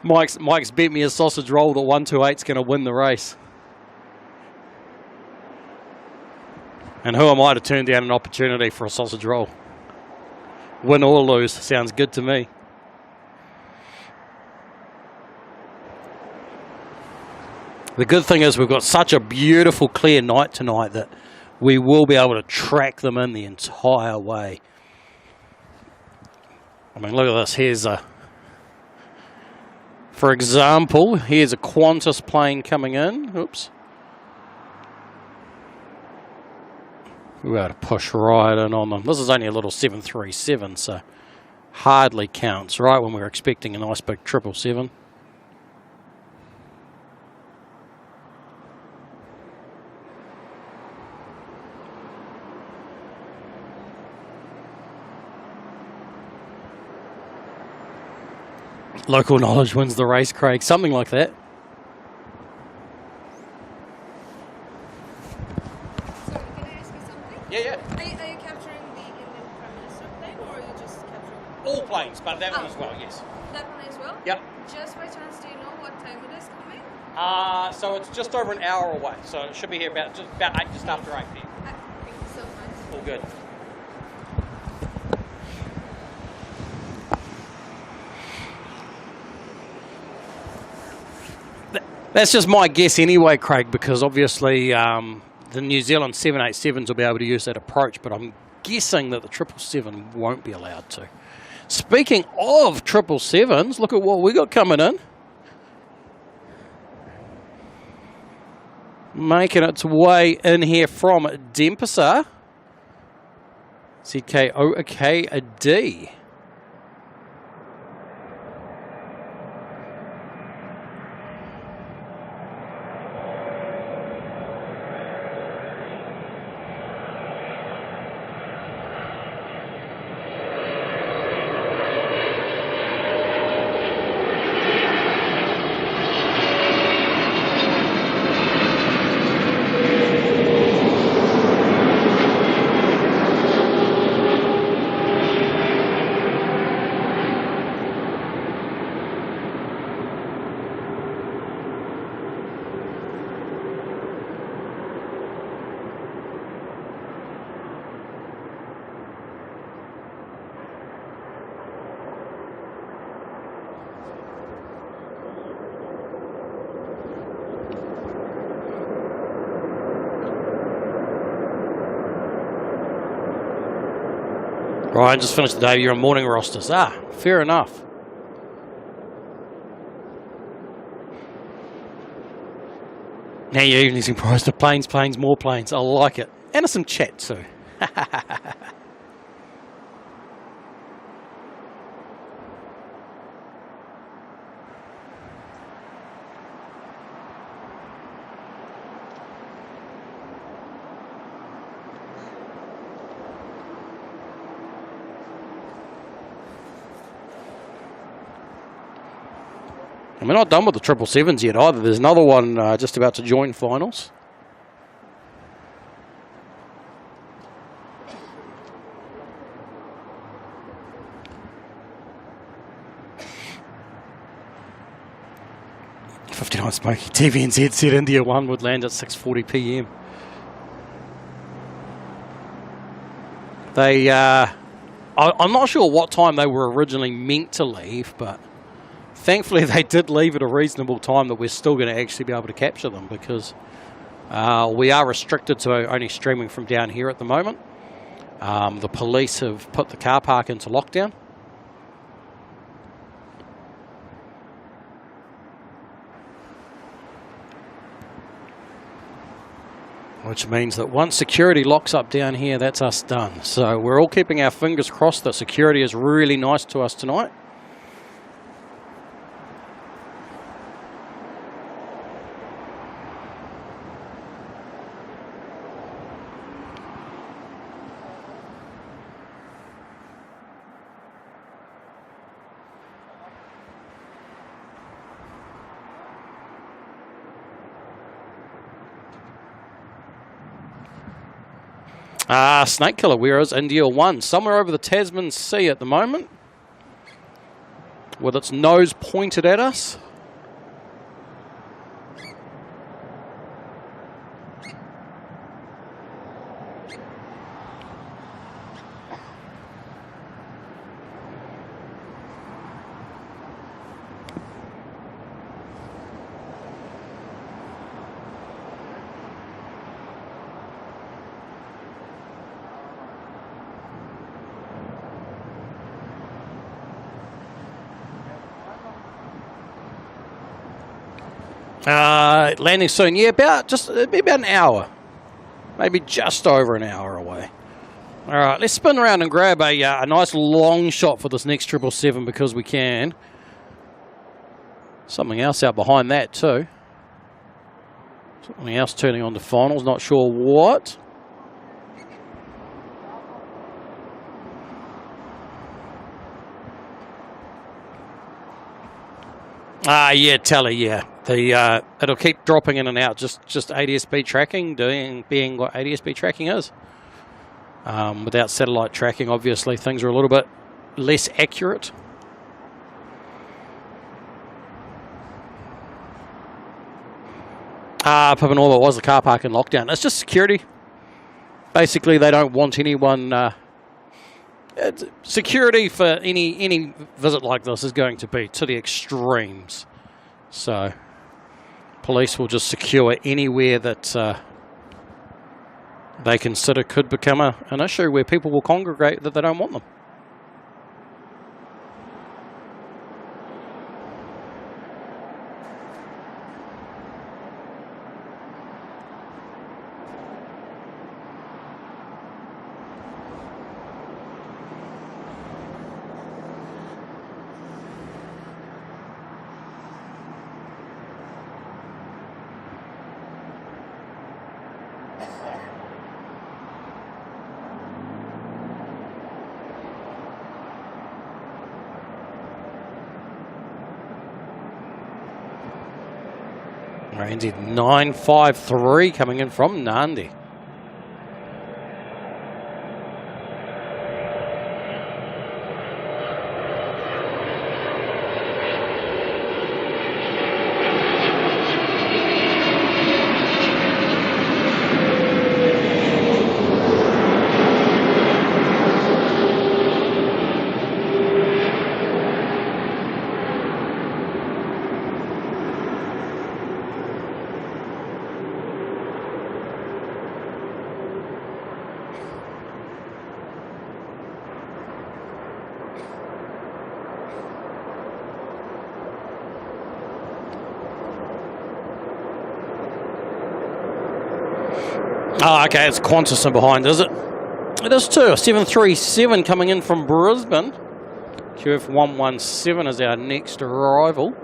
Speaker 1: Mike's bet me a sausage roll that 128's going to win the race. And who am I to turn down an opportunity for a sausage roll? Win or lose, sounds good to me. The good thing is we've got such a beautiful clear night tonight that we will be able to track them in the entire way. I mean, look at this. Here's a, for example, here's a Qantas plane coming in. Oops. We're able to push right in on them. This is only a little 737, so hardly counts, right, when we're expecting a nice big 777. Local knowledge wins the race, Craig. Something like that.
Speaker 3: Sorry, can I ask you something?
Speaker 1: Yeah.
Speaker 3: Are you capturing the Indian Prime Minister plane, or are you just capturing
Speaker 1: All planes, but that one as well, yes.
Speaker 3: that one as well?
Speaker 1: Yep.
Speaker 3: Just by chance, do you know what time it is coming?
Speaker 1: So it's just over an hour away. So it should be here about 8, just after 8 p.m.
Speaker 3: Thank you so much.
Speaker 1: All good. That's just my guess anyway, Craig, because obviously the New Zealand 787s will be able to use that approach, but I'm guessing that the 777 won't be allowed to. Speaking of 777s, look at what we got coming in. Making its way in here from Dempster. ZKOKD. Ryan just finished the day. You're on morning rosters. Fair enough. Now your evening's comprised of planes, more planes. I like it. And some chat too. And we're not done with the 777s yet either. There's another one just about to join finals. '59 Smoky. TVNZ said India1 would land at 6:40 p.m. They, I'm not sure what time they were originally meant to leave, but thankfully they did leave at a reasonable time that we're still going to actually be able to capture them, because we are restricted to only streaming from down here at the moment. The police have put the car park into lockdown. Which means that once security locks up down here, that's us done. So we're all keeping our fingers crossed that security is really nice to us tonight. Snake Killer, where is India1? Somewhere over the Tasman Sea at the moment, with its nose pointed at us. Landing soon. Yeah, it'll be about an hour. Maybe just over an hour away. All right, let's spin around and grab a nice long shot for this next 777 because we can. Something else out behind that too. Something else turning on to finals, not sure what. Yeah, tele, yeah. It'll keep dropping in and out, just ADS-B tracking, being what ADS-B tracking is. Without satellite tracking, obviously, things are a little bit less accurate. Papanova was the car park in lockdown. It's just security. Basically, they don't want anyone... security for any visit like this is going to be to the extremes. So, police will just secure anywhere that they consider could become an issue where people will congregate that they don't want them. Randy 953 coming in from Nandi. Oh, okay, it's Qantas in behind, is it? It is too. 737 coming in from Brisbane. QF117 is our next arrival.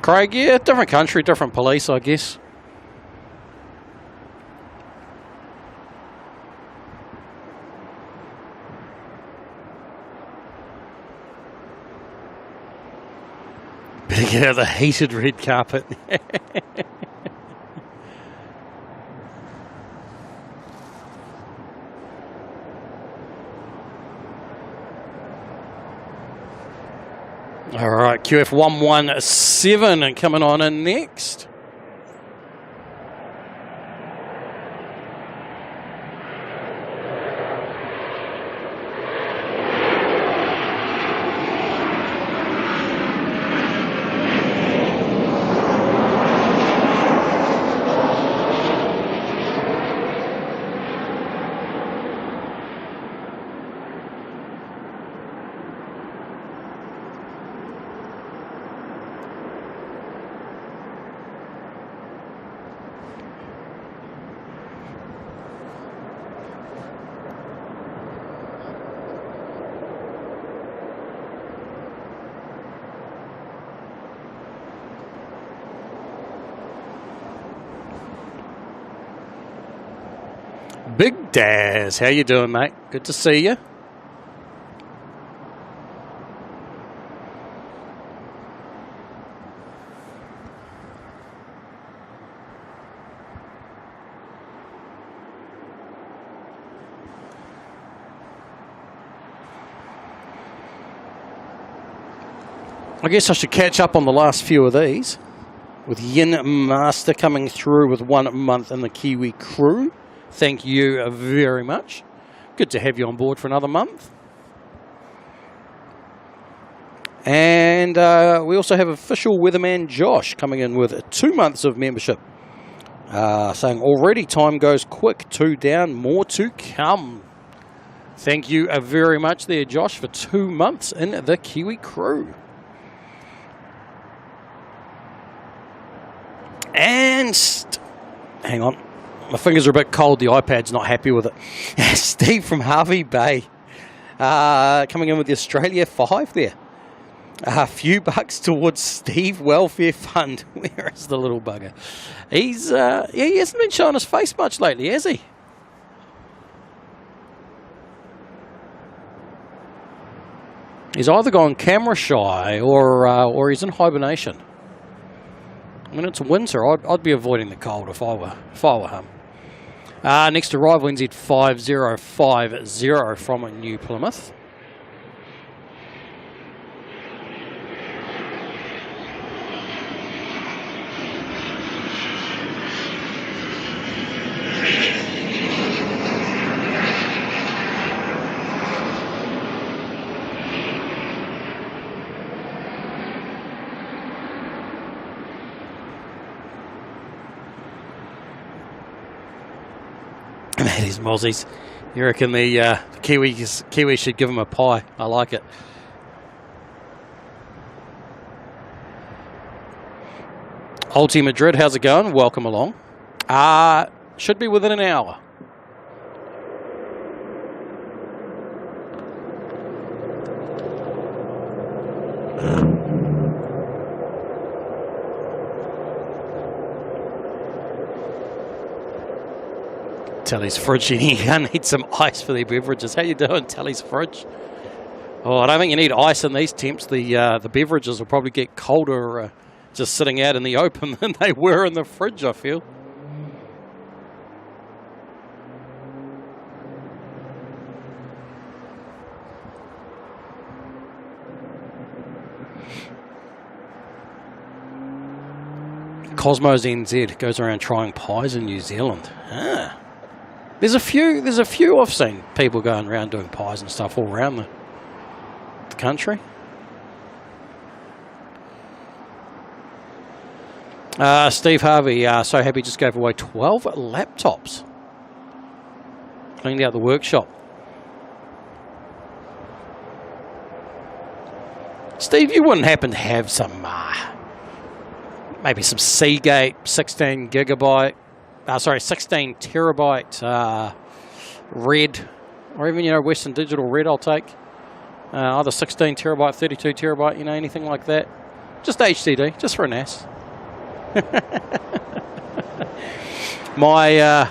Speaker 1: Craig, yeah, different country, different police, I guess. Better get out of the heated red carpet. All right, QF117 and coming on in next. Big Daz, how you doing, mate? Good to see you. I guess I should catch up on the last few of these, with Yin Master coming through with 1 month in the Kiwi crew. Thank you very much. Good to have you on board for another month. And we also have official weatherman Josh coming in with 2 months of membership. Saying already time goes quick, 2 down, more to come. Thank you very much there, Josh, for 2 months in the Kiwi crew. And hang on. My fingers are a bit cold. The iPad's not happy with it. Steve from Harvey Bay coming in with the Australia 5 there. A few bucks towards Steve Welfare Fund. Where is the little bugger? He's yeah, he hasn't been showing his face much lately, has he? He's either gone camera shy or he's in hibernation. When it's winter, I'd be avoiding the cold if I were him. Next arrival, NZ5050 from New Plymouth. These Mozzies. You reckon the Kiwi should give them a pie? I like it. Ulti Madrid, how's it going? Welcome along. Should be within an hour. Telly's Fridge, you need some ice for their beverages. How you doing, Telly's Fridge? Oh, I don't think you need ice in these temps. The beverages will probably get colder just sitting out in the open than they were in the fridge, I feel. Cosmos NZ goes around trying pies in New Zealand. Ah. There's a few I've seen people going around doing pies and stuff all around the country. Steve Harvey, so happy, just gave away 12 laptops. Cleaned out the workshop. Steve, you wouldn't happen to have some, maybe some Seagate 16 terabyte red, or even, Western Digital red I'll take. Either 16 terabyte, 32 terabyte, anything like that. Just HDD, just for an ass. My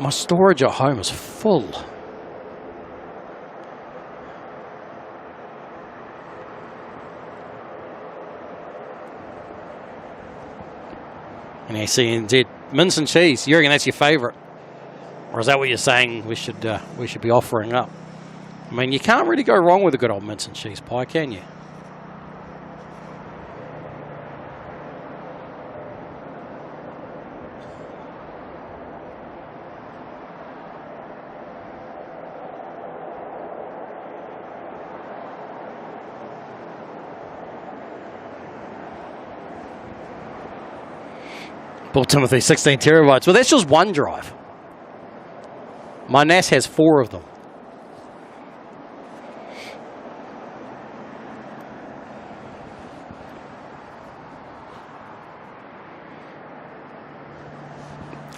Speaker 1: storage at home is full. And NZ mince and cheese. You reckon that's your favourite, or is that what you're saying we should be offering up? I mean, you can't really go wrong with a good old mince and cheese pie, can you? Paul Timothy, 16 terabytes. Well, that's just one drive. My NAS has 4 of them.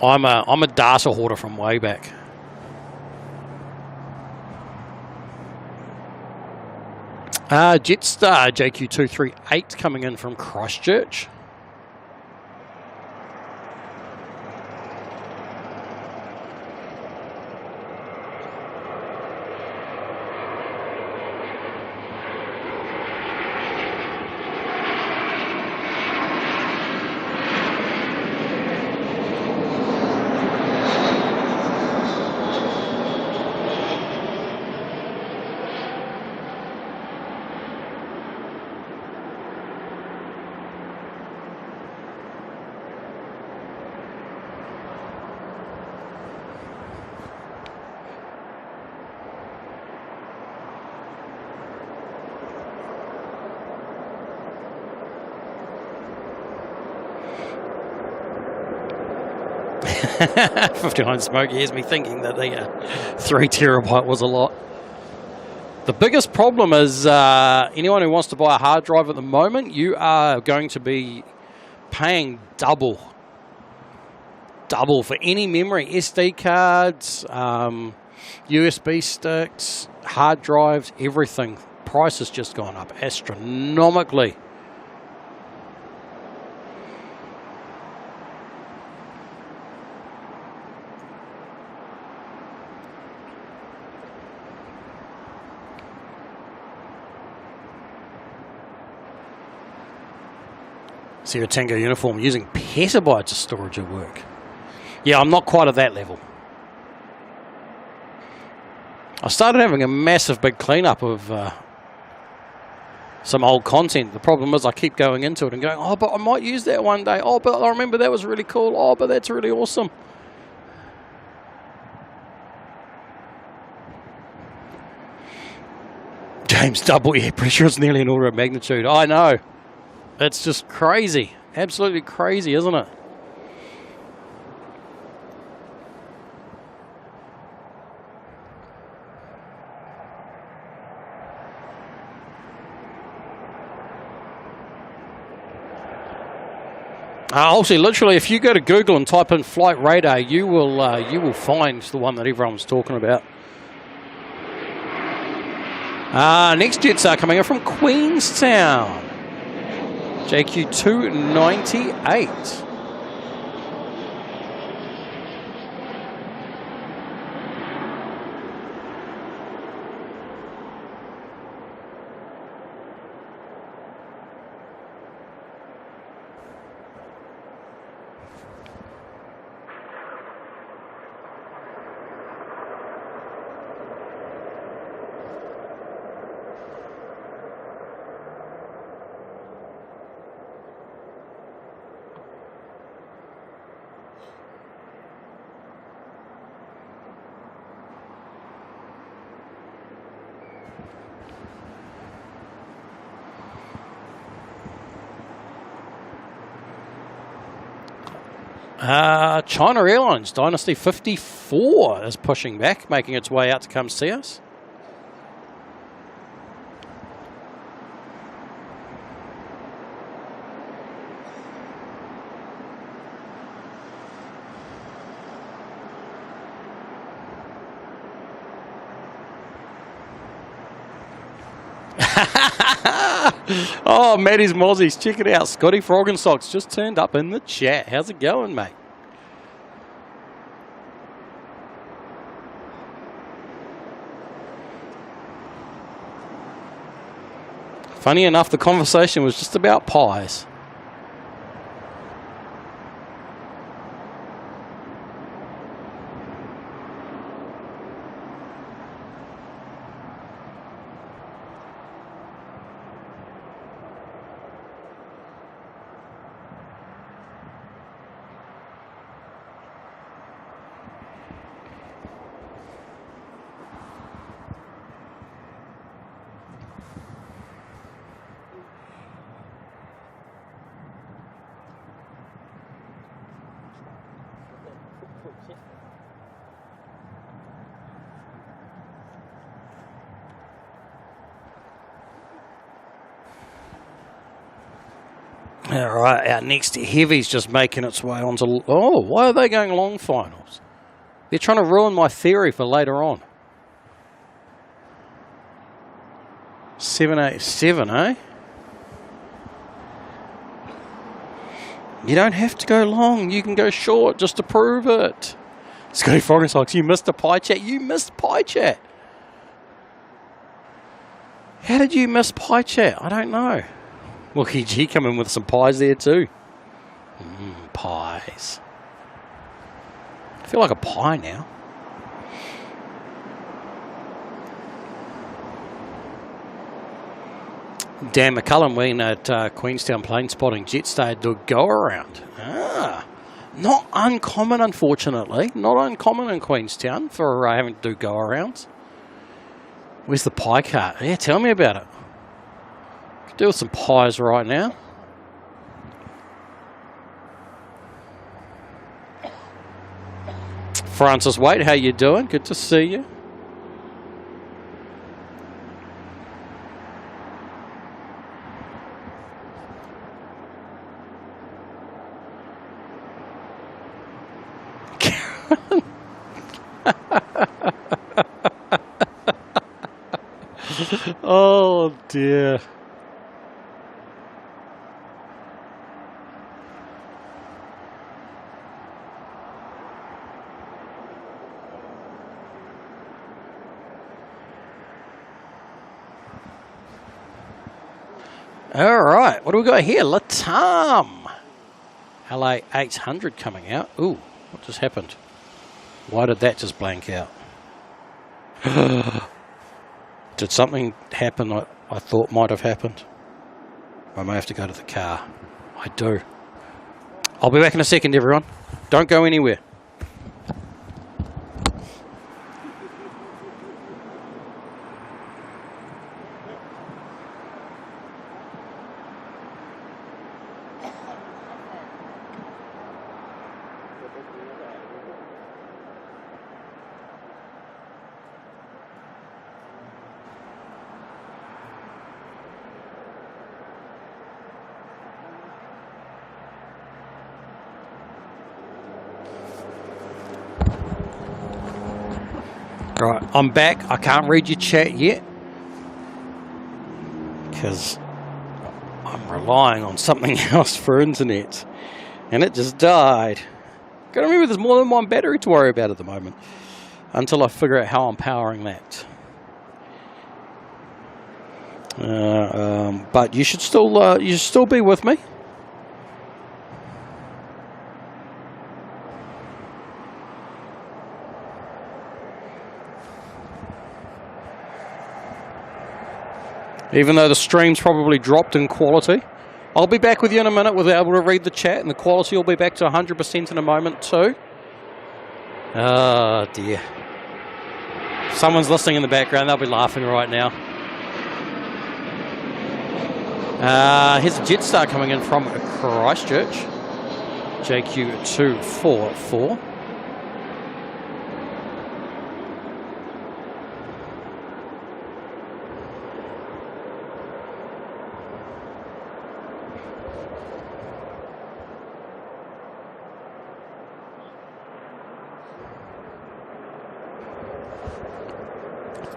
Speaker 1: I'm a data hoarder from way back. Jetstar JQ238 coming in from Christchurch. $59 Smoke hears me thinking that the 3 terabyte was a lot. The biggest problem is anyone who wants to buy a hard drive at the moment, you are going to be paying double for any memory, SD cards, USB sticks, hard drives, everything. Price has just gone up astronomically. Sierra Tango uniform using petabytes of storage at work. Yeah, I'm not quite at that level. I started having a massive big cleanup of some old content. The problem is I keep going into it and going, oh, but I might use that one day. Oh, but I remember that was really cool. Oh, but that's really awesome. James, double air pressure is nearly an order of magnitude. I know. It's just crazy. Absolutely crazy, isn't it? Also, literally, if you go to Google and type in flight radar, you will find the one that everyone's talking about. Next jets are coming in from Queenstown. JQ298. China Airlines, Dynasty 54 is pushing back, making its way out to come see us. Oh, Maddie's Mozzies, check it out. Scotty Frog and Socks just turned up in the chat. How's it going, mate? Funny enough, the conversation was just about pies. All right, our next heavy's just making its way onto... Oh, why are they going long finals? They're trying to ruin my theory for later on. 787, eh? You don't have to go long. You can go short just to prove it. Scotty Frog and Socks, you missed the pie chat. You missed pie chat. How did you miss pie chat? I don't know. Well, he come in with some pies there too. Pies. I feel like a pie now. Dan McCullum went at Queenstown plane spotting Jetstar to go around. Not uncommon, unfortunately. Not uncommon in Queenstown for having to do go arounds. Where's the pie cart? Yeah, tell me about it. Could do with some pies right now. Francis Waite, how you doing? Good to see you. Oh dear. All right, what do we got here? Latam. LA 800 coming out. Ooh, what just happened? Why did that just blank out? Did something happen that I thought might have happened? I may have to go to the car. I do. I'll be back in a second, everyone. Don't go anywhere. Right, I'm back. I can't read your chat yet because I'm relying on something else for internet and it just died. Gotta remember there's more than one battery to worry about at the moment until I figure out how I'm powering that. But you should still be with me. Even though the stream's probably dropped in quality. I'll be back with you in a minute. We'll be able to read the chat and the quality will be back to 100% in a moment too. Oh dear. If someone's listening in the background, they'll be laughing right now. Here's a Jetstar coming in from Christchurch. JQ244.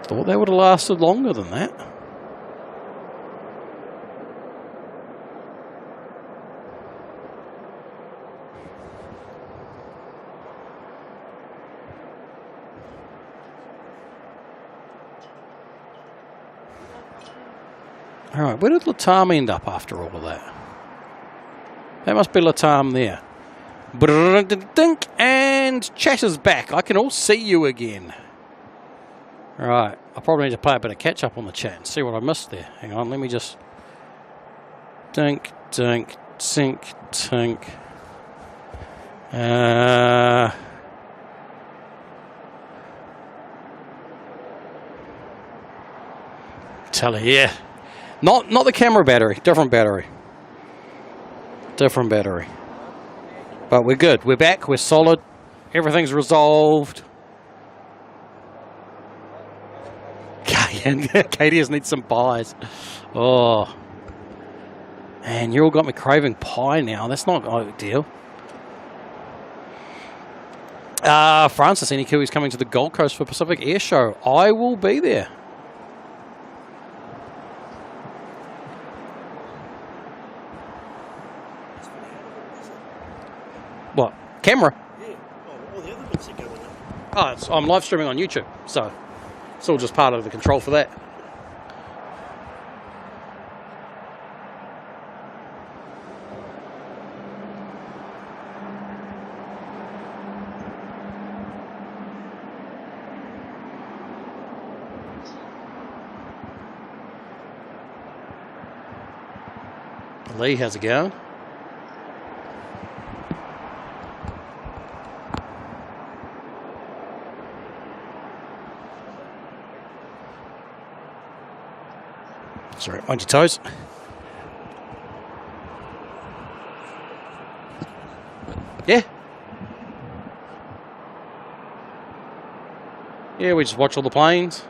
Speaker 1: Thought they would have lasted longer than that. All right, where did Latam end up after all of that? That must be Latam there. And chat is back. I can all see you again. All right, I probably need to play a bit of catch up on the chat and see what I missed there. Hang on, let me just dink, dink, tink, tink. Tell you, yeah. Not the camera battery, different battery. Different battery. But we're good. We're back. We're solid. Everything's resolved. Katie just needs some pies. Oh. Man, you all got me craving pie now. That's not ideal. Francis, any Kiwis coming to the Gold Coast for Pacific Air Show? I will be there. What? Camera?
Speaker 4: Yeah. Oh, all the other bits that go with it.
Speaker 1: Oh, I'm live streaming on YouTube, so it's all just part of the control for that. Lee, how's it going? Sorry, mind your toes. Yeah. Yeah, we just watch all the planes.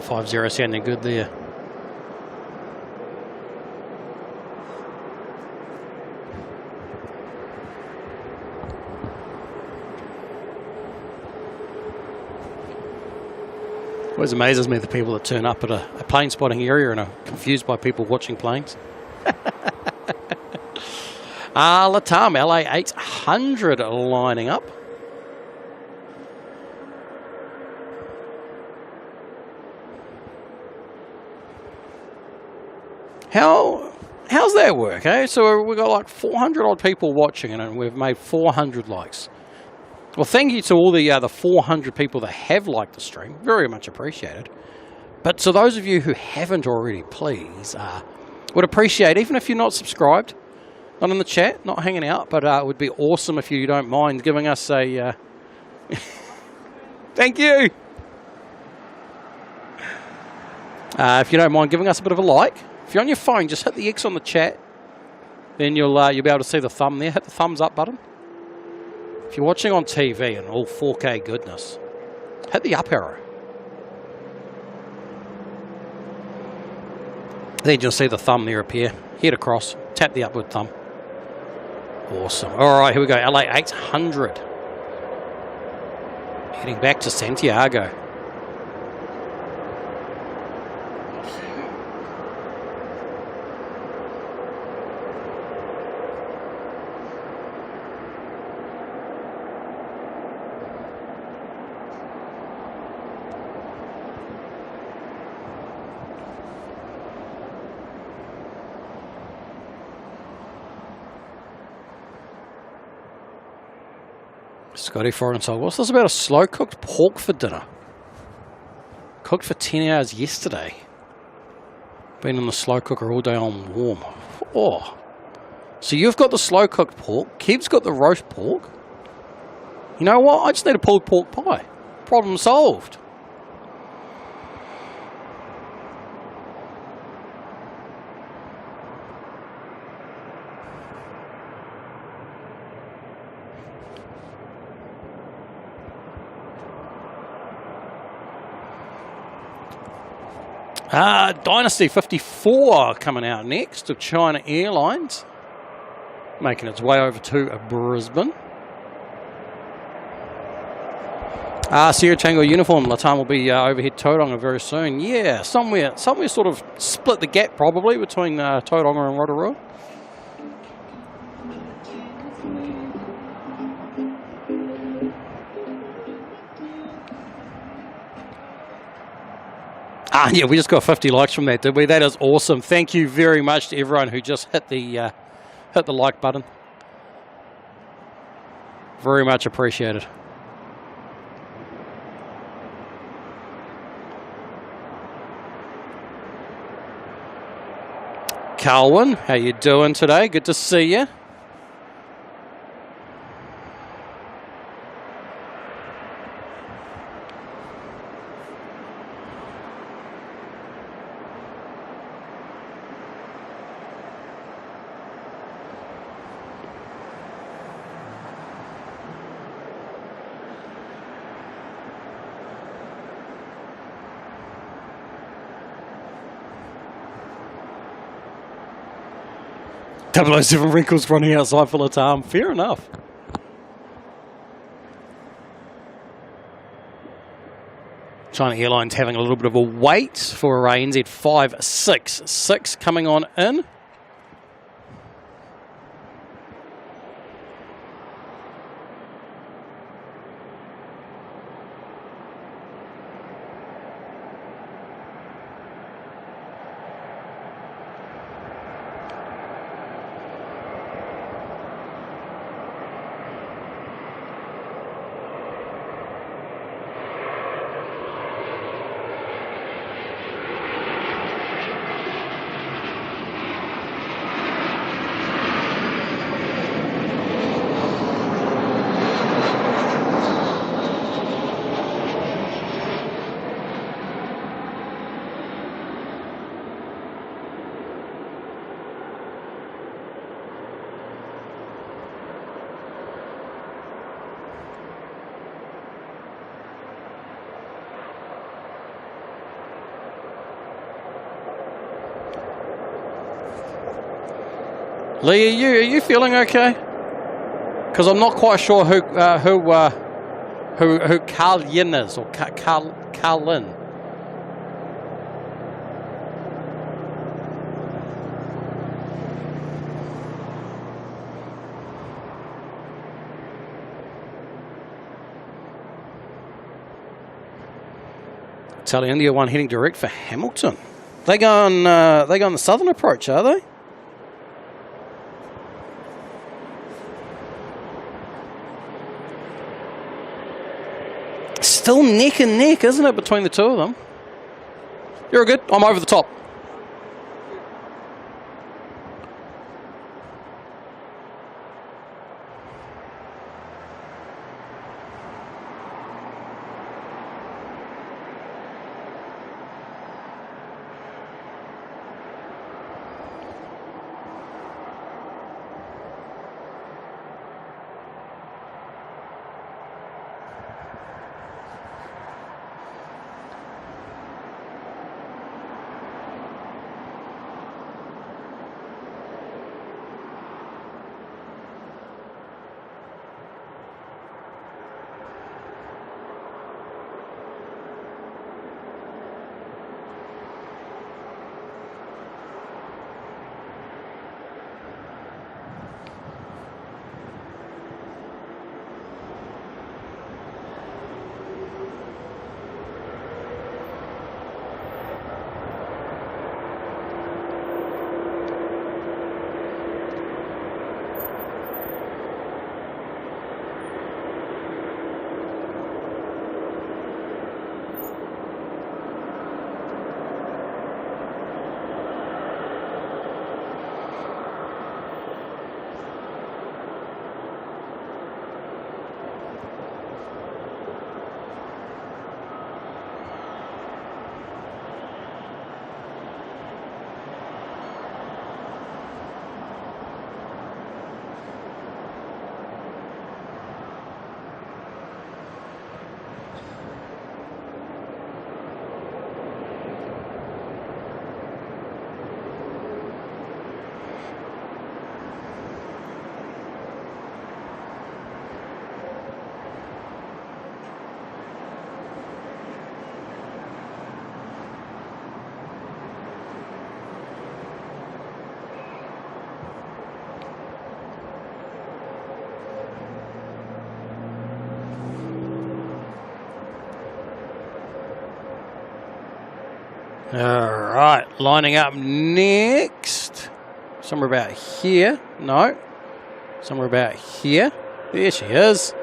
Speaker 1: NZAA sounding good there. Always amazes me the people that turn up at a plane spotting area and are confused by people watching planes. Latam, LA 800 lining up. How's that work, eh? So we've got like 400 odd people watching and we've made 400 likes. Well, thank you to all the 400 people that have liked the stream. Very much appreciated. But to those of you who haven't already, please, would appreciate, even if you're not subscribed, not in the chat, not hanging out, but it would be awesome if you don't mind giving us a... Thank you! If you don't mind giving us a bit of a like. If you're on your phone, just hit the X on the chat. Then you'll be able to see the thumb there. Hit the thumbs up button. If you're watching on TV and all 4K goodness, hit the up arrow. Then you'll see the thumb there appear. Head across. Tap the upward thumb. Awesome. All right, here we go. LA 800. Heading back to Santiago. Scotty Foreign Soul. What's this about a slow cooked pork for dinner? Cooked for 10 hours yesterday. Been in the slow cooker all day on warm. Oh. So you've got the slow cooked pork. Kev's got the roast pork. You know what? I just need a pulled pork pie. Problem solved. Dynasty 54 coming out next of China Airlines, making its way over to Brisbane. Sierra Tango uniform, Latam will be overhead Tauranga very soon. Yeah, somewhere sort of split the gap probably between Tauranga and Rotorua. Yeah, we just got 50 likes from that, did we? That is awesome. Thank you very much to everyone who just hit the like button. Very much appreciated. Carlwyn, how you doing today? Good to see you. Double 007 wrinkles running outside for Latam. Fair enough. China Airlines having a little bit of a wait for NZ 566 coming on in. Lee, are you feeling okay? Because I'm not quite sure who Carl Yin is, or Carl Lin. Tell INDIA1 heading direct for Hamilton. They go on the southern approach, are they? Still neck and neck, isn't it, between the two of them? You're good. I'm over the top. All right, lining up next. Somewhere about here. No. Somewhere about here. There she is.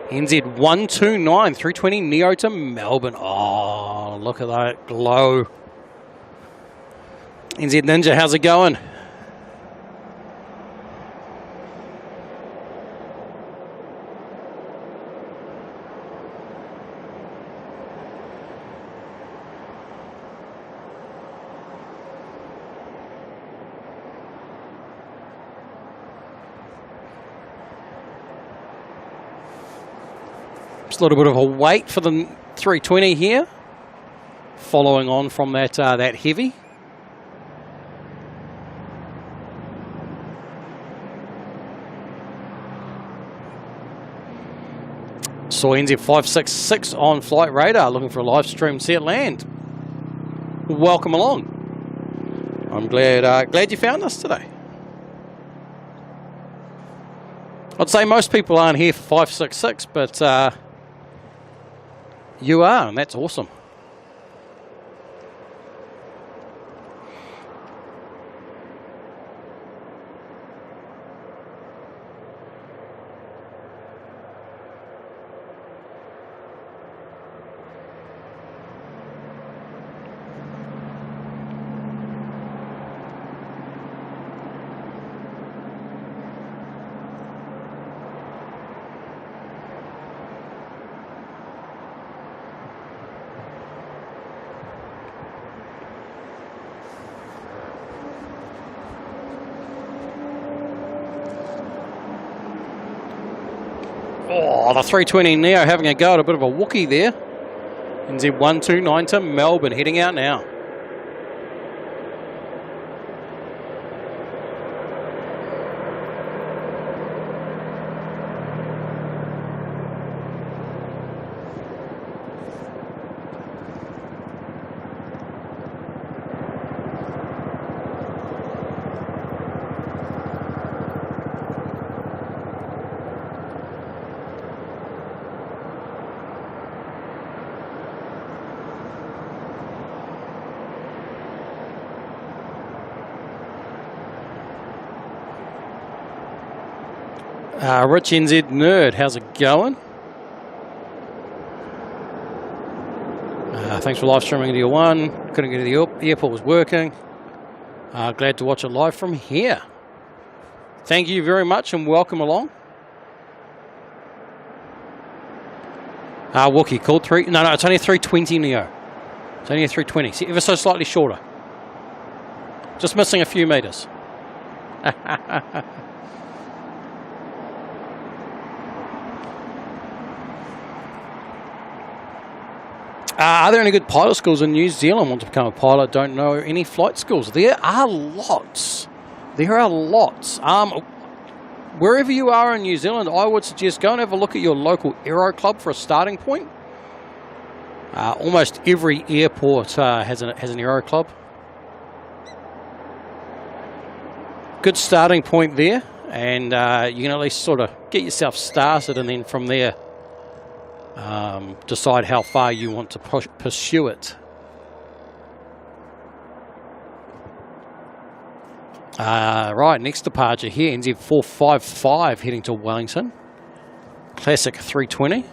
Speaker 1: NZ129, 320 Neo to Melbourne. Oh, look at that glow. NZ Ninja, how's it going? Just a little bit of a wait for the 320 here, following on from that that heavy. Saw NZ566 on Flight Radar, looking for a live stream. See it land. Welcome along. I'm glad you found us today. I'd say most people aren't here for 566, but you are, and that's awesome. Oh, the 320 Neo having a go at a bit of a Wookie there. NZ129 to Melbourne, heading out now. Rich NZ Nerd, how's it going? Thanks for live streaming INDIA1. Couldn't get to the airport, was working. Glad to watch it live from here. Thank you very much and welcome along. Wookie, called 3. No, it's only a 320 Neo. It's only a 320. See, ever so slightly shorter. Just missing a few meters. Are there any good pilot schools in New Zealand? Want to become a pilot, don't know any flight schools? There are lots. There are lots. Wherever you are in New Zealand, I would suggest go and have a look at your local aero club for a starting point. Almost every airport has an aero club. Good starting point there, and you can at least sort of get yourself started, and then from there decide how far you want to pursue it. Right, next departure here, NZ455 heading to Wellington. Classic 320.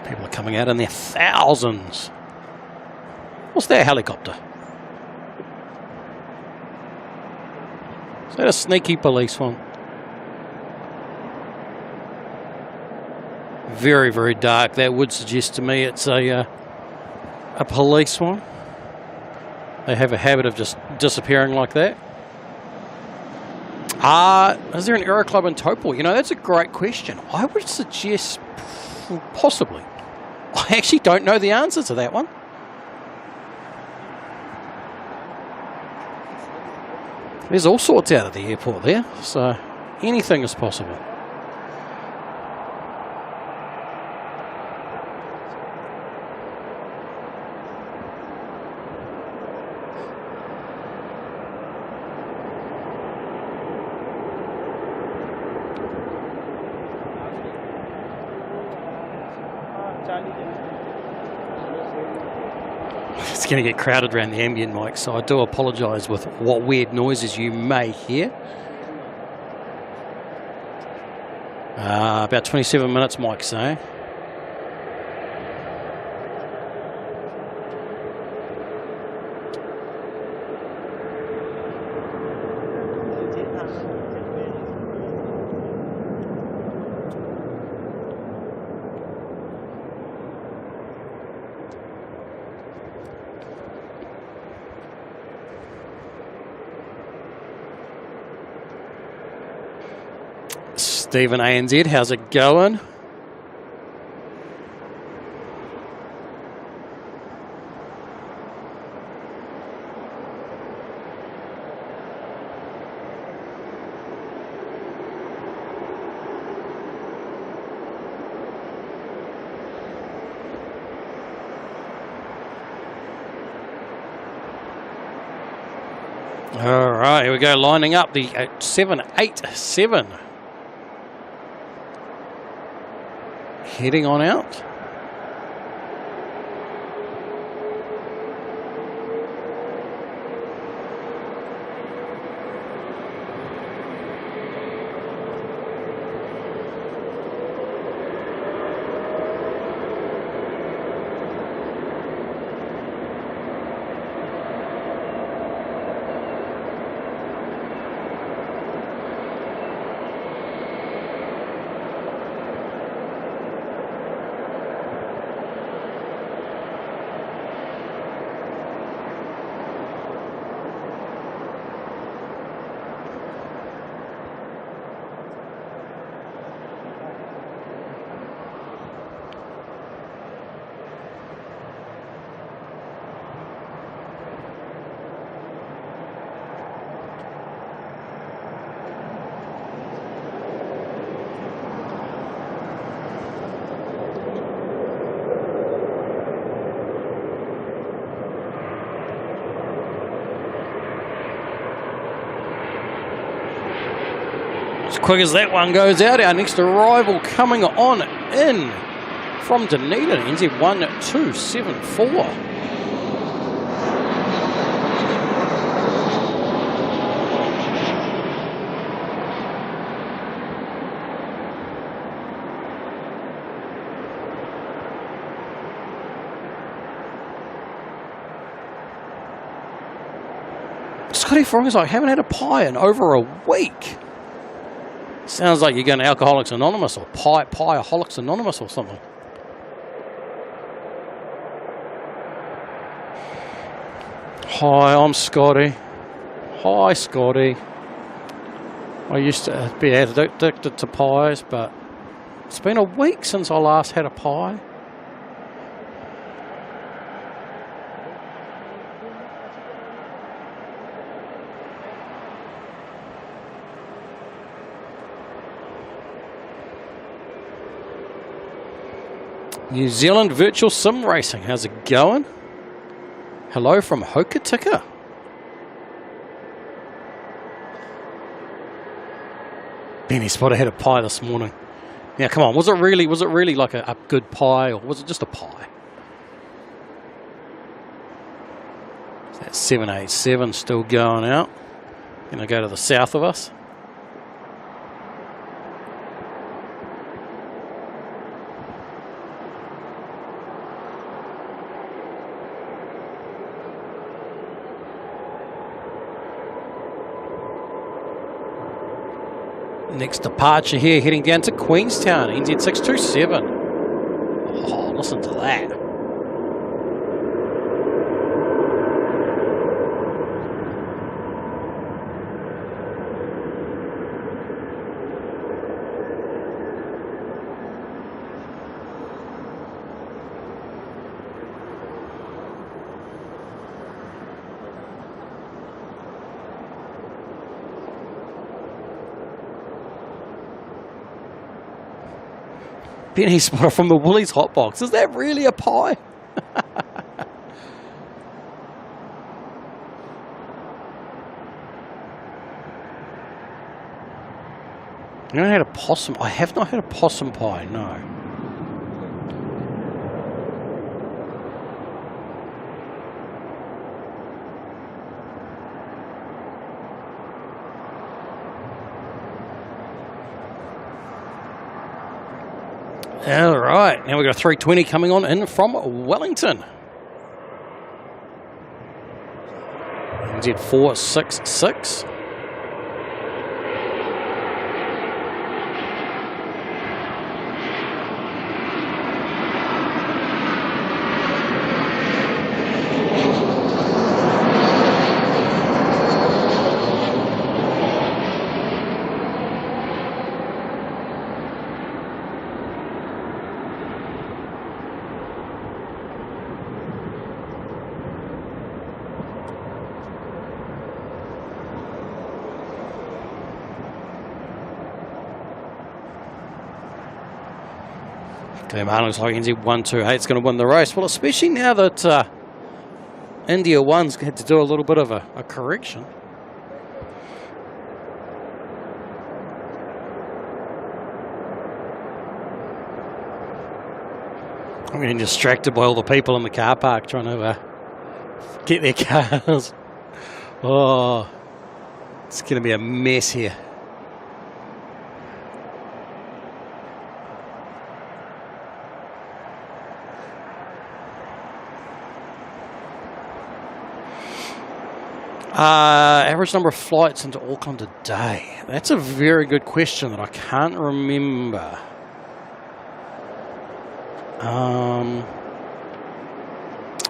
Speaker 1: People are coming out in their thousands. What's that helicopter? Is that a sneaky police one? Very, very dark. That would suggest to me it's a police one. They have a habit of just disappearing like that. Is there an aero club in Taupo? You know, that's a great question. I would suggest possibly. I actually don't know the answer to that one. There's all sorts out at the airport there, so anything is possible. It's going to get crowded around the ambient mic, so I do apologise with what weird noises you may hear. About 27 minutes, Mike saying. Stephen ANZ, how's it going? All right, here we go, lining up the 787. Heading on out. As quick as that one goes out, our next arrival coming on in from Dunedin, NZ1274. Scotty Frog's like, haven't had a pie in over a week. Sounds like you're going to Alcoholics Anonymous or Pieaholics Anonymous or something. Hi, I'm Scotty. Hi, Scotty. I used to be addicted to pies, but it's been a week since I last had a pie. New Zealand Virtual Sim Racing, how's it going? Hello from Hokitika. Benny Spotter had a pie this morning. Now, come on, was it really like a good pie, or was it just a pie? That 787 still going out. Gonna go to the south of us. Next departure here, heading down to Queenstown, NZ627. Oh, listen to that. Benny Spotter from the Woolies hot box. Is that really a pie? You know, I had a possum. I have not had a possum pie, no. All right, now we've got a 320 coming on in from Wellington. NZ466. Glenn looks like NZ128 is going to win the race. Well, especially now that INDIA1's had to do a little bit of a correction. I'm getting distracted by all the people in the car park trying to get their cars. Oh, it's going to be a mess here. Average number of flights into Auckland a day. That's a very good question that I can't remember. I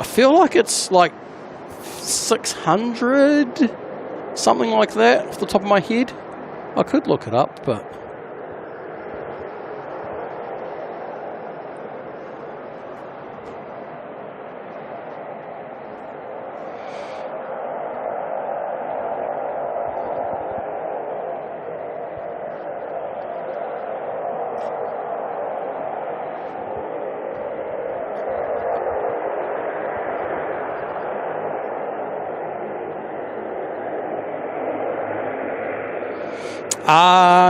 Speaker 1: feel like it's like 600, something like that off the top of my head. I could look it up, but...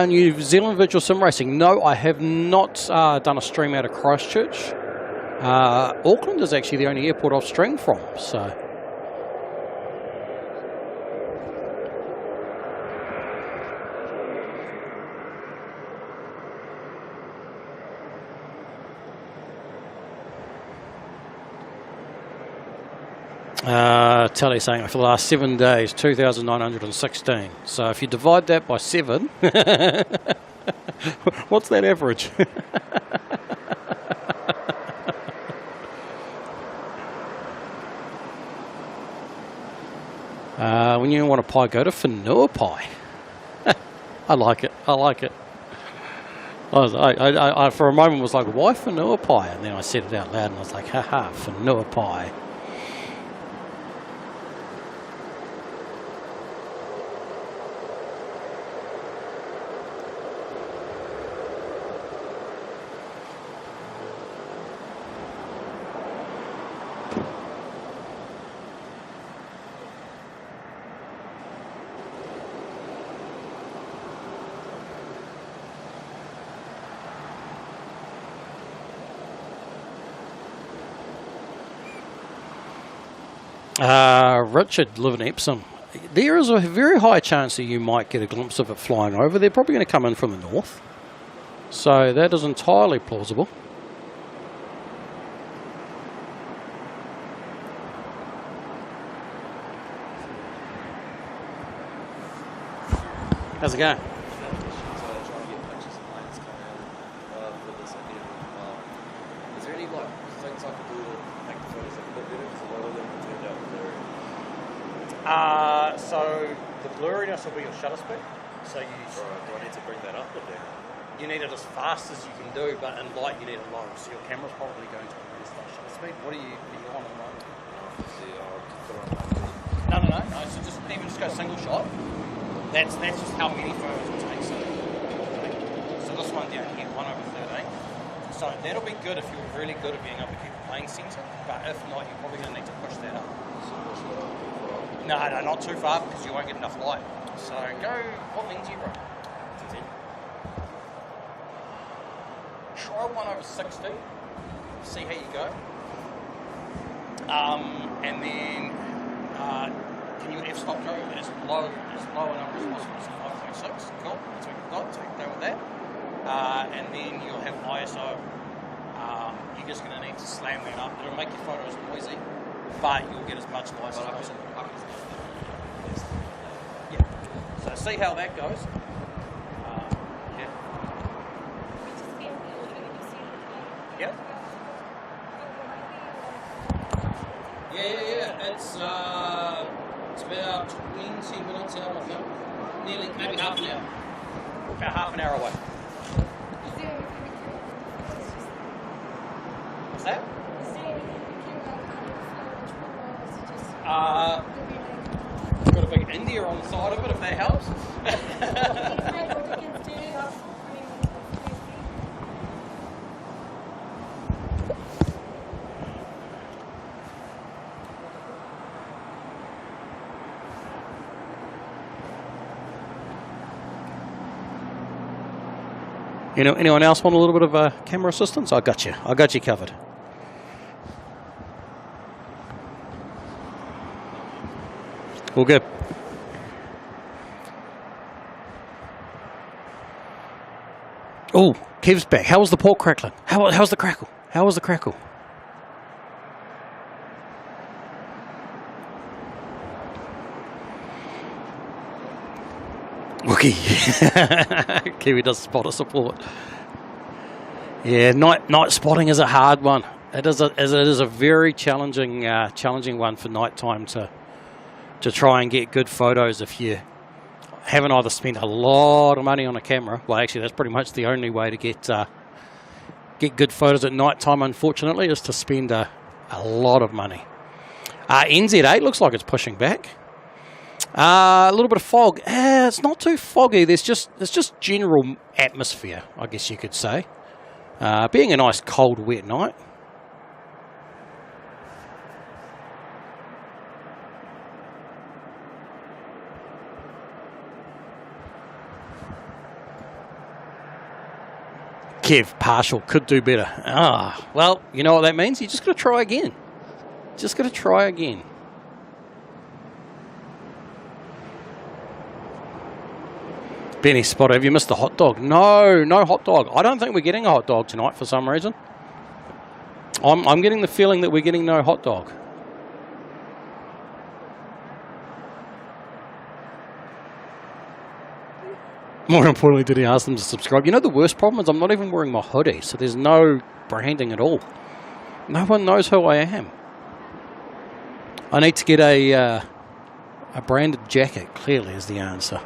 Speaker 1: New Zealand Virtual Sim Racing. No, I have not done a stream out of Christchurch. Auckland is actually the only airport I've streamed from, so... Tally saying for the last 7 days, 2,916. So if you divide that by 7, what's that average? When you want a pie, go to Whenua Pie. I like it. I like it. I for a moment was like, why Whenua Pie? And then I said it out loud and I was like, haha, Whenua Pie. Richard, live in Epsom. There is a very high chance that you might get a glimpse of it flying over. They're probably going to come in from the north. So that is entirely plausible. How's it going?
Speaker 4: Is there any like things I can do to make the photos look a bit better? Because a lot of them turned out blurry.
Speaker 1: So the blurriness will be your shutter speed. So you
Speaker 4: Do I need to bring that up or down?
Speaker 1: you need it as fast as you can do, but in light you need it low. So your camera's probably going to increase that shutter speed. What are you on at the moment? No. So just go single shot. That's just how many photos it takes. So this one down here, 1/13. So that'll be good if you're really good at being able to keep the plane center. But if not, you're probably going to need to push that up. No, not too far because you won't get enough light. So go, what lens are you, bro? 10. Try 1/60. See how you go. And then can you f-stop go as low a number as possible? So 5.6. Cool. That's what you've got. So you can go with that. And then you'll have ISO just going to need to slam that up. It'll make your photos noisy, but you'll get as much light as possible. Yeah. So see how that goes. Yeah. Yep. Yeah. It's about 20 minutes out, I think. Nearly, maybe half an hour. About half an hour away. What's that? Got a big India on the side of it, if that helps. Anyone else want a little bit of camera assistance? I got you covered. All good. Oh, Kev's back. How was the pork crackling? How's the crackle? How was the crackle? Wookie. Kiwi does spotter support. Yeah, night spotting is a hard one. It is a very challenging one for nighttime to try and get good photos if you haven't either spent a lot of money on a camera. Well, actually, that's pretty much the only way to get good photos at nighttime, unfortunately, is to spend a lot of money. NZAA looks like it's pushing back. A little bit of fog. It's not too foggy. There's just general atmosphere, I guess you could say. Being a nice cold, wet night. Kev, partial, could do better. Well, you know what that means? You just got to try again. Just got to try again. Benny Spotter, have you missed the hot dog? No hot dog. I don't think we're getting a hot dog tonight for some reason. I'm getting the feeling that we're getting no hot dog. More importantly, did he ask them to subscribe? You know, the worst problem is I'm not even wearing my hoodie, so there's no branding at all. No one knows who I am. I need to get a branded jacket, clearly, is the answer.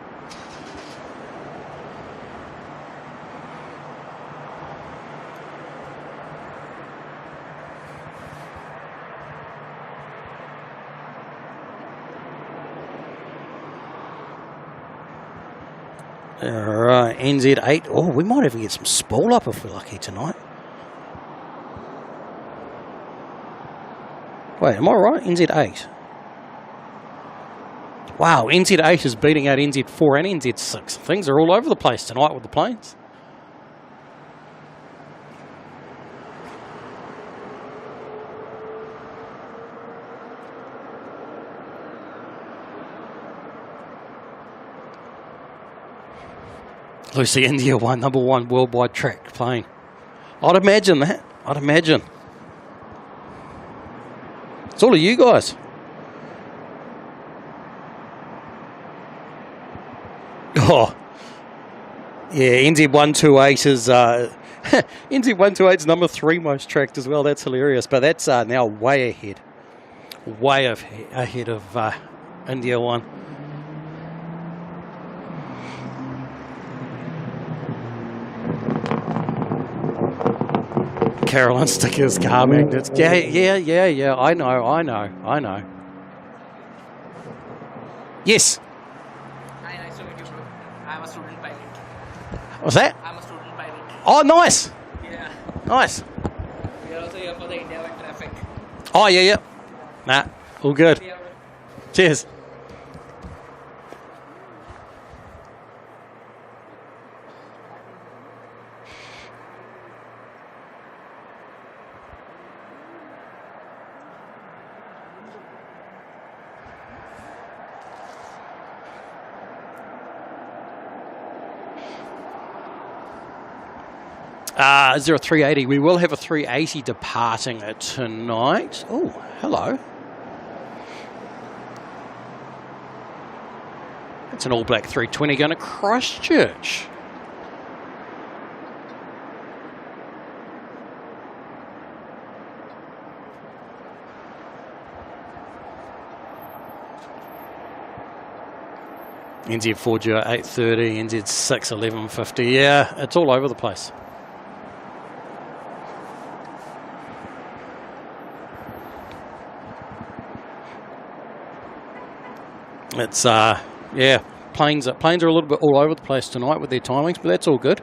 Speaker 1: Alright, NZ8. Oh, we might even get some spool up if we're lucky tonight. Wait, am I right? NZ8. Wow, NZ8 is beating out NZ4 and NZ6. Things are all over the place tonight with the planes. Lucy, INDIA1, #1 worldwide track plane. I'd imagine that. I'd imagine. It's all of you guys. Oh. Yeah, NZ128 is... NZ128 is #3 most tracked as well. That's hilarious. But that's now way ahead. Way ahead of INDIA1. Carolyn stickers, car magnets. Yeah. I know. Yes.
Speaker 5: Nice to meet you, bro. I'm a student pilot.
Speaker 1: What's that?
Speaker 5: I'm a student pilot.
Speaker 1: Oh, nice.
Speaker 5: Yeah.
Speaker 1: Nice.
Speaker 5: We are also here for the INDIA1 traffic.
Speaker 1: Oh, yeah. Nah, all good.
Speaker 5: Yeah, bro.
Speaker 1: Cheers. Is there a 380? We will have a 380 departing tonight. Oh, hello. It's an All Black 320 going to Christchurch. NZ4 due at 8:30, NZ6 11:50. Yeah, it's all over the place. It's yeah, planes are a little bit all over the place tonight with their timings, but that's all good.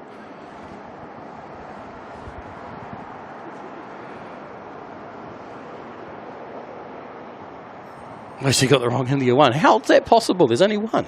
Speaker 1: Unless you got the wrong INDIA1. How's that possible? There's only one.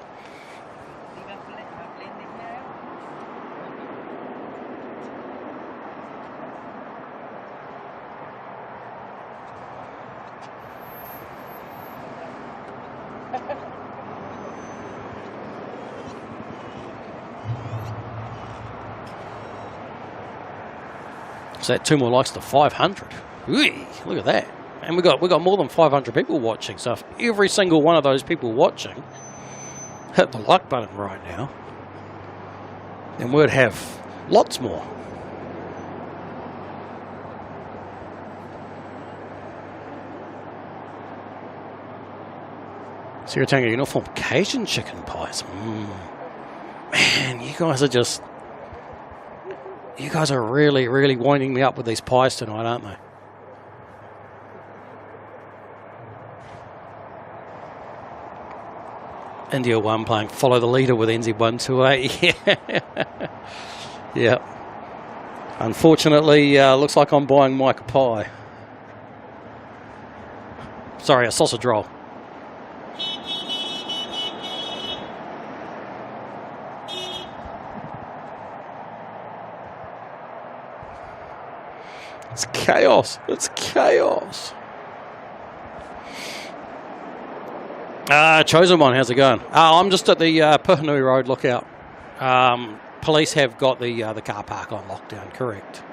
Speaker 1: So that 2 more likes to 500. Ooh, look at that. And we got more than 500 people watching. So if every single one of those people watching hit the like button right now, then we'd have lots more. Siratanga uniform Cajun chicken pies. Man, you guys are really, really winding me up with these pies tonight, aren't they? INDIA1 playing follow the leader with NZ128. Yeah. Yeah. Unfortunately, looks like I'm buying Mike a pie. Sorry, a sausage roll. It's chaos. It's chaos. Chosen one, how's it going? I'm just at the Puhanui Road lookout. Police have got the car park on lockdown, correct.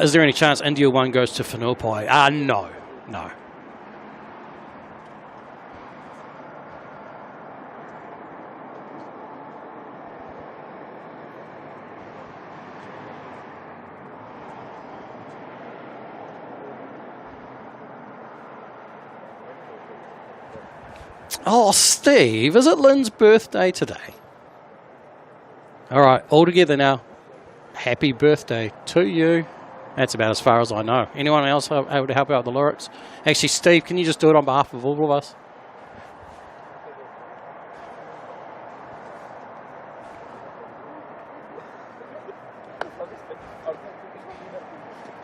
Speaker 1: Is there any chance INDIA1 goes to Whanuapai? No. Oh, Steve, is it Lynn's birthday today? All right, all together now. Happy birthday to you. That's about as far as I know. Anyone else able to help out with the lyrics? Actually, Steve, can you just do it on behalf of all of us?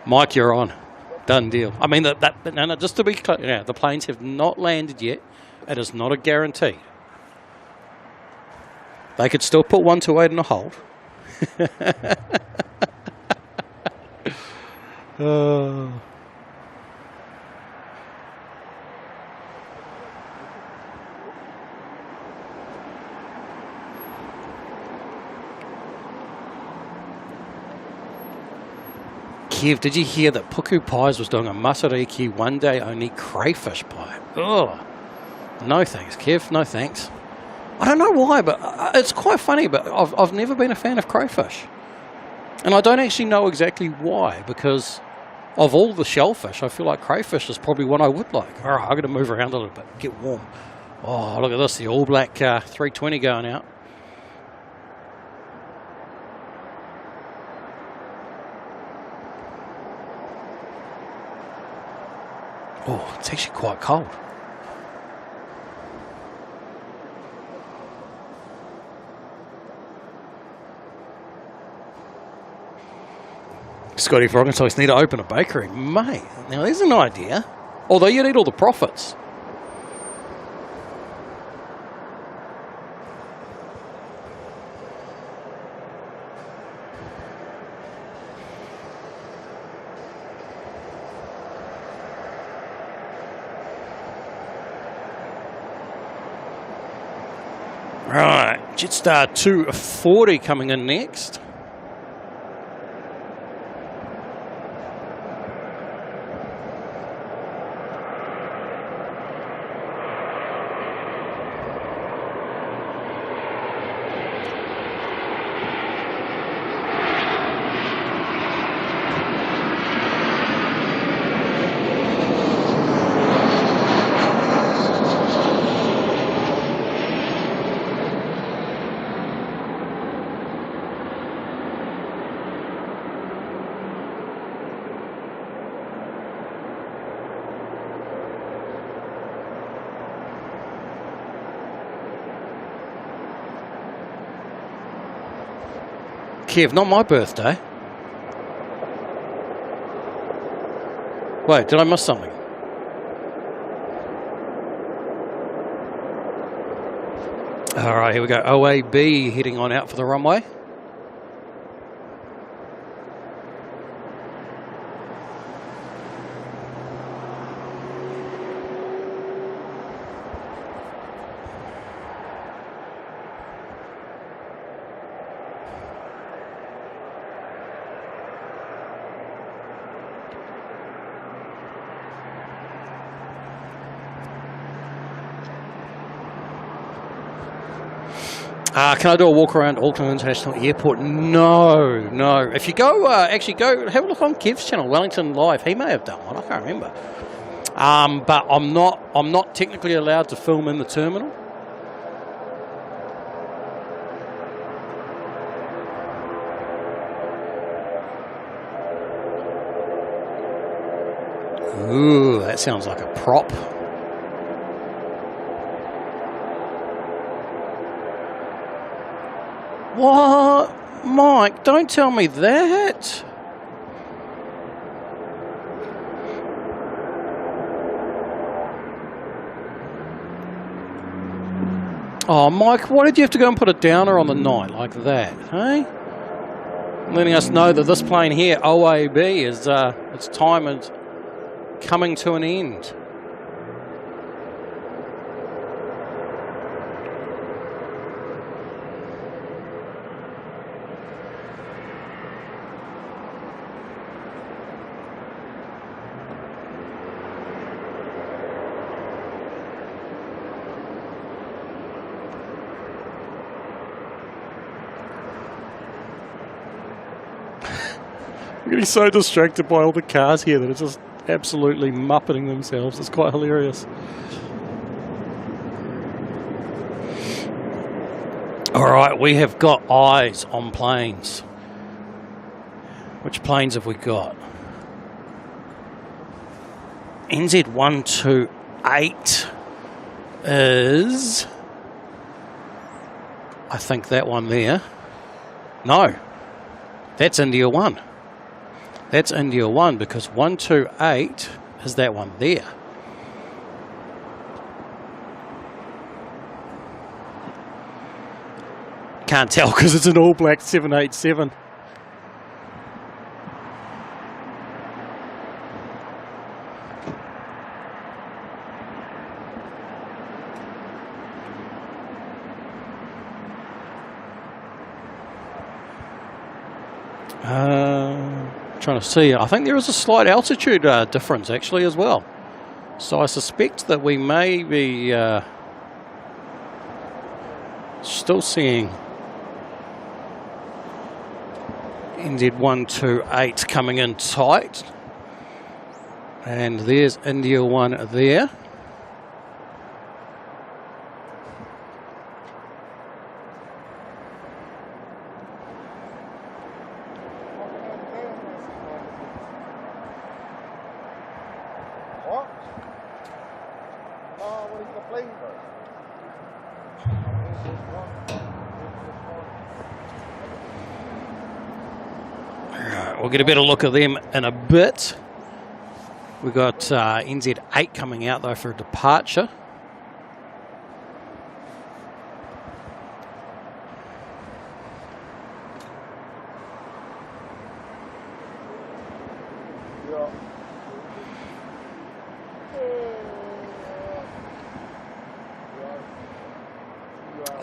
Speaker 1: Mike, you're on. Done deal. I mean, no, just to be clear, yeah, the planes have not landed yet. It is not a guarantee. They could still put 128 in a hold. Kev, did you hear that Puku Pies was doing a Masariki one-day only crayfish pie? Ugh. No thanks, Kev. No thanks. I don't know why, but it's quite funny, but I've never been a fan of crayfish. And I don't actually know exactly why, because of all the shellfish, I feel like crayfish is probably one I would like. All right, I'm going to move around a little bit, get warm. Oh, look at this, the All Black 320 going out. Oh, it's actually quite cold. Scotty Froggentoys need to open a bakery. Mate, now there's an idea. Although you need all the profits. Right, Jetstar 240 coming in next. Kev, not my birthday. Wait, did I miss something? All right, here we go. OAB heading on out for the runway. Can I do a walk around Auckland International Airport? No, no. If you go, actually go have a look on Kev's channel, Wellington Live. He may have done one. I can't remember. But I'm not technically allowed to film in the terminal. Ooh, that sounds like a prop. What? Mike, don't tell me that. Oh, Mike, why did you have to go and put a downer on the night like that, hey? Letting us know that this plane here, OAB, is its time is coming to an end. I'm getting so distracted by all the cars here that it's just absolutely muppeting themselves. It's quite hilarious. All right, we have got eyes on planes. Which planes have we got? NZ128 is... I think that one there. No, that's INDIA1. That's INDIA1 because 128 is that one there. Can't tell because it's an all black 787. Trying to see. I think there is a slight altitude difference actually as well. So I suspect that we may be still seeing NZ128 coming in tight. And there's INDIA1 there. We'll get a better look at them in a bit. We've got NZ8 coming out though for a departure.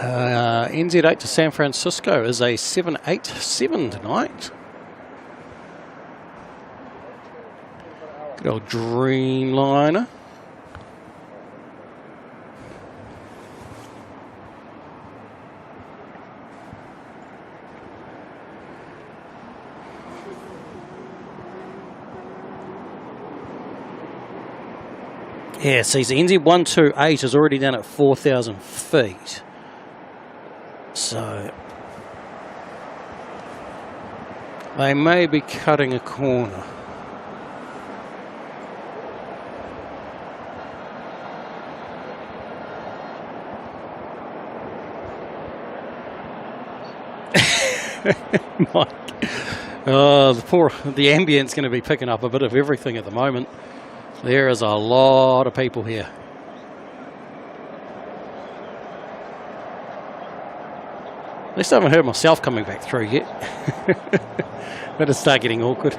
Speaker 1: NZ8 to San Francisco is a 787 tonight. Good old Dreamliner. Yeah, see, the NZ128 is already down at 4,000 feet. So they may be cutting a corner. Mike. Oh, the ambient's going to be picking up a bit of everything at the moment. There is a lot of people here. At least I haven't heard myself coming back through yet. Better start getting awkward.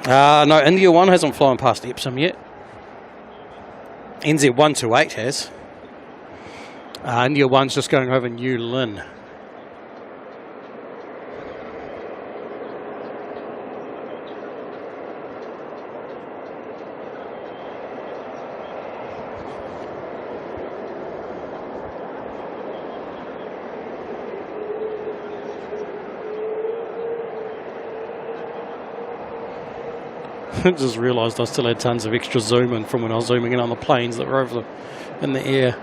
Speaker 1: No, INDIA1 hasn't flown past Epsom yet. NZ128 has. INDIA1's just going over New Lynn. I just realised I still had tons of extra zoom in from when I was zooming in on the planes that were over in the air.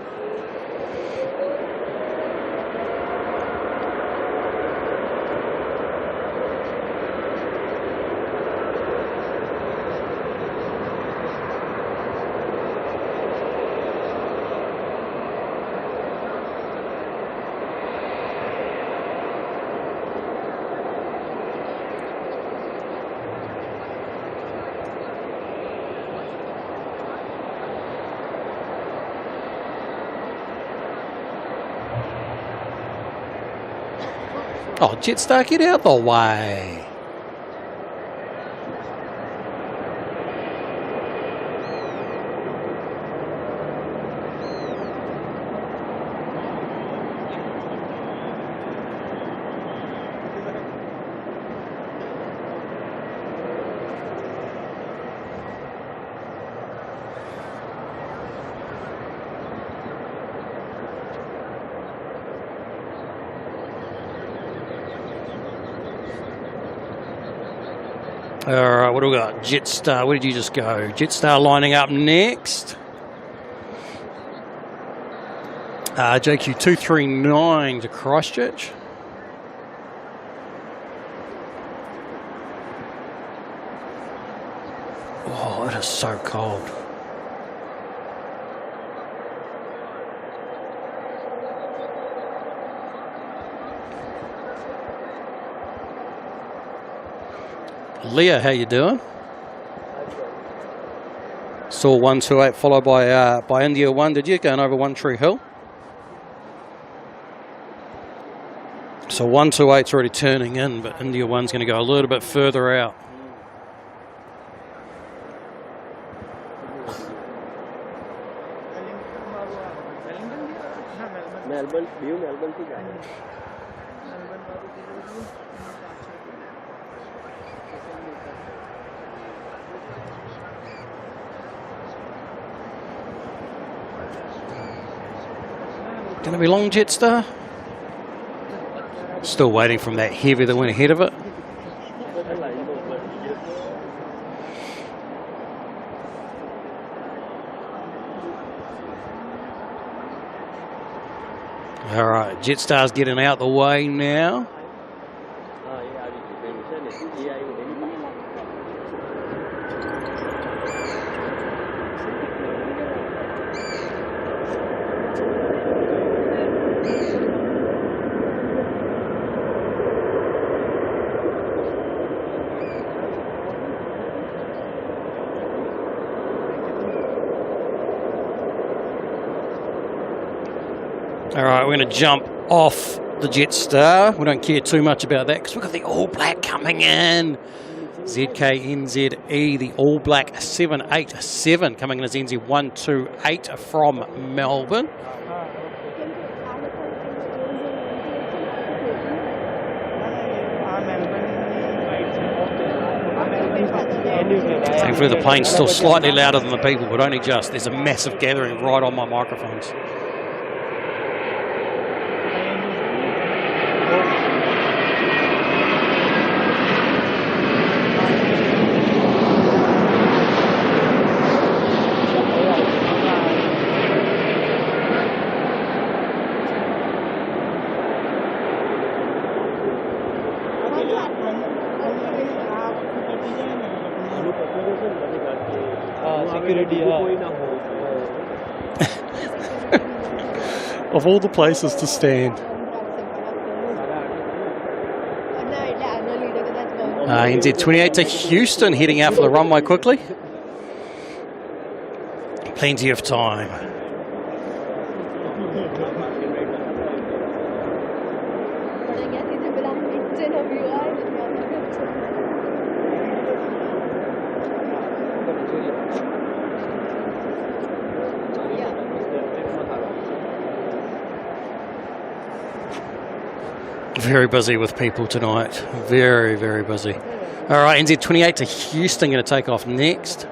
Speaker 1: Oh, Jetstar, get out the way. All right, what do we got? Jetstar, where did you just go? Jetstar lining up next. JQ239 to Christchurch. Oh, it is so cold. Leah, how you doing? Saw 128 followed by INDIA1. Did you going over One Tree Hill? So 128's already turning in, but INDIA1's going to go a little bit further out.
Speaker 2: Melbourne की गाड़ी
Speaker 1: Going to be long, Jetstar? Still waiting from that heavy that went ahead of it. All right, Jetstar's getting out the way now. All right, we're going to jump off the Jetstar. We don't care too much about that because we've got the All Black coming in. ZKNZE, the All Black 787 coming in as NZ128 from Melbourne. Thankfully the plane's still slightly louder than the people, but only just. There's a massive gathering right on my microphones. Of all the places to stand. NZ28 to Houston, heading out for the runway quickly. Plenty of time. Very busy with people tonight. Very, very busy. All right, NZ28 to Houston, going to take off next.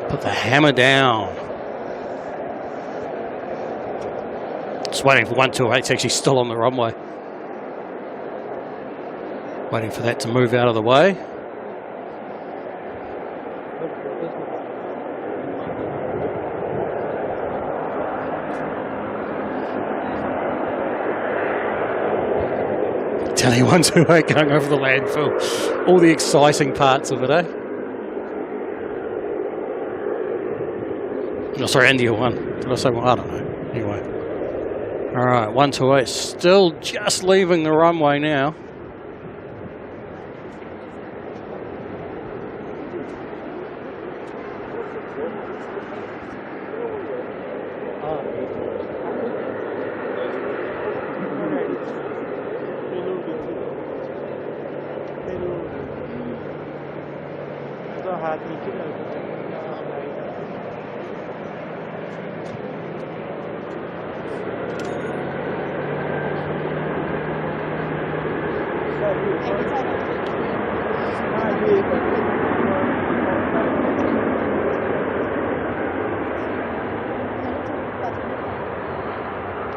Speaker 1: Put the hammer down. Just waiting for 128. It's actually still on the runway. Waiting for that to move out of the way. Tally 128 going over the landfill. All the exciting parts of it, eh? Oh, sorry, INDIA1. Did I say one? I don't know. Anyway. All right, 128 still just leaving the runway now.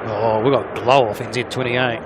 Speaker 1: Oh, we got glow off NZ28.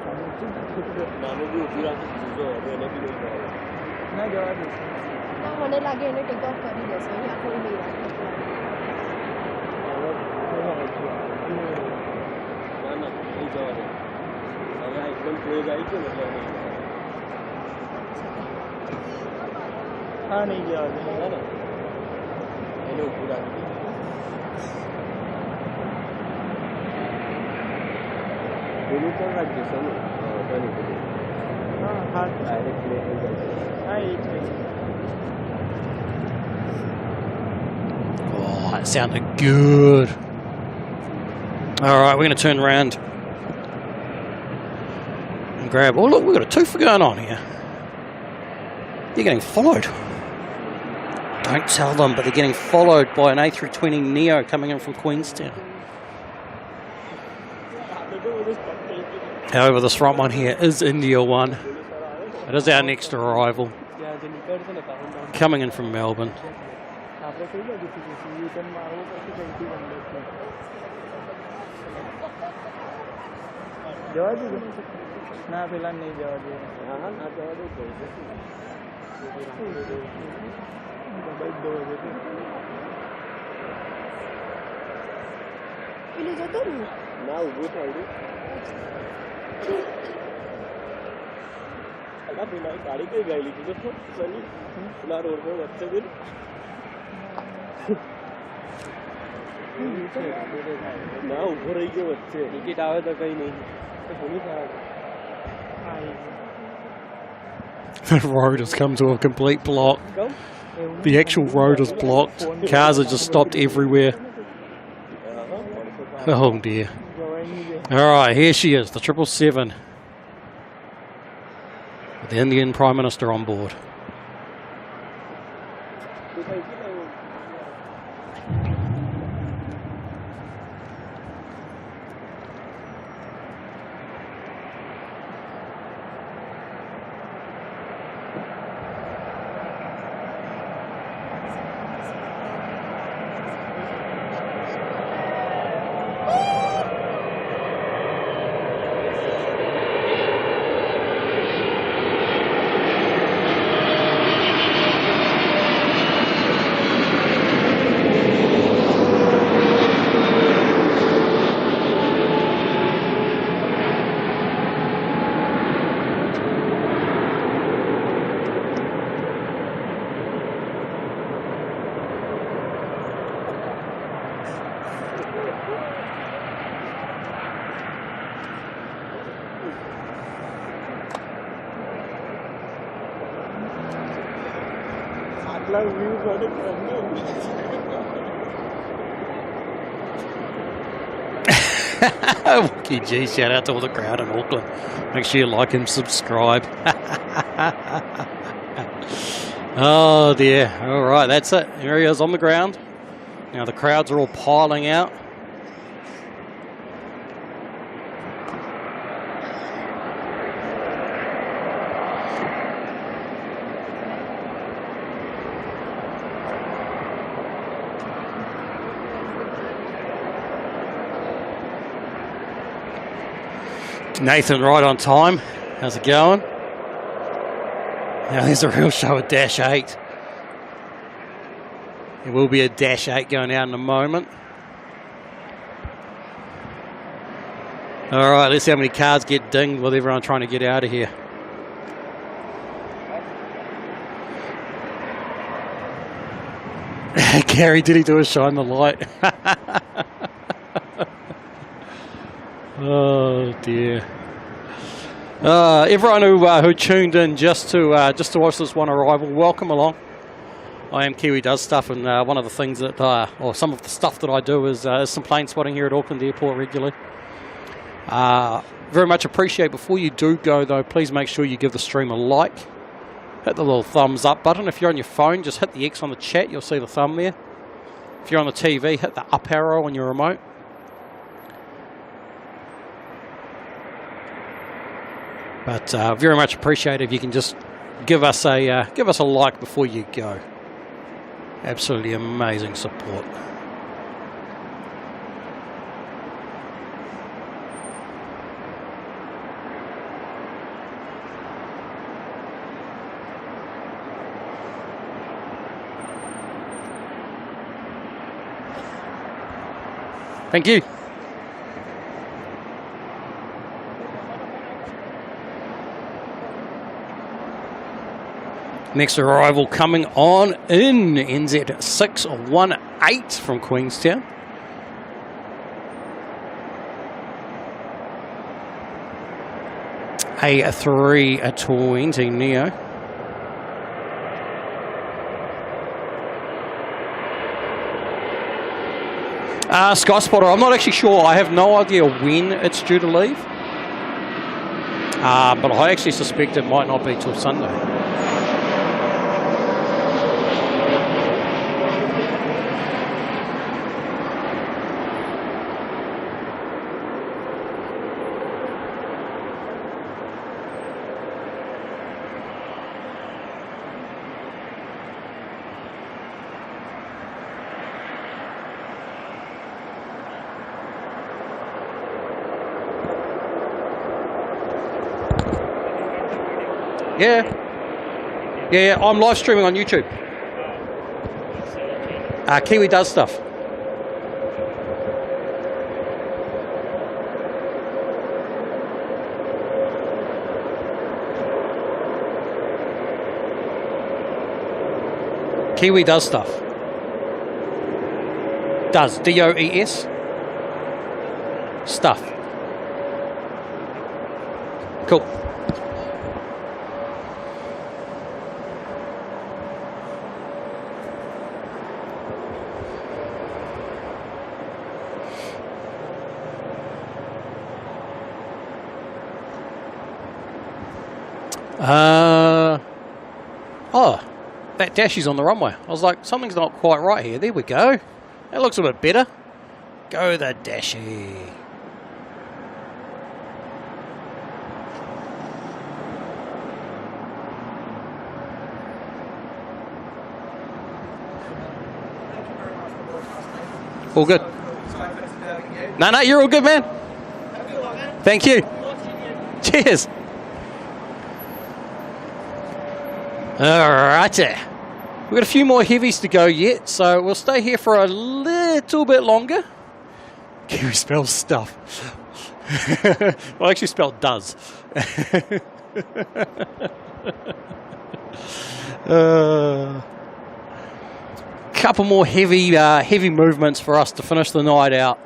Speaker 1: Oh, that sounded good. All right, we're going to turn around and grab. Oh, look, we've got a twofer going on here. They're getting followed. Don't tell them, but they're getting followed by an A320 Neo coming in from Queenstown. However, this front one here is INDIA1. It is our next arrival. Coming in from Melbourne. The road has come to a complete block. The actual road is blocked. Cars are just stopped everywhere. Oh dear. All right, here she is, the 777. The Indian Prime Minister on board. Okay, gee, shout out to all the crowd in Auckland. Make sure you like and subscribe. Oh dear. All right, that's it. Here he is on the ground. Now the crowds are all piling out. Nathan right on time. How's it going? Now there's a real show at Dash 8. There will be a Dash 8 going out in a moment. All right, let's see how many cars get dinged with everyone trying to get out of here. Gary, did he do a shine the light? Oh dear. Everyone who tuned in just to watch this one arrival, welcome along. I am Kiwi Does Stuff, and one of the things that, or some of the stuff that I do is some plane spotting here at Auckland Airport regularly. Very much appreciate. Before you do go though, please make sure you give the stream a like. Hit the little thumbs up button. If you're on your phone, just hit the X on the chat, you'll see the thumb there. If you're on the TV, hit the up arrow on your remote. But very much appreciate if you can just give us a like before you go. Absolutely amazing support. Thank you. Next arrival coming on in NZ618 from Queenstown. A320 Neo. Sky Spotter, I'm not actually sure. I have no idea when it's due to leave. But I actually suspect it might not be till Sunday. Yeah, I'm live streaming on YouTube. Kiwi Does Stuff. Kiwi Does Stuff. Does. D-O-E-S. Stuff. Cool. Oh, that dashie's on the runway. I was like, something's not quite right here. There we go. That looks a bit better. Go the dashie. All good. No, you're all good, man. Thank you. Cheers. Alrighty. We've got a few more heavies to go yet, so we'll stay here for a little bit longer. Kiwi spells stuff. Well, actually spelled does. Couple more heavy movements for us to finish the night out.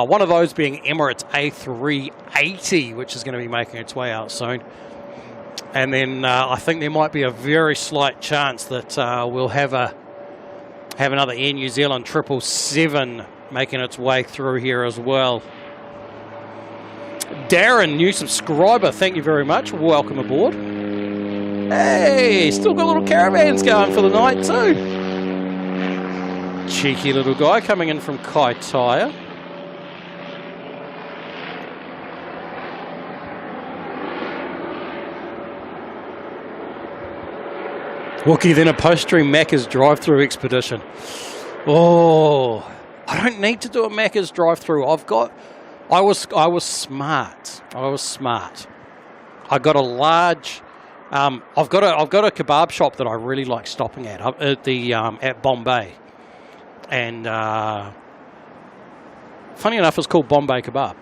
Speaker 1: One of those being Emirates A380, which is going to be making its way out soon. And then I think there might be a very slight chance that we'll have another Air New Zealand 777 making its way through here as well. Darren, new subscriber, thank you very much. Welcome aboard. Hey, still got little caravans going for the night too. Cheeky little guy coming in from Kaitaia. Wookie, then a post-stream Macca's drive-through expedition. Oh, I don't need to do a Macca's drive-through. I was smart. I got a large. I've got a kebab shop that I really like stopping at up at the at Bombay, and funny enough, it's called Bombay Kebab.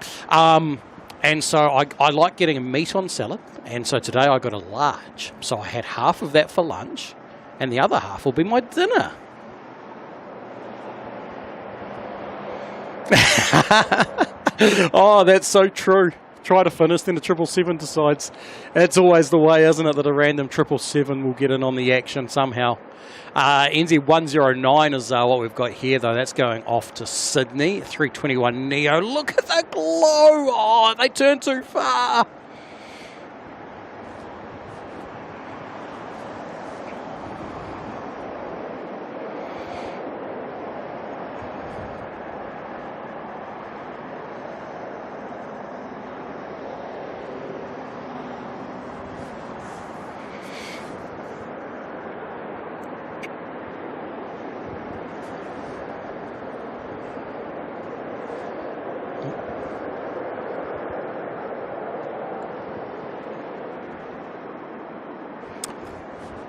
Speaker 1: And so I like getting a meat on salad, and so today I got a large. So I had half of that for lunch, and the other half will be my dinner. Oh, that's so true. Try to finish, then the 777 decides. It's always the way, isn't it, that a random 777 will get in on the action somehow. NZ109 is what we've got here, though. That's going off to Sydney. 321 Neo. Look at the glow. Oh, they turned too far.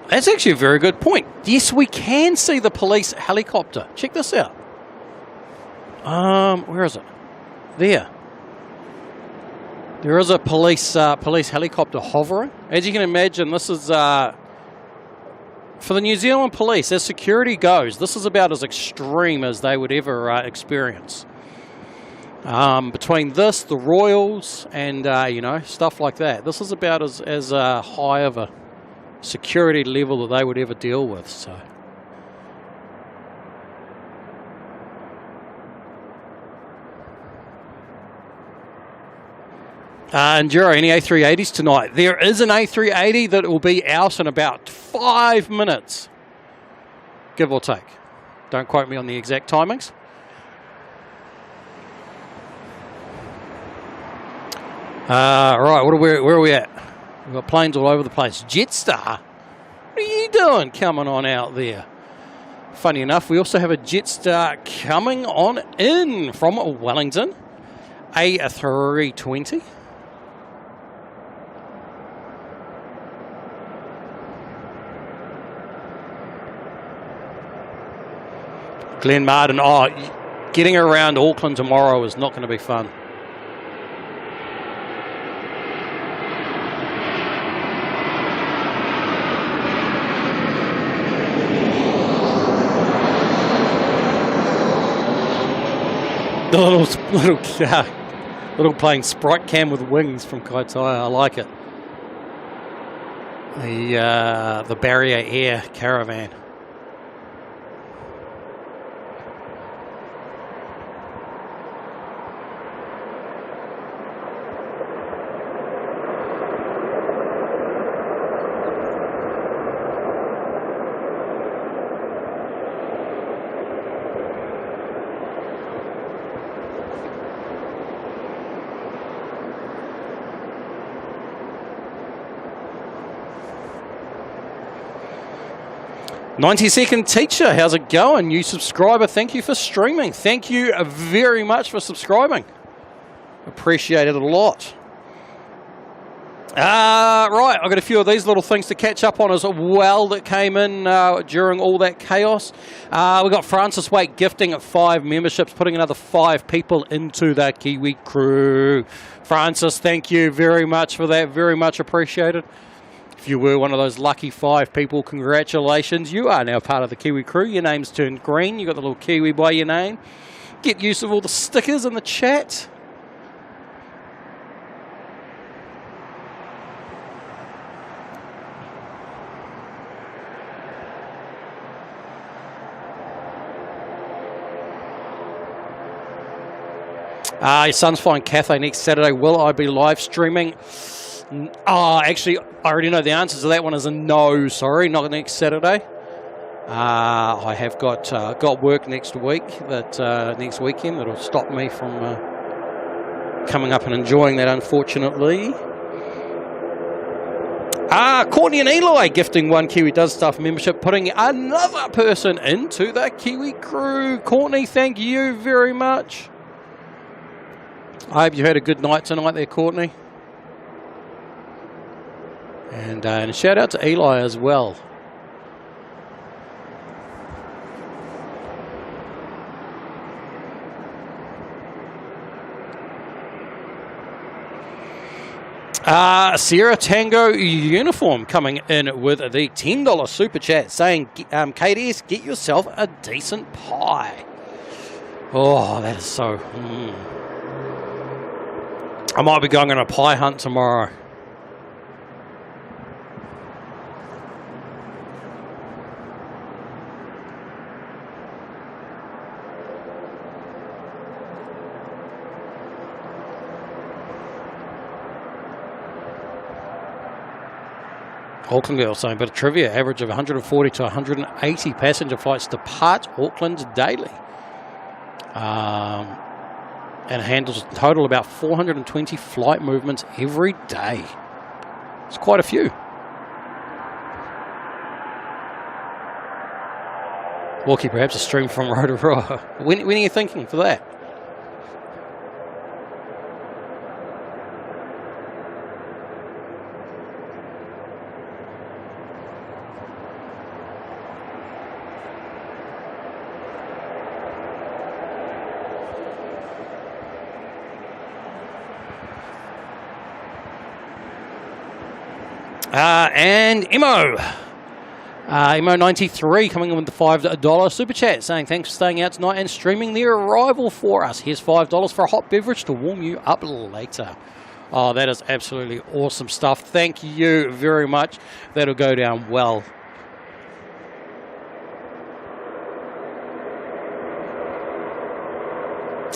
Speaker 1: That's actually a very good point. Yes, we can see the police helicopter. Check this out. Where is it? There. There is a police helicopter hovering. As you can imagine, this is for the New Zealand police. As security goes, this is about as extreme as they would ever experience. Between this, the Royals, and stuff like that, this is about as high of a security level that they would ever deal with. So Enduro, any A380s tonight? There is an A380 that will be out in about 5 minutes, give or take. Don't quote me on the exact timings. Right, where are we at? We've got planes all over the place. Jetstar, what are you doing coming on out there? Funny enough, we also have a Jetstar coming on in from Wellington, A320. Glenn Martin, getting around Auckland tomorrow is not going to be fun. The little plane Sprite Cam with wings from Kaitaia. I like it. The Barrier Air Caravan. 90-second teacher, how's it going? New subscriber, thank you for streaming. Thank you very much for subscribing. Appreciate it a lot. Right, I've got a few of these little things to catch up on as well that came in during all that chaos. We've got Francis Wake gifting 5 memberships, putting another 5 people into the Kiwi crew. Francis, thank you very much for that. Very much appreciated. If you were one of those lucky 5 people, congratulations. You are now part of the Kiwi crew. Your name's turned green. You've got the little Kiwi by your name. Get use of all the stickers in the chat. Your son's flying Cathay next Saturday. Will I be live streaming? Actually, I already know the answer to that one is a no. Sorry, not next Saturday. I have got work next week, next weekend, that'll stop me from coming up and enjoying that, unfortunately. Courtney and Eli gifting 1 Kiwi Does Stuff membership, putting another person into the Kiwi crew. Courtney, thank you very much. I hope you had a good night tonight there, Courtney. And a shout out to Eli as well. Sierra Tango Uniform coming in with the $10 super chat saying, KDS, get yourself a decent pie. Oh, that is so... I might be going on a pie hunt tomorrow. Auckland girl saying, but a trivia average of 140 to 180 passenger flights depart Auckland daily. And handles a total about 420 flight movements every day. It's quite a few. Walkie, perhaps a stream from Rotorua. When are you thinking for that? And Emo93 coming in with the $5 super chat saying thanks for staying out tonight and streaming the arrival for us. Here's $5 for a hot beverage to warm you up later. Oh, that is absolutely awesome stuff. Thank you very much. That'll go down well.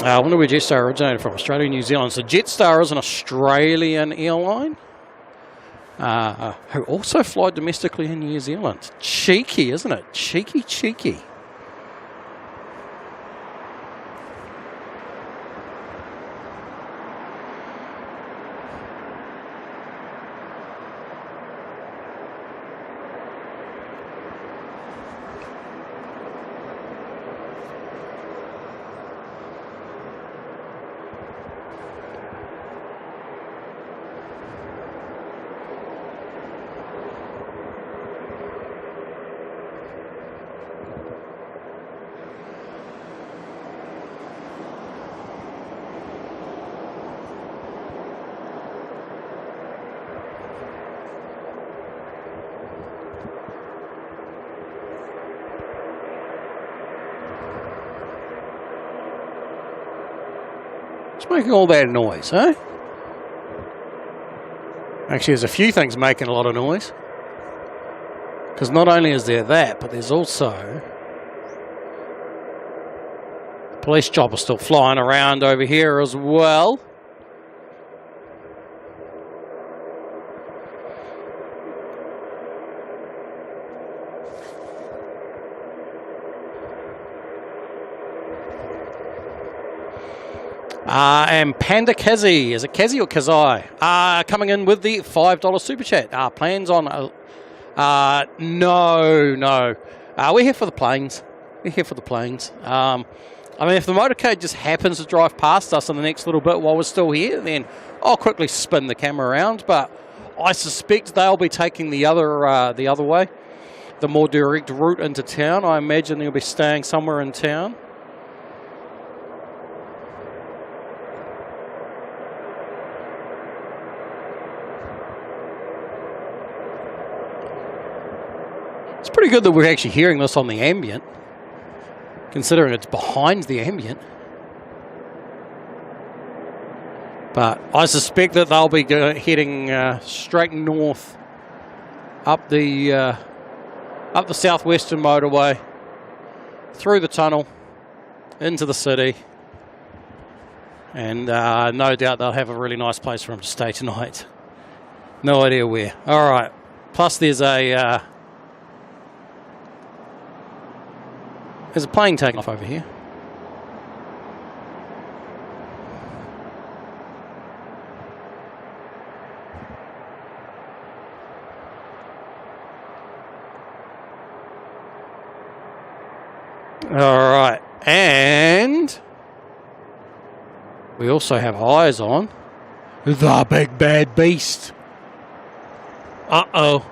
Speaker 1: I wonder where Jetstar originated from. Australia, New Zealand. So Jetstar is an Australian airline. Who also fly domestically in New Zealand. Cheeky, isn't it? Cheeky, cheeky. What's making all that noise, huh? Actually, there's a few things making a lot of noise. Because not only is there that, but there's also... police chopper still flying around over here as well. And Panda Kazi, is it Kazi or Kazai? Coming in with the $5 super chat. Plans on... no. We're here for the planes. We're here for the planes. I mean, if the motorcade just happens to drive past us in the next little bit while we're still here, then I'll quickly spin the camera around. But I suspect they'll be taking the other way, the more direct route into town. I imagine they'll be staying somewhere in town. It's pretty good that we're actually hearing this on the ambient, considering it's behind the ambient. But I suspect that they'll be heading straight north up the southwestern motorway, through the tunnel, into the city, and no doubt they'll have a really nice place for them to stay tonight. No idea where. All right. Plus, there's a plane taking off over here. All right, and we also have eyes on the big bad beast. Uh-oh.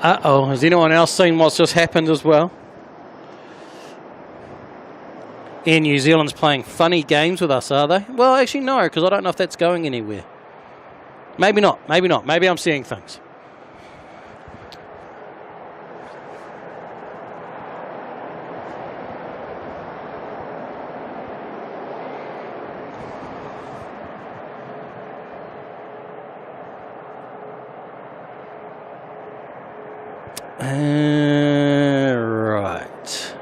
Speaker 1: Uh-oh. Has anyone else seen what's just happened as well? Air New Zealand's playing funny games with us, are they? Well, actually, no, because I don't know if that's going anywhere. Maybe not. Maybe not. Maybe I'm seeing things. Right.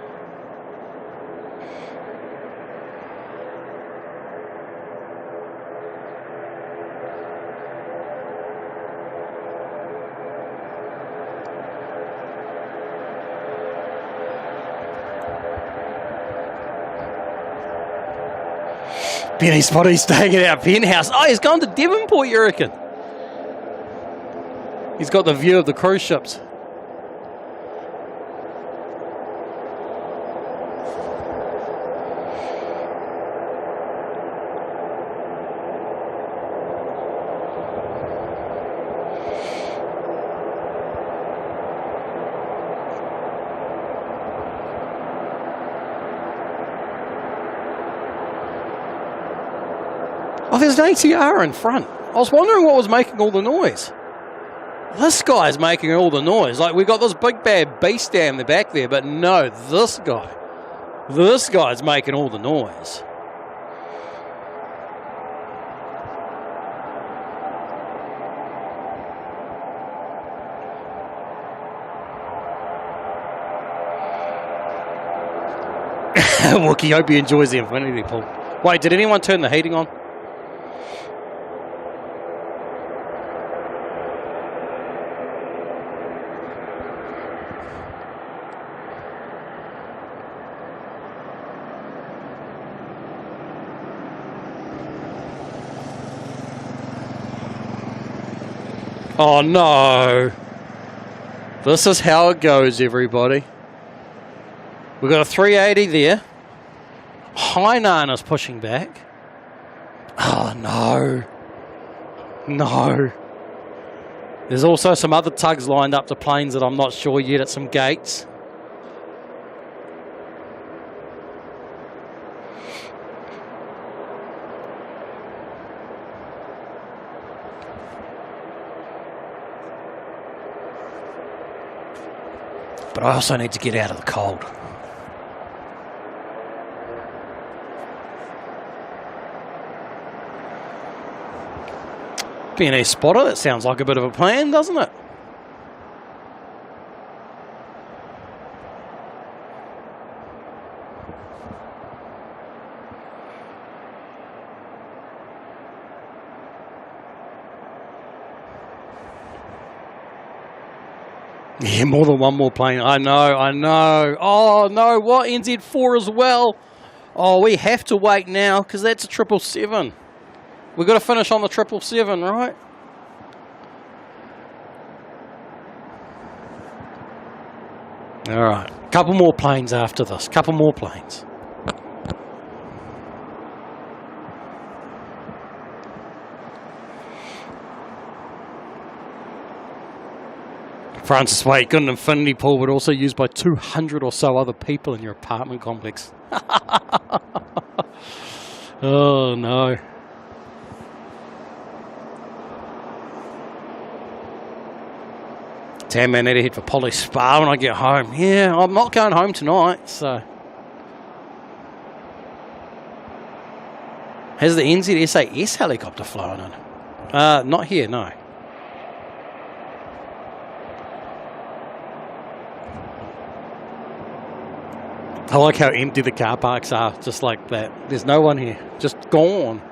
Speaker 1: Penny Spotty's staying at our penthouse. Oh, he's gone to Devonport, you reckon? He's got the view of the cruise ships. Oh, there's an ATR in front. I was wondering what was making all the noise. This guy's making all the noise. Like, we've got this big bad beast down the back there, but no, this guy's making all the noise. Wookie, hope he enjoys the infinity pool. Wait, did anyone turn the heating on? Oh no. This is how it goes, everybody. We've got a 380 there. Hainan is pushing back. Oh no. No. There's also some other tugs lined up to planes that I'm not sure yet at some gates. But I also need to get out of the cold. BNA spotter, that sounds like a bit of a plan, doesn't it? Yeah, more than one more plane. I know. Oh, no, what? NZ4 as well? Oh, we have to wait now because that's a 777. We've got to finish on the 777, right? All right, couple more planes after this. Couple more planes. Francis Wade, got an infinity pool, but also used by 200 or so other people in your apartment complex. Oh, no. Damn, man, I need to head for Polly Spa when I get home. Yeah, I'm not going home tonight, so. Has the NZAA helicopter flown in? Not here, no. I like how empty the car parks are, just like that. There's no one here, just gone.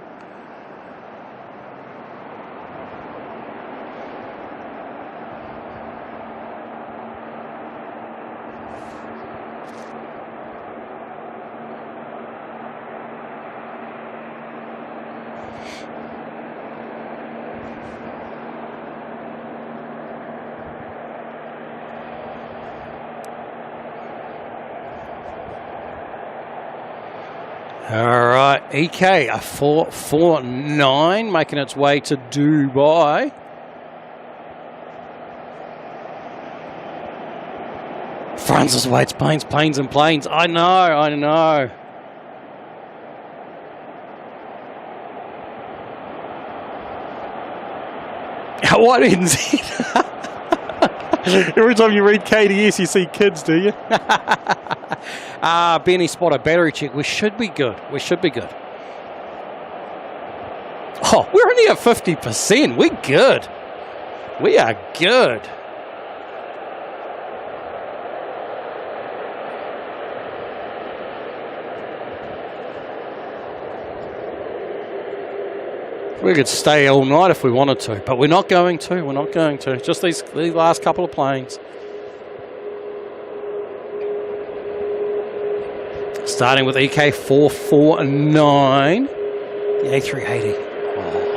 Speaker 1: All right, EK, a 449 making its way to Dubai. Francis Wade's planes, planes and planes. I know. What NZ? Every time you read KDS, you see kids, do you? Benny spot a battery check. We should be good. Oh, we're only at 50%. We're good. We are good. We could stay all night if we wanted to, but we're not going to. Just these last couple of planes. Starting with EK 449, the A380. Oh.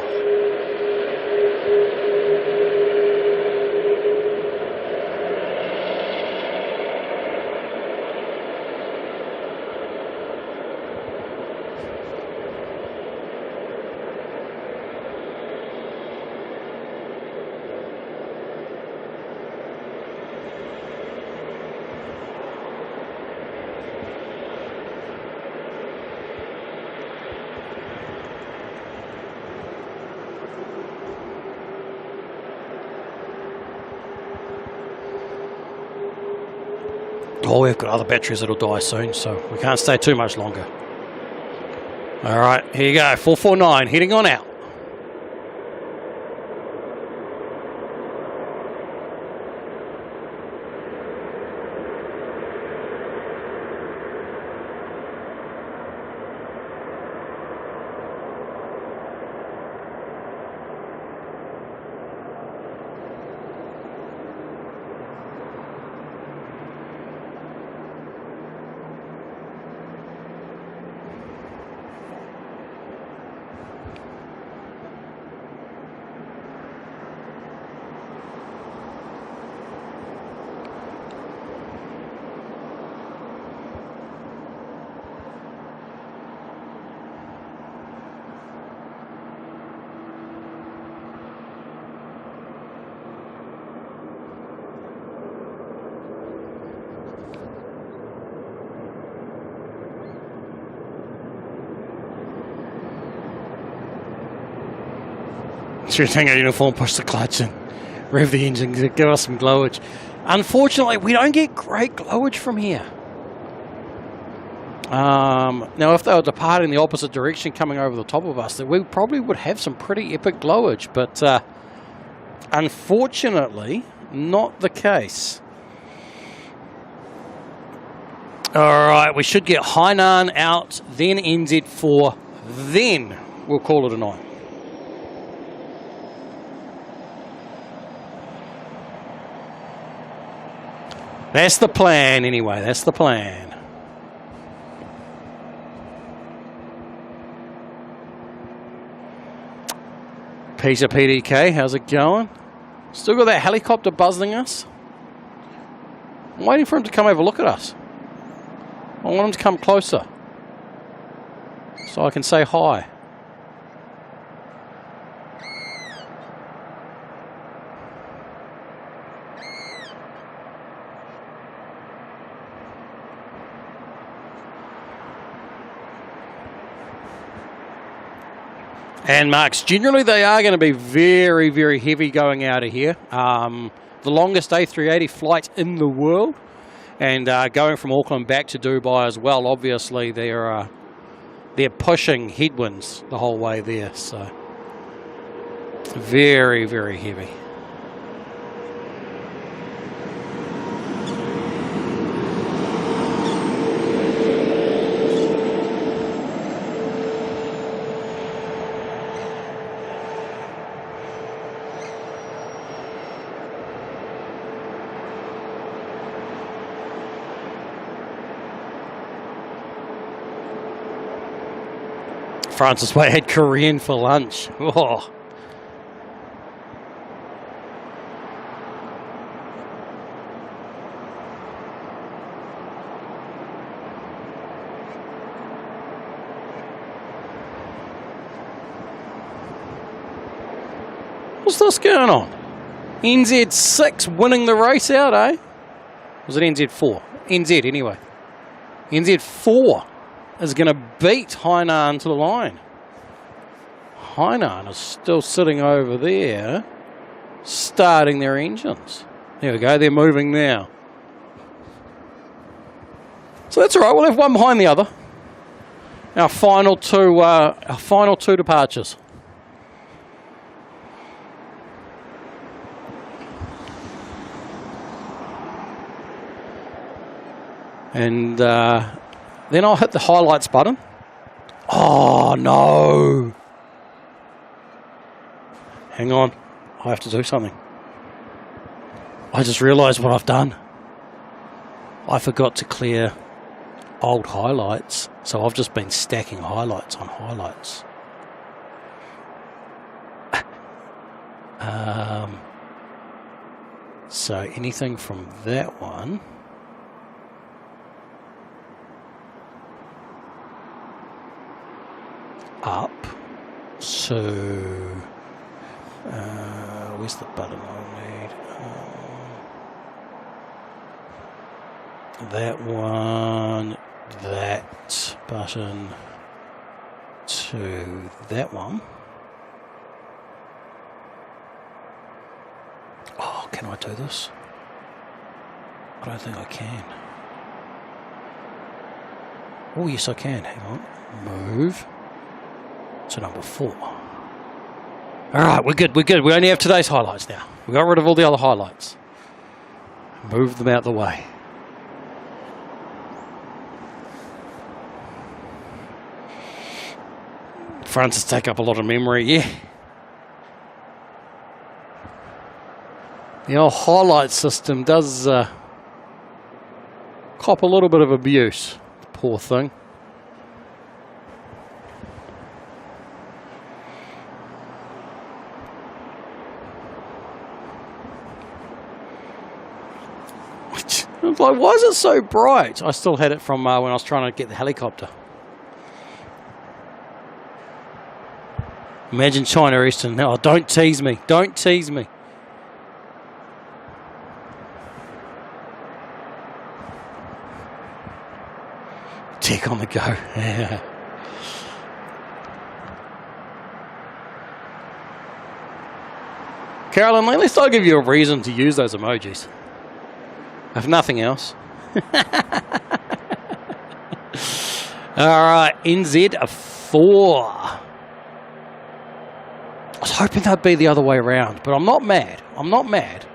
Speaker 1: Oh, we've got other batteries that'll die soon, so we can't stay too much longer. All right, here you go, 449, heading on out. Sure thing, our uniform, push the clutch and rev the engine, give us some glowage. Unfortunately, we don't get great glowage from here. Now, if they were departing the opposite direction, coming over the top of us, then we probably would have some pretty epic glowage, but unfortunately, not the case. All right, we should get Hainan out, then NZ4, then we'll call it a night. That's the plan, anyway. That's the plan. Peter PDK, how's it going? Still got that helicopter buzzing us? I'm waiting for him to come over look at us. I want him to come closer so I can say hi. And marks, generally they are going to be very, very heavy going out of here. The longest A380 flight in the world. And going from Auckland back to Dubai as well, obviously they're pushing headwinds the whole way there. So very, very heavy. Francis Way had Korean for lunch. Oh. What's this going on? NZ6 winning the race out, eh? Was it NZ4? NZ anyway. NZ4 is going to beat Hainan to the line. Hainan is still sitting over there, starting their engines. There we go, they're moving now. So that's all right, we'll have one behind the other. Our final two departures. And then I'll hit the highlights button. Oh, no. Hang on. I have to do something. I just realised what I've done. I forgot to clear old highlights. So I've just been stacking highlights on highlights. So anything from that one... up to where's the button I need? That one, that button to that one. Oh, can I do this? I don't think I can. Oh, yes, I can. Hang on. Move. So number 4. All right, we're good. We only have today's highlights now. We got rid of all the other highlights. Move them out the way. Fronts take up a lot of memory, yeah. The old highlight system does cop a little bit of abuse. Poor thing. Like, why is it so bright? I still had it from when I was trying to get the helicopter. Imagine China Eastern. No, don't tease me. Don't tease me. Tech on the go. Yeah. Carolyn, at least I'll give you a reason to use those emojis. If nothing else. Alright, NZ4. I was hoping that'd be the other way around, but I'm not mad. I'm not mad.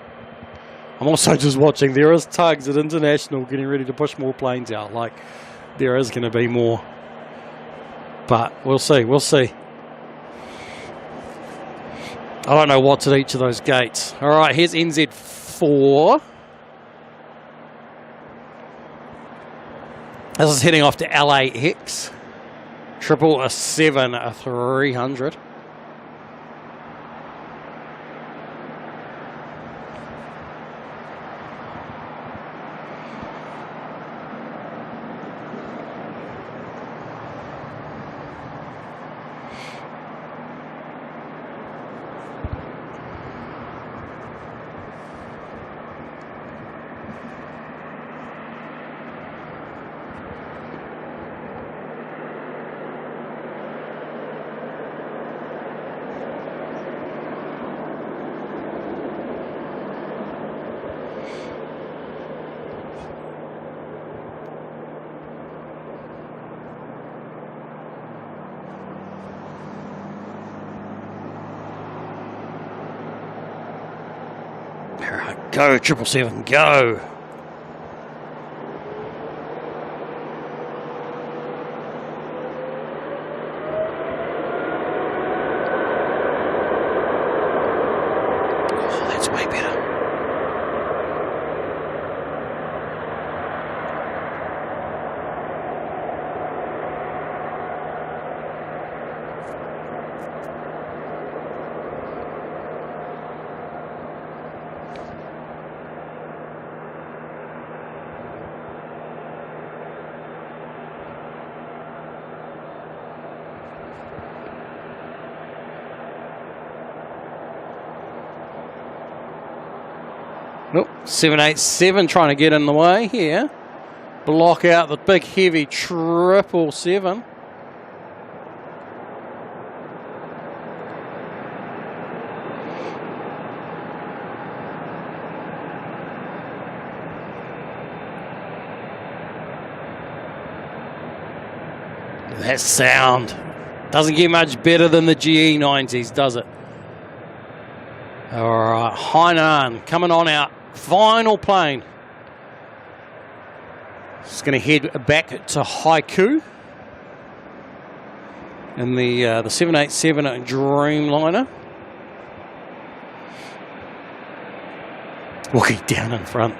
Speaker 1: I'm also just watching. There is tugs at International getting ready to push more planes out. Like, there is going to be more. But we'll see. We'll see. I don't know what's at each of those gates. Alright, here's NZ4. This is heading off to LAX. 777-300. All right, go 777, go. Oh, that's way better. Nope, 787 trying to get in the way here. Block out the big heavy 777. That sound doesn't get much better than the GE90s, does it? All right, Hainan coming on out. Final plane. It's going to head back to Haiku. And the 787 Dreamliner. Walking down in front.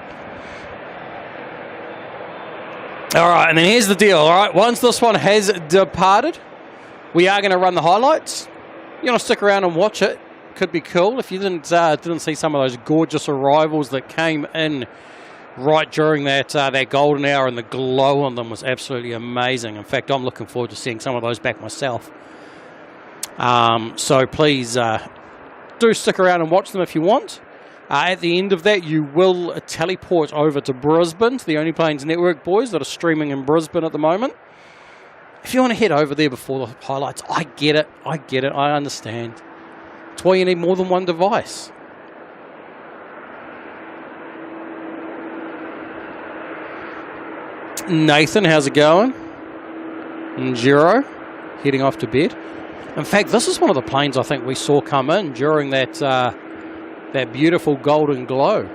Speaker 1: All right, and then here's the deal. All right, once this one has departed, we are going to run the highlights. You want to stick around and watch it. Could be cool if you didn't see some of those gorgeous arrivals that came in right during that golden hour, and the glow on them was absolutely amazing. In fact, I'm looking forward to seeing some of those back myself. So please do stick around and watch them if you want. At the end of that, you will teleport over to Brisbane, to the Only Planes Network boys that are streaming in Brisbane at the moment. If you want to head over there before the highlights, I get it, I understand. That's why you need more than one device. Nathan, how's it going? And Jiro, heading off to bed. In fact, this is one of the planes I think we saw come in during that that beautiful golden glow.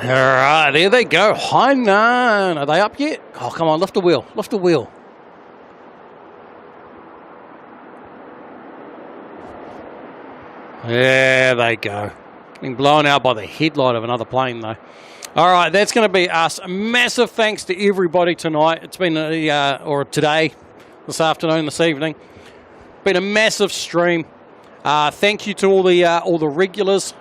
Speaker 1: All right, there they go. Hainan. Are they up yet? Oh, come on, lift the wheel. Lift the wheel. There they go. Getting blown out by the headlight of another plane, though. All right, that's going to be us. A massive thanks to everybody tonight. It's been or today, this afternoon, this evening. Been a massive stream. Thank you to all the regulars.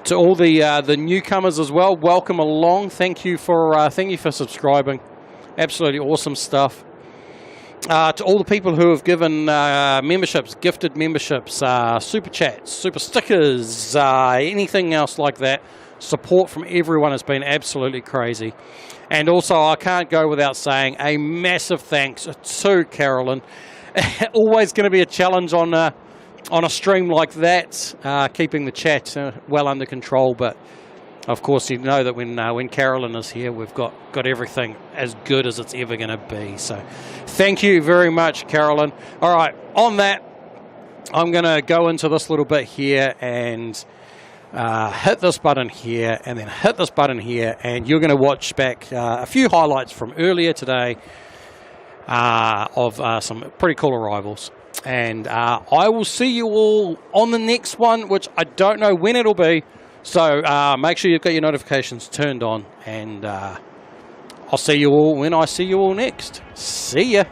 Speaker 1: To all the newcomers as well, welcome along. Thank you for subscribing. Absolutely awesome stuff. To all the people who have given memberships, gifted memberships, super chats, super stickers, anything else like that. Support from everyone has been absolutely crazy. And also, I can't go without saying a massive thanks to Carolyn. Always going to be a challenge on a stream like that, keeping the chat well under control. But of course, you know that when Carolyn is here, we've got everything as good as it's ever going to be. So thank you very much, Carolyn. All right, on that, I'm going to go into this little bit here and hit this button here and then hit this button here, and you're going to watch back a few highlights from earlier today of some pretty cool arrivals. And I will see you all on the next one, which I don't know when it'll be, So make sure you've got your notifications turned on, and I'll see you all when I see you all next. See ya.